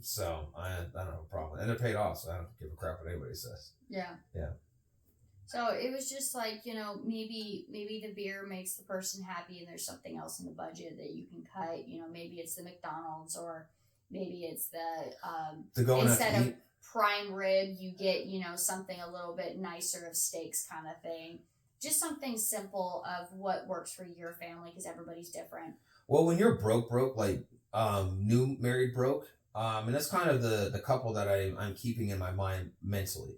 So I don't have a problem. And they're paid off, so I don't give a crap what anybody says. Yeah. Yeah. So it was just like, maybe the beer makes the person happy and there's something else in the budget that you can cut. Maybe it's the McDonald's, or maybe it's The going out to instead of eat. prime rib, you get, something a little bit nicer of steaks kind of thing. Just something simple of what works for your family, because everybody's different. Well, when you're broke, like new married broke, and that's kind of the couple that I'm keeping in my mind mentally.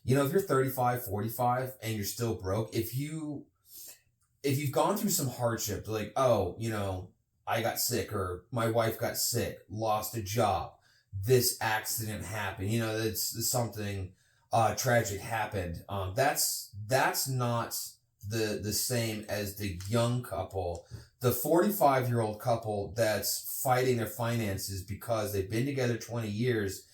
If you're 35, 45 and you're still broke, if you've gone through some hardship, like, oh, I got sick, or my wife got sick, lost a job, this accident happened, it's something tragic happened. That's not the same as the young couple, the 45-year-old couple that's fighting their finances because they've been together 20 years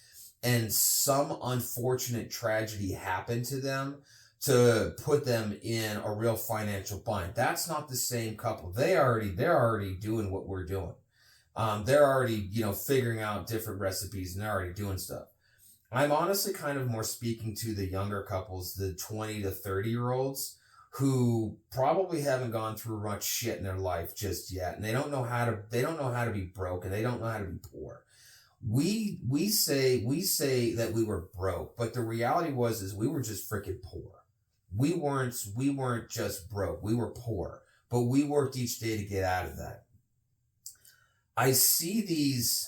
and some unfortunate tragedy happened to them to put them in a real financial bind. That's not the same couple. They're already doing what we're doing. They're already, figuring out different recipes, and they're already doing stuff. I'm honestly kind of more speaking to the younger couples, the 20 to 30-year-olds, who probably haven't gone through much shit in their life just yet, and they don't know how to be broke, and they don't know how to be poor. We say that we were broke, but the reality is we were just freaking poor. We weren't just broke. We were poor, but we worked each day to get out of that. I see these,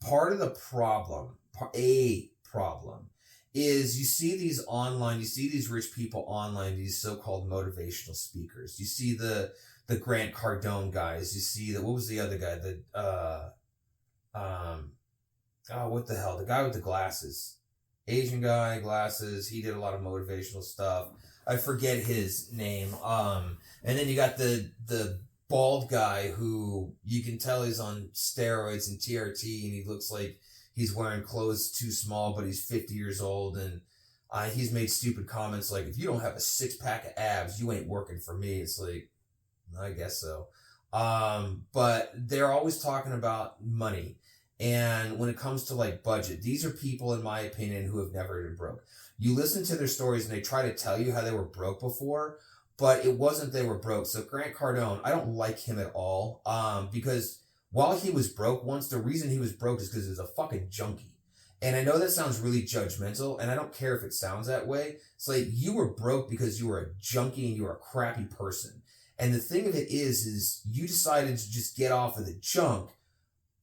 part of the problem, a problem, is you see these rich people online, these so-called motivational speakers. You see the Grant Cardone guys. You see what was the other guy? What the hell? The guy with the glasses. Asian guy, glasses. He did a lot of motivational stuff. I forget his name. And then you got the bald guy who you can tell he's on steroids and TRT, and he looks like he's wearing clothes too small, but he's 50 years old, and he's made stupid comments like, if you don't have a 6-pack of abs, you ain't working for me. It's like, I guess so. But they're always talking about money. And when it comes to like budget, these are people, in my opinion, who have never been broke. You listen to their stories and they try to tell you how they were broke before, but it wasn't they were broke. So Grant Cardone, I don't like him at all. Because while he was broke once, the reason he was broke is because he was a fucking junkie. And I know that sounds really judgmental, and I don't care if it sounds that way. It's like, you were broke because you were a junkie and you were a crappy person. And the thing of it is you decided to just get off of the junk,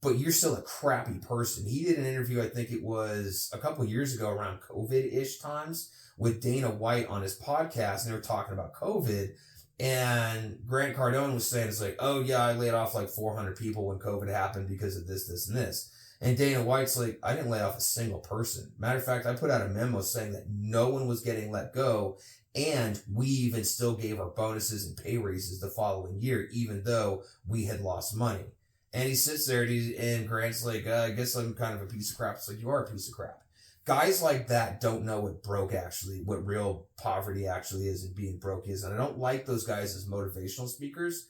but you're still a crappy person. He did an interview, I think it was a couple of years ago around COVID-ish times, with Dana White on his podcast, and they were talking about COVID. And Grant Cardone was saying, it's like, oh yeah, I laid off like 400 people when COVID happened because of this, this, and this. And Dana White's like, I didn't lay off a single person. Matter of fact, I put out a memo saying that no one was getting let go, and we even still gave our bonuses and pay raises the following year, even though we had lost money. And he sits there and Grant's like, I guess I'm kind of a piece of crap. It's like, you are a piece of crap. Guys like that don't know what real poverty actually is and being broke is. And I don't like those guys as motivational speakers.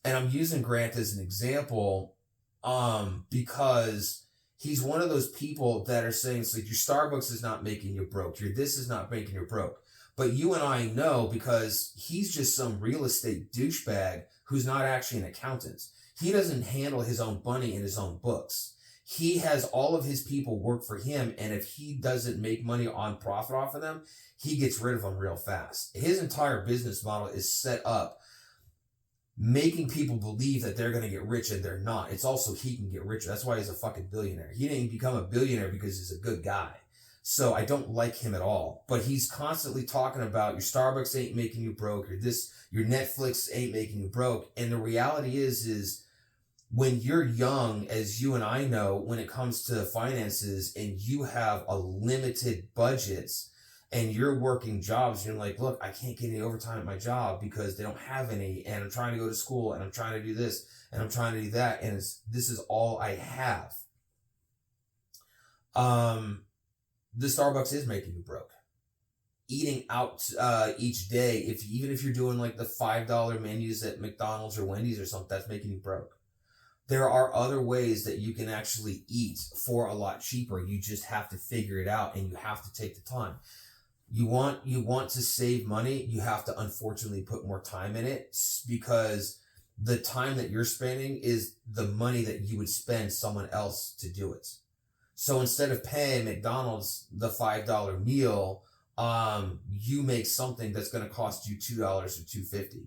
And I'm using Grant as an example because he's one of those people that are saying, it's like, your Starbucks is not making you broke. Your this is not making you broke. But you and I know, because he's just some real estate douchebag who's not actually an accountant. He doesn't handle his own money in his own books. He has all of his people work for him, and if he doesn't make money on profit off of them, he gets rid of them real fast. His entire business model is set up making people believe that they're going to get rich, and they're not. It's also he can get richer. That's why he's a fucking billionaire. He didn't become a billionaire because he's a good guy. So I don't like him at all. But he's constantly talking about your Starbucks ain't making you broke, your Netflix ain't making you broke. And the reality is when you're young, as you and I know, when it comes to finances and you have a limited budgets and you're working jobs, you're like, look, I can't get any overtime at my job because they don't have any, and I'm trying to go to school, and I'm trying to do this, and I'm trying to do that, and this is all I have. The Starbucks is making you broke. Eating out each day, even if you're doing like the $5 menus at McDonald's or Wendy's or something, that's making you broke. There are other ways that you can actually eat for a lot cheaper. You just have to figure it out, and you have to take the time. You want to save money, you have to unfortunately put more time in it, because the time that you're spending is the money that you would spend someone else to do it. So instead of paying McDonald's the $5 meal, you make something that's going to cost you $2 or $2.50.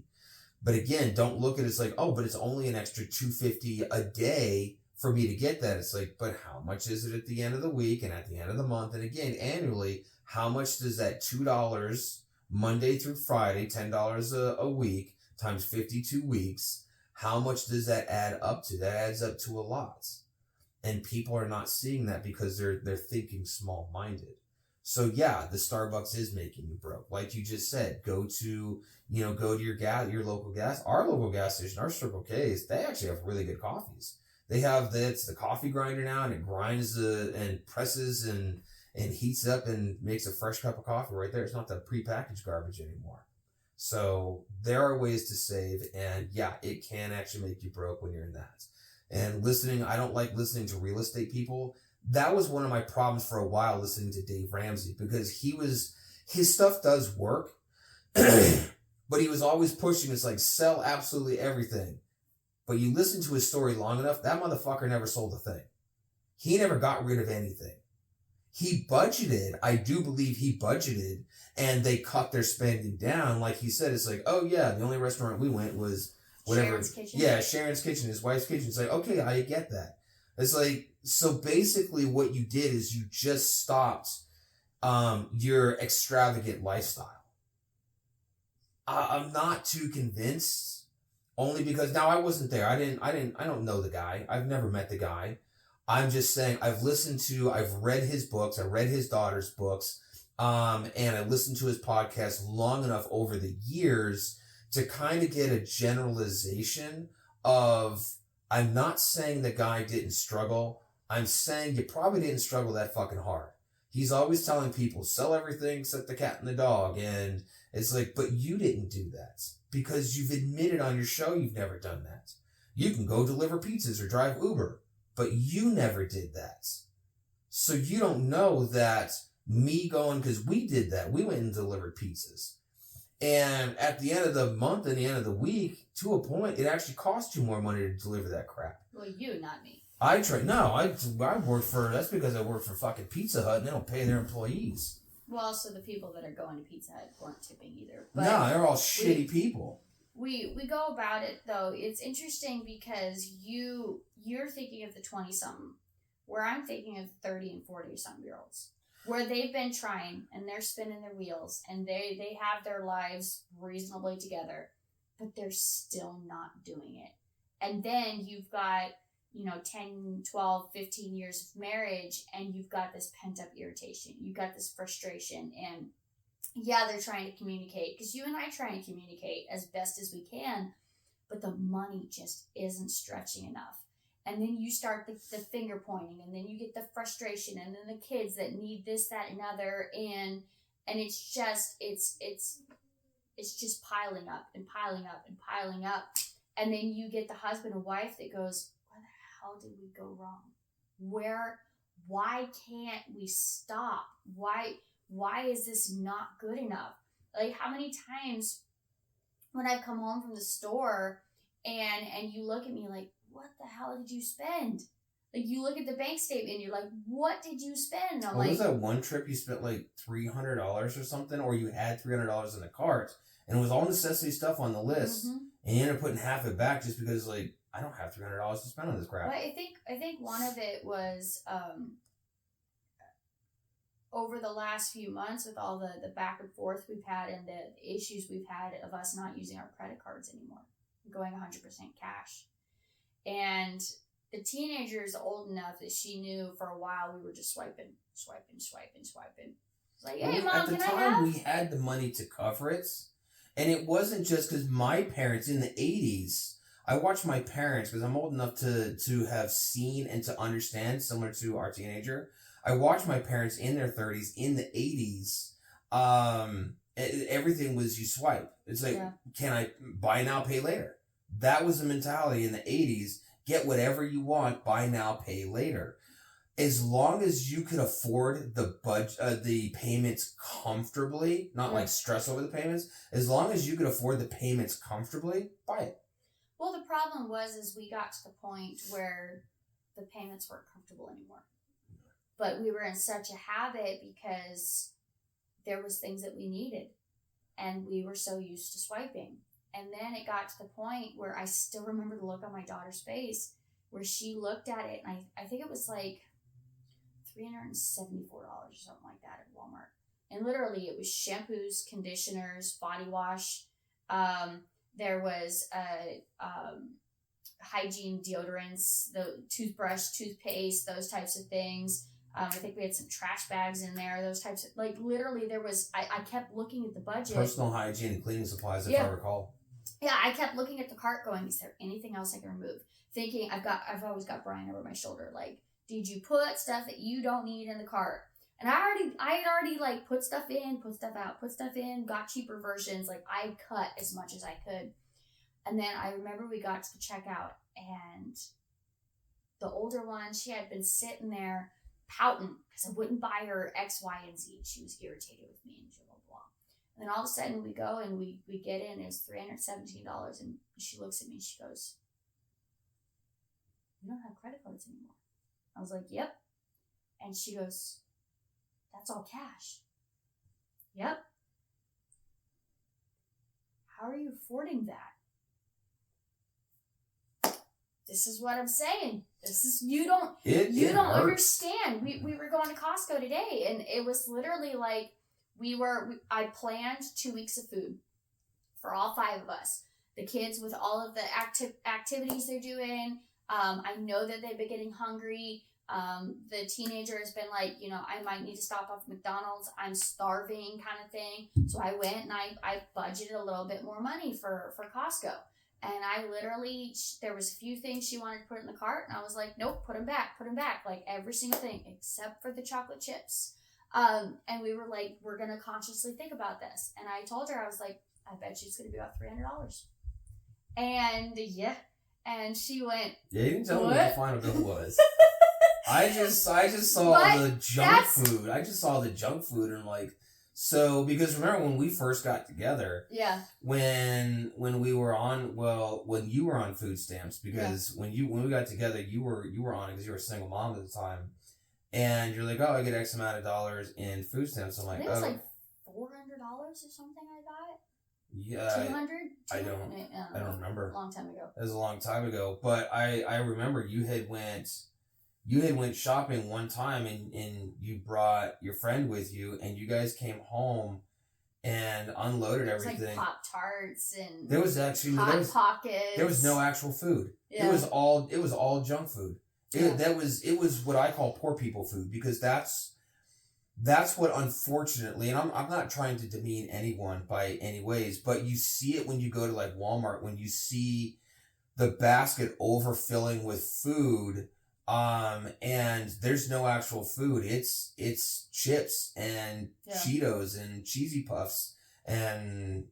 But again, don't look at it as like, oh, but it's only an extra $2.50 a day for me to get that. It's like, but how much is it at the end of the week and at the end of the month? And again, annually, how much does that $2 Monday through Friday, $10 a week times 52 weeks, how much does that add up to? That adds up to a lot. And people are not seeing that because they're thinking small-minded. So yeah, the Starbucks is making you broke. Like you just said, go to your local gas. Our local gas station, our Circle K's, they actually have really good coffees. They have it's the coffee grinder now, and it grinds and presses and heats up and makes a fresh cup of coffee right there. It's not the prepackaged garbage anymore. So there are ways to save, and yeah, it can actually make you broke when you're in that. And listening, I don't like listening to real estate people. That was one of my problems for a while, listening to Dave Ramsey, because his stuff does work, but he was always pushing, it's like, sell absolutely everything. But you listen to his story long enough, that motherfucker never sold a thing. He never got rid of anything. He budgeted, I do believe he budgeted, and they cut their spending down. Like he said, it's like, oh yeah, the only restaurant we went was whatever. Sharon's Kitchen. Yeah, Sharon's Kitchen, his wife's kitchen. It's like, okay, I get that. It's like, so basically what you did is you just stopped your extravagant lifestyle. I'm not too convinced, only because now I wasn't there. I don't know the guy. I've never met the guy. I'm just saying I've read his books. I read his daughter's books. And I listened to his podcast long enough over the years to kind of get a generalization of, I'm not saying the guy didn't struggle. I'm saying you probably didn't struggle that fucking hard. He's always telling people, sell everything except the cat and the dog. And it's like, but you didn't do that because you've admitted on your show you've never done that. You can go deliver pizzas or drive Uber, but you never did that. So you don't know that me going, because we did that. We went and delivered pizzas. And at the end of the month and the end of the week, to a point, it actually cost you more money to deliver that crap. Well, you, not me. I work for, that's because I work for fucking Pizza Hut and they don't pay their employees. Well, also the people that are going to Pizza Hut weren't tipping either. But no, they're all shitty people. We go about it, though. It's interesting because you're thinking of the 20-something, where I'm thinking of 30 and 40-something-year-olds. Where they've been trying and they're spinning their wheels and they have their lives reasonably together, but they're still not doing it. And then you've got, 10, 12, 15 years of marriage, and you've got this pent-up irritation. You've got this frustration. And yeah, they're trying to communicate, because you and I try and communicate as best as we can, but the money just isn't stretching enough. And then you start the finger pointing, and then you get the frustration, and then the kids that need this, that, and other, and it's just piling up and piling up and piling up. And then you get the husband and wife that goes, where the hell did we go wrong? Why can't we stop? Why is this not good enough? Like, how many times when I've come home from the store and you look at me like, what the hell did you spend? Like, you look at the bank statement and you're like, what did you spend? I'm like, was that one trip you spent like $300 or something, or you had $300 in the cart and it was all necessity stuff on the list, and you ended up putting half it back just because, like, I don't have $300 to spend on this crap. But I think one of it was over the last few months with all the back and forth we've had and the issues we've had of us not using our credit cards anymore, going 100% cash. And the teenager is old enough that she knew for a while we were just swiping. It's like, hey, Mom, can I have? At the time, we had the money to cover it. And it wasn't just because my parents in the 80s, I watched my parents, because I'm old enough to have seen and to understand, similar to our teenager. I watched my parents in their 30s, in the 80s. Everything was you swipe. It's like, Can I buy now, pay later? That was the mentality in the 80s. Get whatever you want, buy now, pay later. as long as you could afford the payments comfortably, not like stress over the payments, as long as you could afford the payments comfortably, buy it. Well, the problem was we got to the point where the payments weren't comfortable anymore. But we were in such a habit because there was things that we needed. And we were so used to swiping. And then it got to the point where I still remember the look on my daughter's face where she looked at it, and I think it was like $374 or something like that at Walmart. And literally it was shampoos, conditioners, body wash. There was hygiene deodorants, the toothbrush, toothpaste, those types of things. I think we had some trash bags in there, those types of, like, literally there was, I kept looking at the budget. Personal hygiene and cleaning supplies, if I recall. Yeah, I kept looking at the cart going, is there anything else I can remove? Thinking, I've always got Brian over my shoulder, like, did you put stuff that you don't need in the cart? And I had already like put stuff in, put stuff out, put stuff in, got cheaper versions, like I cut as much as I could. And then I remember we got to the checkout, and the older one, she had been sitting there pouting because I wouldn't buy her X, Y, and Z. She was irritated with me and blah, blah, blah. And then all of a sudden we go and we get in, it's $317, and she looks at me and she goes, "You don't have credit cards anymore." I was like, "Yep." And she goes, "That's all cash." "Yep." "How are you affording that?" This is what I'm saying. This is, you don't understand. We were going to Costco today, and it was literally like I planned 2 weeks of food for all 5 of us. The kids with all of the activities they're doing. I know that they've been getting hungry. The teenager has been like, I might need to stop off McDonald's. I'm starving kind of thing. So I went and I budgeted a little bit more money for Costco. And I literally, there was a few things she wanted to put in the cart, and I was like, nope, put them back, like every single thing except for the chocolate chips. And we were like, we're going to consciously think about this. And I told her, I was like, I bet you it's going to be about $300. And yeah. And she went, yeah, you can tell me what the final bill was. I just saw the junk food. I just saw the junk food, and I'm like, so, because remember when we first got together, when we were on, when you were on food stamps, because when we got together, you were on it because you were a single mom at the time, and you're like, oh, I get X amount of dollars in food stamps. I'm like, I think it was like $400 or something I got. Yeah, 200. I don't remember. A long time ago. It was a long time ago, but I remember you had went shopping one time, and you brought your friend with you, and you guys came home and unloaded everything. Like Pop-Tarts and there was actually Hot Pockets. There was no actual food. Yeah. It was all junk food. It was what I call poor people food, because that's what, unfortunately, and I'm not trying to demean anyone by any ways, but you see it when you go to like Walmart, when you see the basket overfilling with food. And there's no actual food. It's chips and Cheetos and cheesy puffs and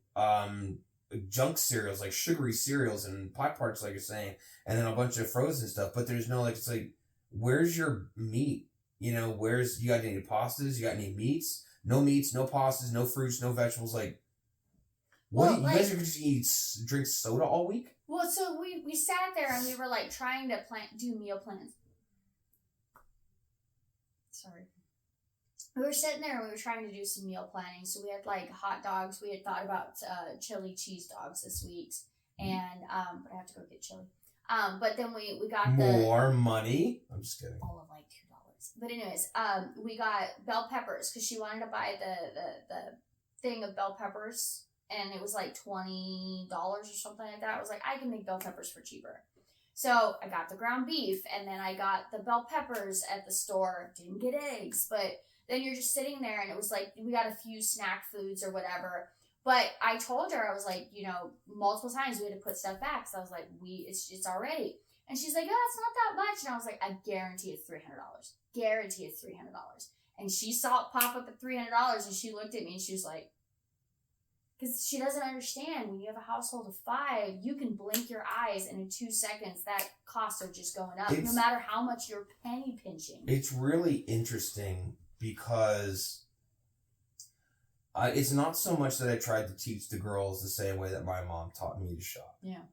junk cereals, like sugary cereals and Pop-Tarts, like you're saying, and then a bunch of frozen stuff. But there's no, like, it's like, where's your meat? You got any pastas? You got any meats? No meats, no pastas, no fruits, no vegetables. Like, what? You guys are just drink soda all week? Well, so we sat there and we were like trying to do meal plans. Sorry. We were sitting there and we were trying to do some meal planning. So we had like hot dogs. We had thought about chili cheese dogs this week. And, but I have to go get chili. But then we got more money. I'm just kidding. All of like $2. But anyways, we got bell peppers because she wanted to buy the thing of bell peppers. And it was like $20 or something like that. I was like, I can make bell peppers for cheaper. So I got the ground beef, and then I got the bell peppers at the store. Didn't get eggs, but then you're just sitting there, and it was like we got a few snack foods or whatever. But I told her, I was like, multiple times we had to put stuff back. So I was like, it's already. And she's like, oh, it's not that much. And I was like, I guarantee it's $300. Guarantee it's $300. And she saw it pop up at $300, and she looked at me, and she was like, Because she doesn't understand when you have a household of 5, you can blink your eyes and in 2 seconds that costs are just going up, no matter how much you're penny pinching. It's really interesting because it's not so much that I tried to teach the girls the same way that my mom taught me to shop. Yeah.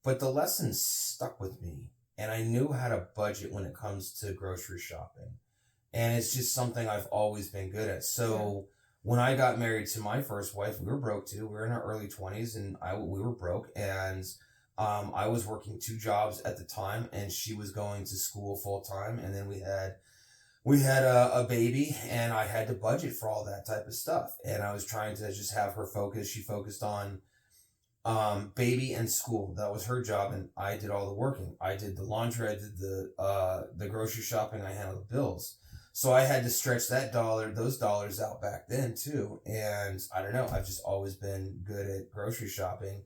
But the lessons stuck with me, and I knew how to budget when it comes to grocery shopping. And it's just something I've always been good at. So when I got married to my first wife, we were broke too. We were in our early 20s, and we were broke. And I was working 2 jobs at the time, and she was going to school full time. And then we had a baby, and I had to budget for all that type of stuff. And I was trying to just have her focus. She focused on baby and school. That was her job, and I did all the working. I did the laundry, I did the grocery shopping, I handled the bills. So I had to stretch those dollars out back then too. And I don't know, I've just always been good at grocery shopping.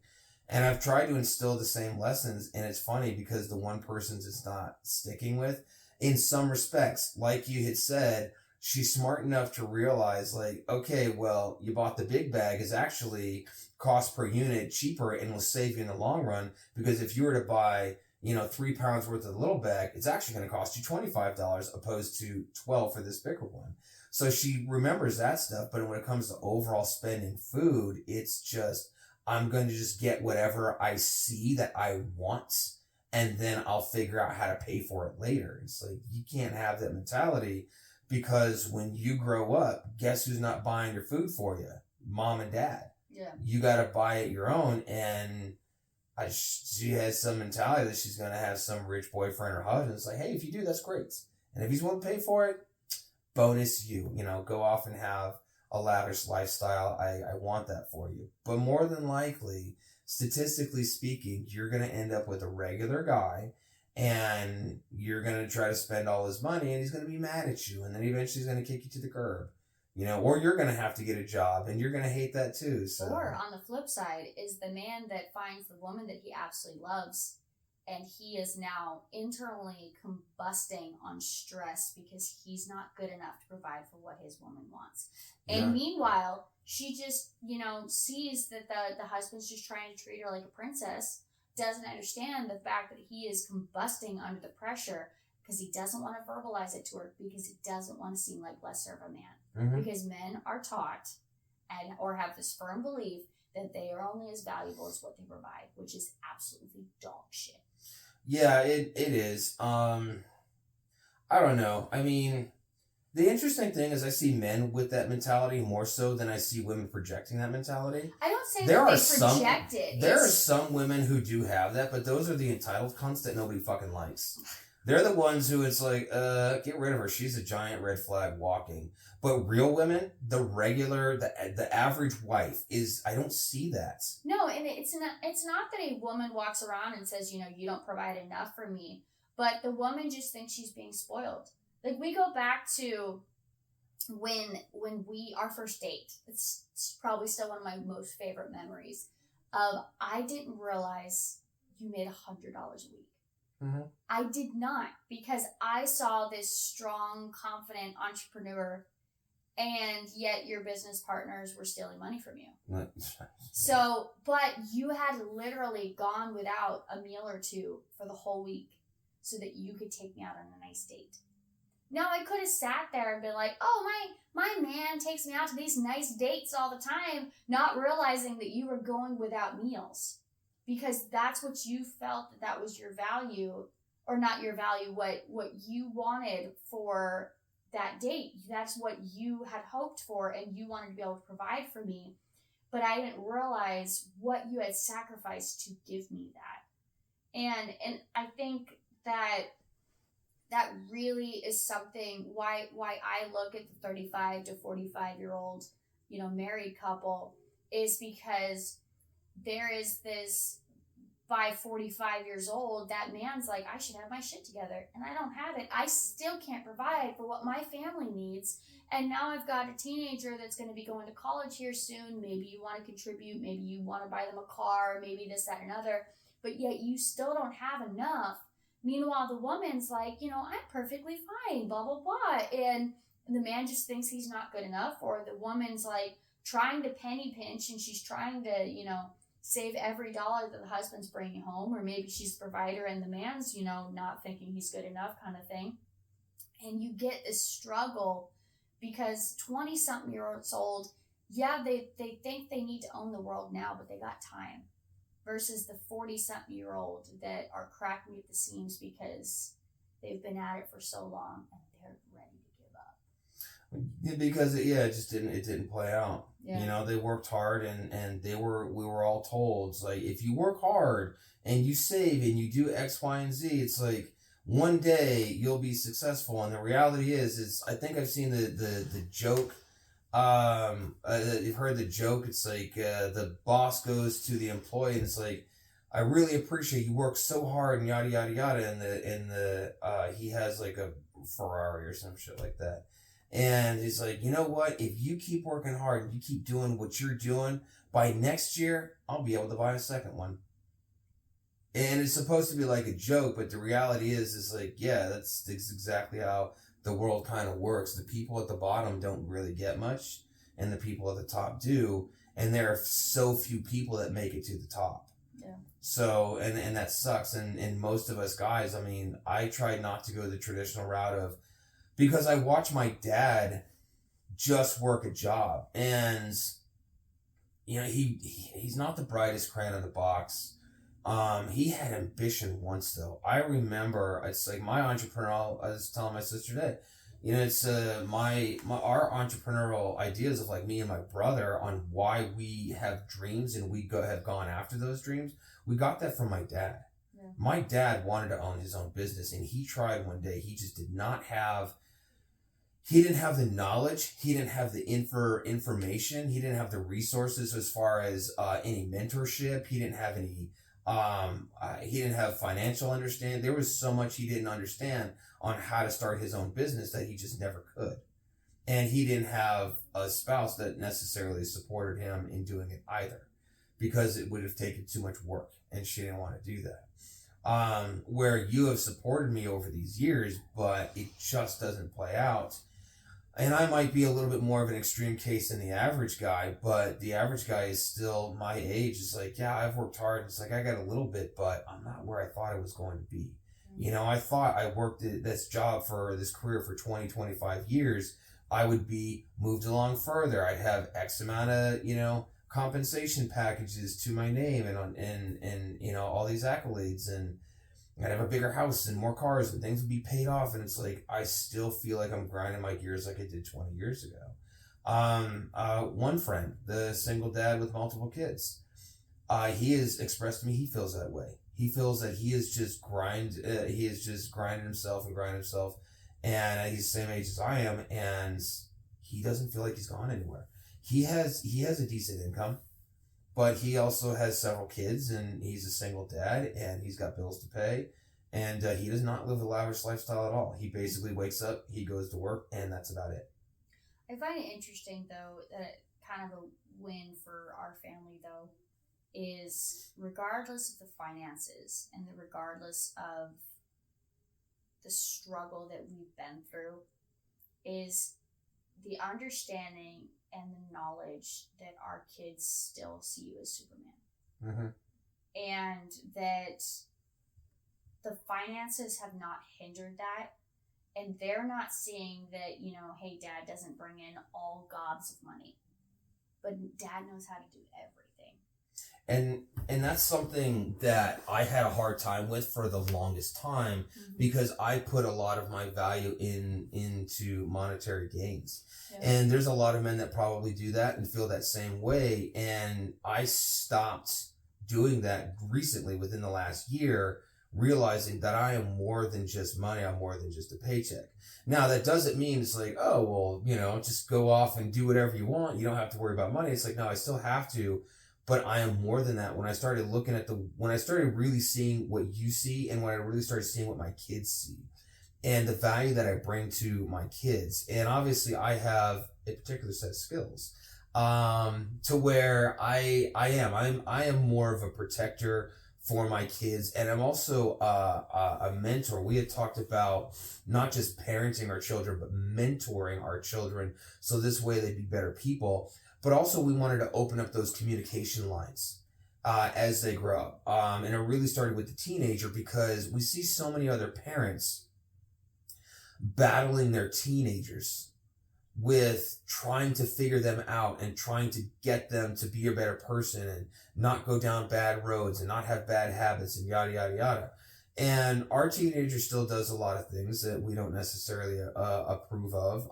And I've tried to instill the same lessons, and it's funny because the one person's it's not sticking with. In some respects, like you had said, she's smart enough to realize, like, okay, well, you bought the big bag is actually cost per unit cheaper and will save you in the long run, because if you were to buy 3 pounds worth of the little bag, it's actually going to cost you $25 opposed to $12 for this bigger one. So she remembers that stuff. But when it comes to overall spending food, it's just, I'm going to just get whatever I see that I want, and then I'll figure out how to pay for it later. It's like, you can't have that mentality, because when you grow up, guess who's not buying your food for you? Mom and dad. Yeah. You got to buy it your own. And she has some mentality that she's going to have some rich boyfriend or husband. It's like, hey, if you do, that's great. And if he's willing to pay for it, bonus you. Go off and have a lavish lifestyle. I want that for you. But more than likely, statistically speaking, you're going to end up with a regular guy, and you're going to try to spend all his money, and he's going to be mad at you. And then eventually he's going to kick you to the curb. Or you're going to have to get a job, and you're going to hate that too. So. Or on the flip side is the man that finds the woman that he absolutely loves, and he is now internally combusting on stress because he's not good enough to provide for what his woman wants. And meanwhile, she just, sees that the husband's just trying to treat her like a princess, doesn't understand the fact that he is combusting under the pressure because he doesn't want to verbalize it to her, because he doesn't want to seem like lesser of a man. Mm-hmm. Because men are taught or have this firm belief that they are only as valuable as what they provide, which is absolutely dog shit. Yeah, it is. I don't know. I mean, the interesting thing is I see men with that mentality more so than I see women projecting that mentality. I don't say that they project it. There are some women who do have that, but those are the entitled cunts that nobody fucking likes. They're the ones who it's like, get rid of her. She's a giant red flag walking. But real women, the regular, the average wife is, I don't see that. No, and it's not that a woman walks around and says, you don't provide enough for me, but the woman just thinks she's being spoiled. Like, we go back to when our first date, it's probably still one of my most favorite memories of, I didn't realize you made $100 a week. Mm-hmm. I did not, because I saw this strong, confident entrepreneur, and yet your business partners were stealing money from you. So, but you had literally gone without a meal or two for the whole week so that you could take me out on a nice date. Now, I could have sat there and been like, oh, my man takes me out to these nice dates all the time, not realizing that you were going without meals. Because that's what you felt that was your value, or not your value, what you wanted for that date. That's what you had hoped for, and you wanted to be able to provide for me. But I didn't realize what you had sacrificed to give me that. And I think that really is something why I look at the 35 to 45-year-old, married couple, is because there is this, by 45 years old, that man's like, I should have my shit together, and I don't have it. I still can't provide for what my family needs, and now I've got a teenager that's going to be going to college here soon. Maybe you want to contribute, maybe you want to buy them a car, maybe this, that, and other, but yet you still don't have enough. Meanwhile, the woman's like, I'm perfectly fine, blah, blah, blah, and the man just thinks he's not good enough, or the woman's like trying to penny pinch, and she's trying to, you know, save every dollar that the husband's bringing home, or maybe she's the provider and the man's, you know, not thinking he's good enough kind of thing. And you get this struggle because 20-something year olds, yeah, they think they need to own the world now, but they got time. Versus the 40-something year old that are cracking at the seams because they've been at it for so long and they're ready to give up. Because it just didn't play out. Yeah. You know, they worked hard and we were all told, it's like, if you work hard and you save and you do X, Y, and Z, it's like one day you'll be successful. And the reality is I think I've seen the joke. You've heard the joke. It's like the boss goes to the employee and it's like, I really appreciate you work so hard and yada yada yada. And he has like a Ferrari or some shit like that. And he's like, you know what? If you keep working hard and you keep doing what you're doing, by next year I'll be able to buy a second one. And it's supposed to be like a joke, but the reality is like, yeah, that's exactly how the world kind of works. The people at the bottom don't really get much, and the people at the top do. And there are so few people that make it to the top. Yeah. So, and that sucks. And most of us guys, I mean, I tried not to go the traditional route of, because I watched my dad just work a job. And, you know, he's not the brightest crayon in the box. He had ambition once though. I remember, it's like my entrepreneurial, I was telling my sister today, you know, it's our entrepreneurial ideas of like me and my brother on why we have dreams and have gone after those dreams. We got that from my dad. Yeah. My dad wanted to own his own business, and he tried one day. He just didn't have the knowledge. He didn't have the information. He didn't have the resources as far as any mentorship. He didn't have any he didn't have financial understanding. There was so much he didn't understand on how to start his own business that he just never could. And he didn't have a spouse that necessarily supported him in doing it either, because it would have taken too much work, and she didn't want to do that. Where you have supported me over these years, but it just doesn't play out. And I might be a little bit more of an extreme case than the average guy, but the average guy is still my age. It's like, yeah, I've worked hard. It's like, I got a little bit, but I'm not where I thought I was going to be. Mm-hmm. You know, I thought I worked this career for 20, 25 years. I would be moved along further. I'd have X amount of, you know, compensation packages to my name and you know, all these accolades, and I'd have a bigger house and more cars and things would be paid off. And it's like, I still feel like I'm grinding my gears like I did 20 years ago. One friend, the single dad with multiple kids, he has expressed to me he feels that way. He feels that he is just grinding himself, and he's the same age as I am, and he doesn't feel like he's gone anywhere. He has a decent income, but he also has several kids, and he's a single dad, and he's got bills to pay, and he does not live a lavish lifestyle at all. He basically wakes up, he goes to work, and that's about it. I find it interesting, though, that kind of a win for our family, though, is regardless of the finances and regardless of the struggle that we've been through, is the understanding and the knowledge that our kids still see you as Superman. Mm-hmm. And that the finances have not hindered that. And they're not seeing that, you know, hey, dad doesn't bring in all gobs of money, but dad knows how to do everything. And that's something that I had a hard time with for the longest time, mm-hmm. because I put a lot of my value into monetary gains. Yeah. And there's a lot of men that probably do that and feel that same way. And I stopped doing that recently within the last year, realizing that I am more than just money. I'm more than just a paycheck. Now, that doesn't mean it's like, oh, well, you know, just go off and do whatever you want. You don't have to worry about money. It's like, no, I still have to. But I am more than that. When I started when I started really seeing what you see, and when I really started seeing what my kids see, and the value that I bring to my kids. And obviously I have a particular set of skills, to where I am more of a protector for my kids. And I'm also a mentor. We had talked about not just parenting our children, but mentoring our children, so this way they'd be better people. but also we wanted to open up those communication lines as they grow up. And it really started with the teenager because we see so many other parents battling their teenagers with trying to figure them out and trying to get them to be a better person and not go down bad roads and not have bad habits and yada, yada, yada. And our teenager still does a lot of things that we don't necessarily approve of.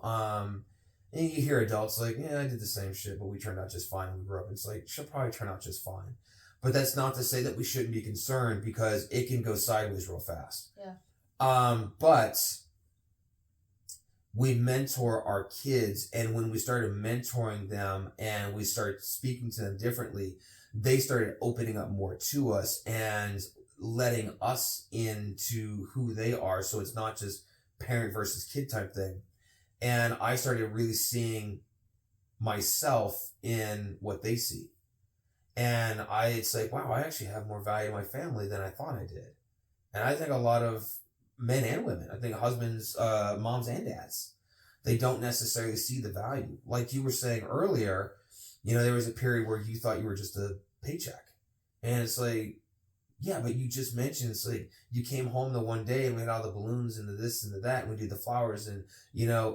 And you hear adults like, yeah, I did the same shit, but we turned out just fine when we grew up. And it's like, she'll probably turn out just fine. But that's not to say that we shouldn't be concerned because it can go sideways real fast. Yeah. But we mentor our kids, and when we started mentoring them and we started speaking to them differently, they started opening up more to us and letting us into who they are. So it's not just parent versus kid type thing. And I started really seeing myself in what they see. And it's like, wow, I actually have more value in my family than I thought I did. And I think a lot of men and women, I think husbands, moms and dads, they don't necessarily see the value. Like you were saying earlier, there was a period where you thought you were just a paycheck. And it's like, yeah, but you just mentioned, it's like you came home the one day and we had all the balloons and the this and the that, and we did the flowers. And,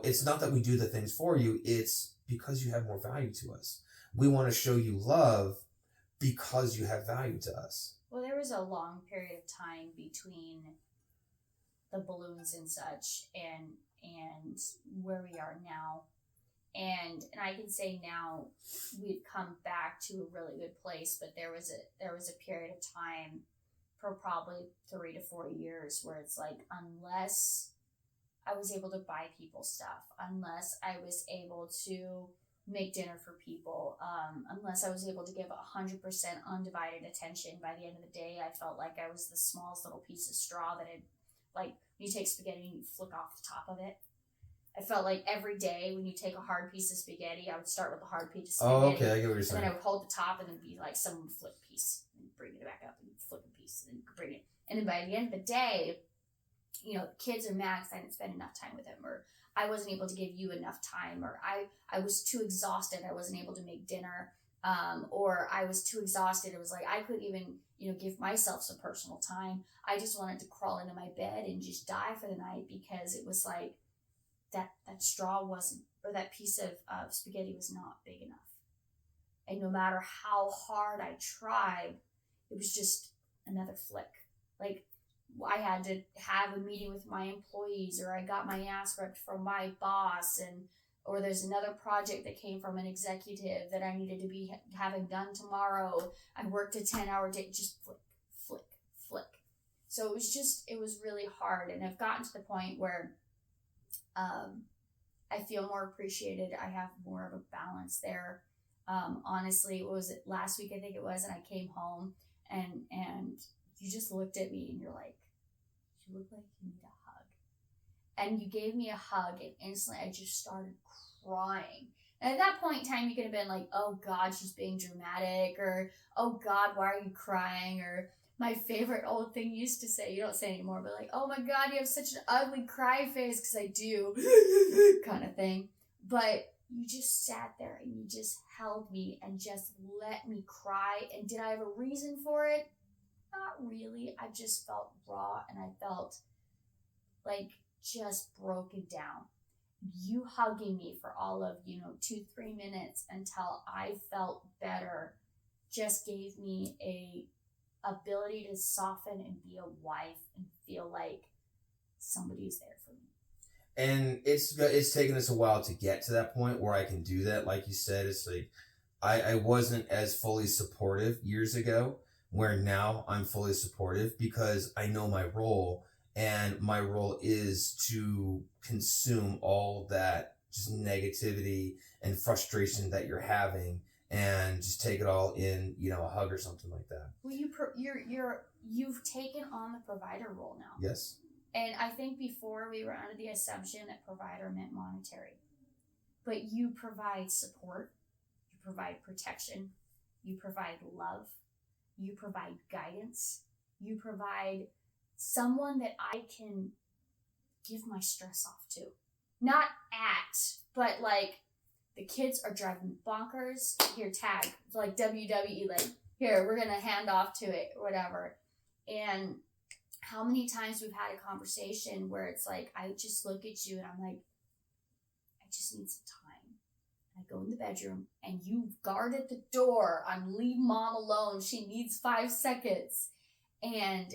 it's not that we do the things for you. It's because you have more value to us. We want to show you love because you have value to us. Well, there was a long period of time between the balloons and such and where we are now. And I can say now we've come back to a really good place, but there was a period of time for probably 3 to 4 years where it's like, unless I was able to buy people stuff, unless I was able to make dinner for people, unless I was able to give 100% undivided attention, by the end of the day, I felt like I was the smallest little piece of straw that had, like, when you take spaghetti and you flick off the top of it. I felt like every day when you take a hard piece of spaghetti, I would start with a hard piece of spaghetti. Oh, okay, I get what you're saying. And then I would hold the top and then be like, someone would flip a piece and bring it back up and flip a piece and then bring it. And then by the end of the day, kids are mad because I didn't spend enough time with them, or I wasn't able to give you enough time, or I was too exhausted. I wasn't able to make dinner, or I was too exhausted. It was like I couldn't even, give myself some personal time. I just wanted to crawl into my bed and just die for the night because it was like that straw wasn't, or that piece of spaghetti was not big enough. And no matter how hard I tried, it was just another flick. Like, I had to have a meeting with my employees, or I got my ass ripped from my boss, or there's another project that came from an executive that I needed to be having done tomorrow. I worked a 10-hour day, just flick. So it was really hard. And I've gotten to the point where I feel more appreciated. I have more of a balance there. Honestly, what was it, last week I think it was, and I came home and you just looked at me and you're like, you look like you need a hug. And you gave me a hug, and instantly I just started crying. And at that point in time, you could have been like, oh God, she's being dramatic, or oh God, why are you crying? Or my favorite old thing you used to say, you don't say anymore, but like, oh my God, you have such an ugly cry face, because I do, kind of thing. But you just sat there and you just held me and just let me cry. And did I have a reason for it? Not really. I just felt raw, and I felt like just broken down. You hugging me for all of, 2-3 minutes until I felt better just gave me a ability to soften and be a wife and feel like somebody's there for me. And it's taken us a while to get to that point where I can do that. Like you said, it's like I wasn't as fully supportive years ago, where now I'm fully supportive because I know my role, and my role is to consume all that just negativity and frustration that you're having and just take it all in, a hug or something like that. Well, you've taken on the provider role now. Yes. And I think before we were under the assumption that provider meant monetary. But you provide support, you provide protection, you provide love, you provide guidance, you provide someone that I can give my stress off to. Not at, but like The kids are driving bonkers. Here, tag. Like WWE, like, here, we're going to hand off to it, or whatever. And how many times we've had a conversation where it's like, I just look at you and I'm like, I just need some time. I go in the bedroom and you guard at the door. I'm leave mom alone. She needs 5 seconds. And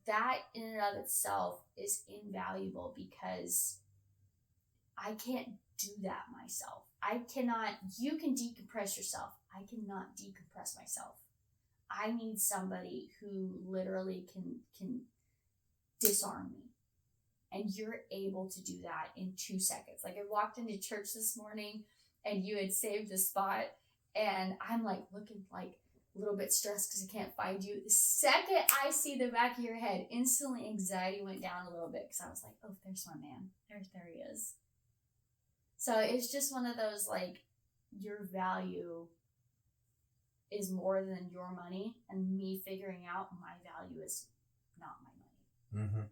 that in and of itself is invaluable because I can't do that myself. You can decompress yourself. I cannot decompress myself. I need somebody who literally can disarm me. And you're able to do that in 2 seconds. Like, I walked into church this morning and you had saved a spot and I'm like looking like a little bit stressed because I can't find you. The second I see the back of your head, instantly anxiety went down a little bit because I was like, oh, there's my man. There he is. So it's just one of those, like, your value is more than your money, and me figuring out my value is not my money. Mm-hmm.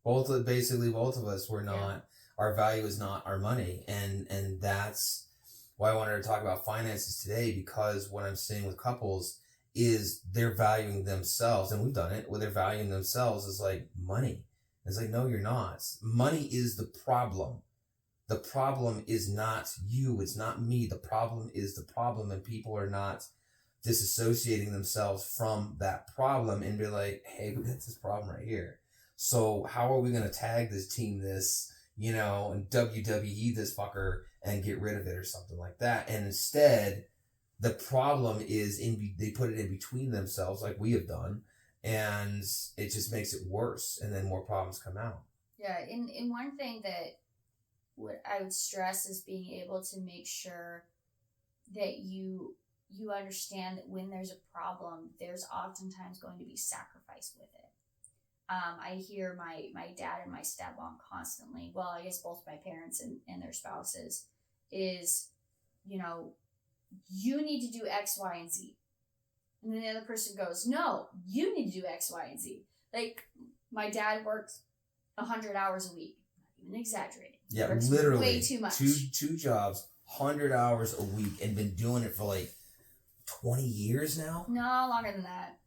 Both of us were not, our value is not our money. And that's why I wanted to talk about finances today, because what I'm seeing with couples is they're valuing themselves, and we've done it, where they're valuing themselves is like money. It's like, no, you're not. Money is the problem. The problem is not you. It's not me. The problem is the problem, and people are not disassociating themselves from that problem and be like, hey, we got this problem right here. So how are we going to tag this team this, and WWE this fucker and get rid of it or something like that? And instead, the problem is they put it in between themselves like we have done, and it just makes it worse, and then more problems come out. Yeah, in one thing that what I would stress is being able to make sure that you understand that when there's a problem, there's oftentimes going to be sacrifice with it. I hear my dad and my stepmom constantly, well, I guess both my parents and their spouses, is, you need to do X, Y, and Z. And then the other person goes, no, you need to do X, Y, and Z. Like, my dad works 100 hours a week. Not even exaggerating. Yeah, works literally. Way too much. Two jobs, 100 hours a week, and been doing it for like 20 years now? No, longer than that.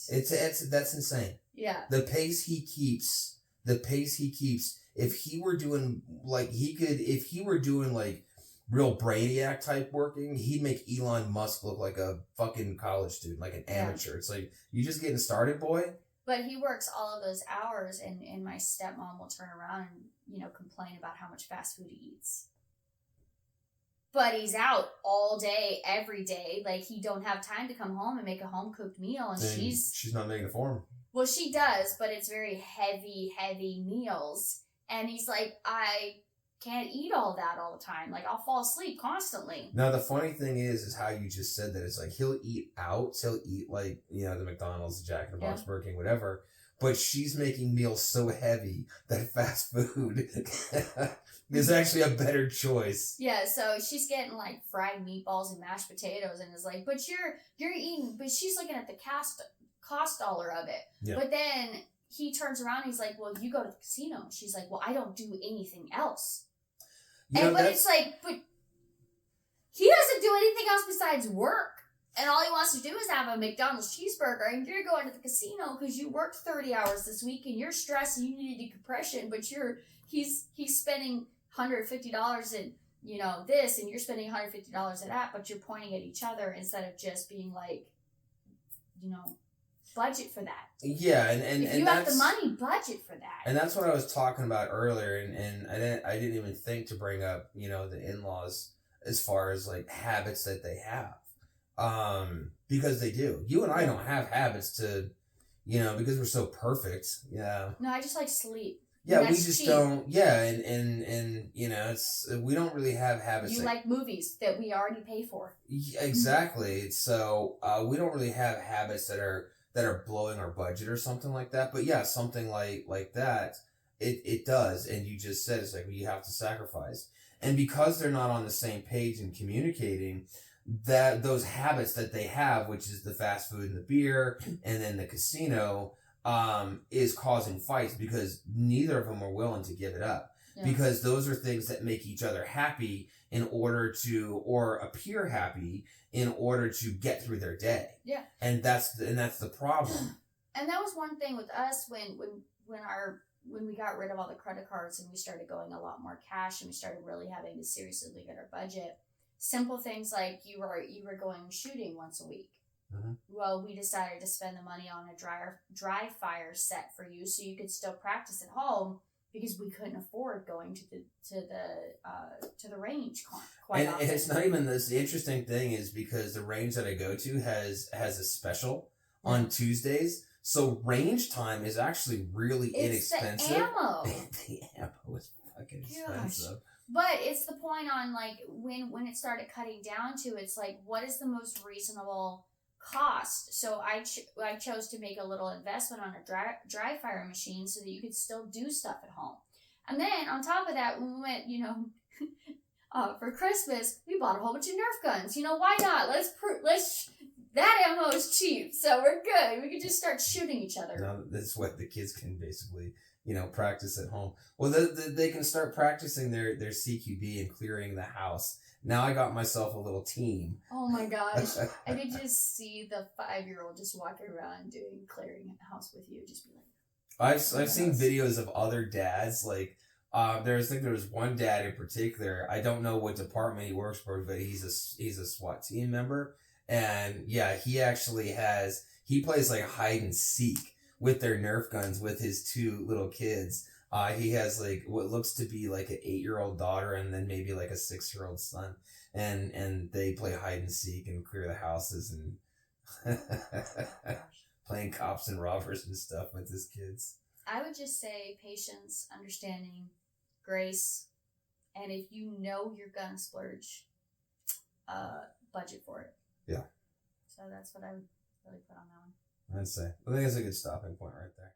That's insane. Yeah. The pace he keeps, if he were doing like real brainiac type working, he'd make Elon Musk look like a fucking college student, like an amateur. It's like, you just getting started, boy? But he works all of those hours, and my stepmom will turn around and, complain about how much fast food he eats. But he's out all day, every day. Like, he don't have time to come home and make a home-cooked meal, and she's not making it for him. Well, she does, but it's very heavy meals. And he's like, I can't eat all that all the time. Like, I'll fall asleep constantly. Now, the funny thing is how you just said that. It's like, he'll eat out. He'll eat, like, the McDonald's, the Jack in the Box, Burger King, whatever. But she's making meals so heavy that fast food is actually a better choice. Yeah, so she's getting, like, fried meatballs and mashed potatoes, and is like, but you're eating, but she's looking at the cost dollar of it. Yeah. But then he turns around and he's like, well, you go to the casino. And she's like, well, I don't do anything else. But it's like, but he doesn't do anything else besides work. And all he wants to do is have a McDonald's cheeseburger, and you're going to the casino because you worked 30 hours this week and you're stressed and you need a decompression, but he's spending $150 in, this, and you're spending $150 at that, but you're pointing at each other instead of just being like, budget for that. Yeah, and if you have the money, budget for that. And that's what I was talking about earlier, and I didn't even think to bring up, the in-laws as far as like habits that they have. Because they do. You and I don't have habits to, because we're so perfect. Yeah. No, I just like sleep. Yeah, we just don't. Yeah, and it's we don't really have habits. You like movies that we already pay for. Exactly. So we don't really have habits that are blowing our budget or something like that. But yeah, something like that, it does. And you just said it's like you have to sacrifice, and because they're not on the same page and communicating, that those habits that they have, which is the fast food and the beer, and then the casino, is causing fights because neither of them are willing to give it up. because those are things that make each other happy in order to, or appear happy in order to get through their day. Yeah. And that's the problem. And that was one thing with us when we got rid of all the credit cards and we started going a lot more cash and we started really having to seriously look at our budget. Simple things like you were going shooting once a week. Mm-hmm. Well, we decided to spend the money on a dry fire set for you so you could still practice at home, because we couldn't afford going to the range quite often. And it's not even this. The interesting thing is because the range that I go to has a special on Tuesdays. So range time is actually really inexpensive. The ammo. The ammo is fucking expensive. But it's the point on like when it started cutting down to, it's like, what is the most reasonable cost? So I chose to make a little investment on a dry fire machine so that you could still do stuff at home. And then on top of that, when we went, for Christmas, we bought a whole bunch of Nerf guns. Why not? That ammo is cheap, so we're good. We can just start shooting each other. Now that's what the kids can basically, practice at home. Well, they can start practicing their CQB and clearing the house. Now I got myself a little team. Oh my gosh. I could just see the 5-year-old just walking around clearing the house with you. Just be like, I've seen videos of other dads, like, there was one dad in particular. I don't know what department he works for, but he's a SWAT team member. And yeah, he plays like hide and seek with their Nerf guns with his 2 little kids. He has like what looks to be like an 8-year-old daughter and then maybe like a 6-year-old son. And they play hide and seek and clear the houses and playing cops and robbers and stuff with his kids. I would just say patience, understanding, grace, and if you know you're gonna splurge, budget for it. Yeah. So that's what I would really put on that one. I'd say. I think that's a good stopping point right there.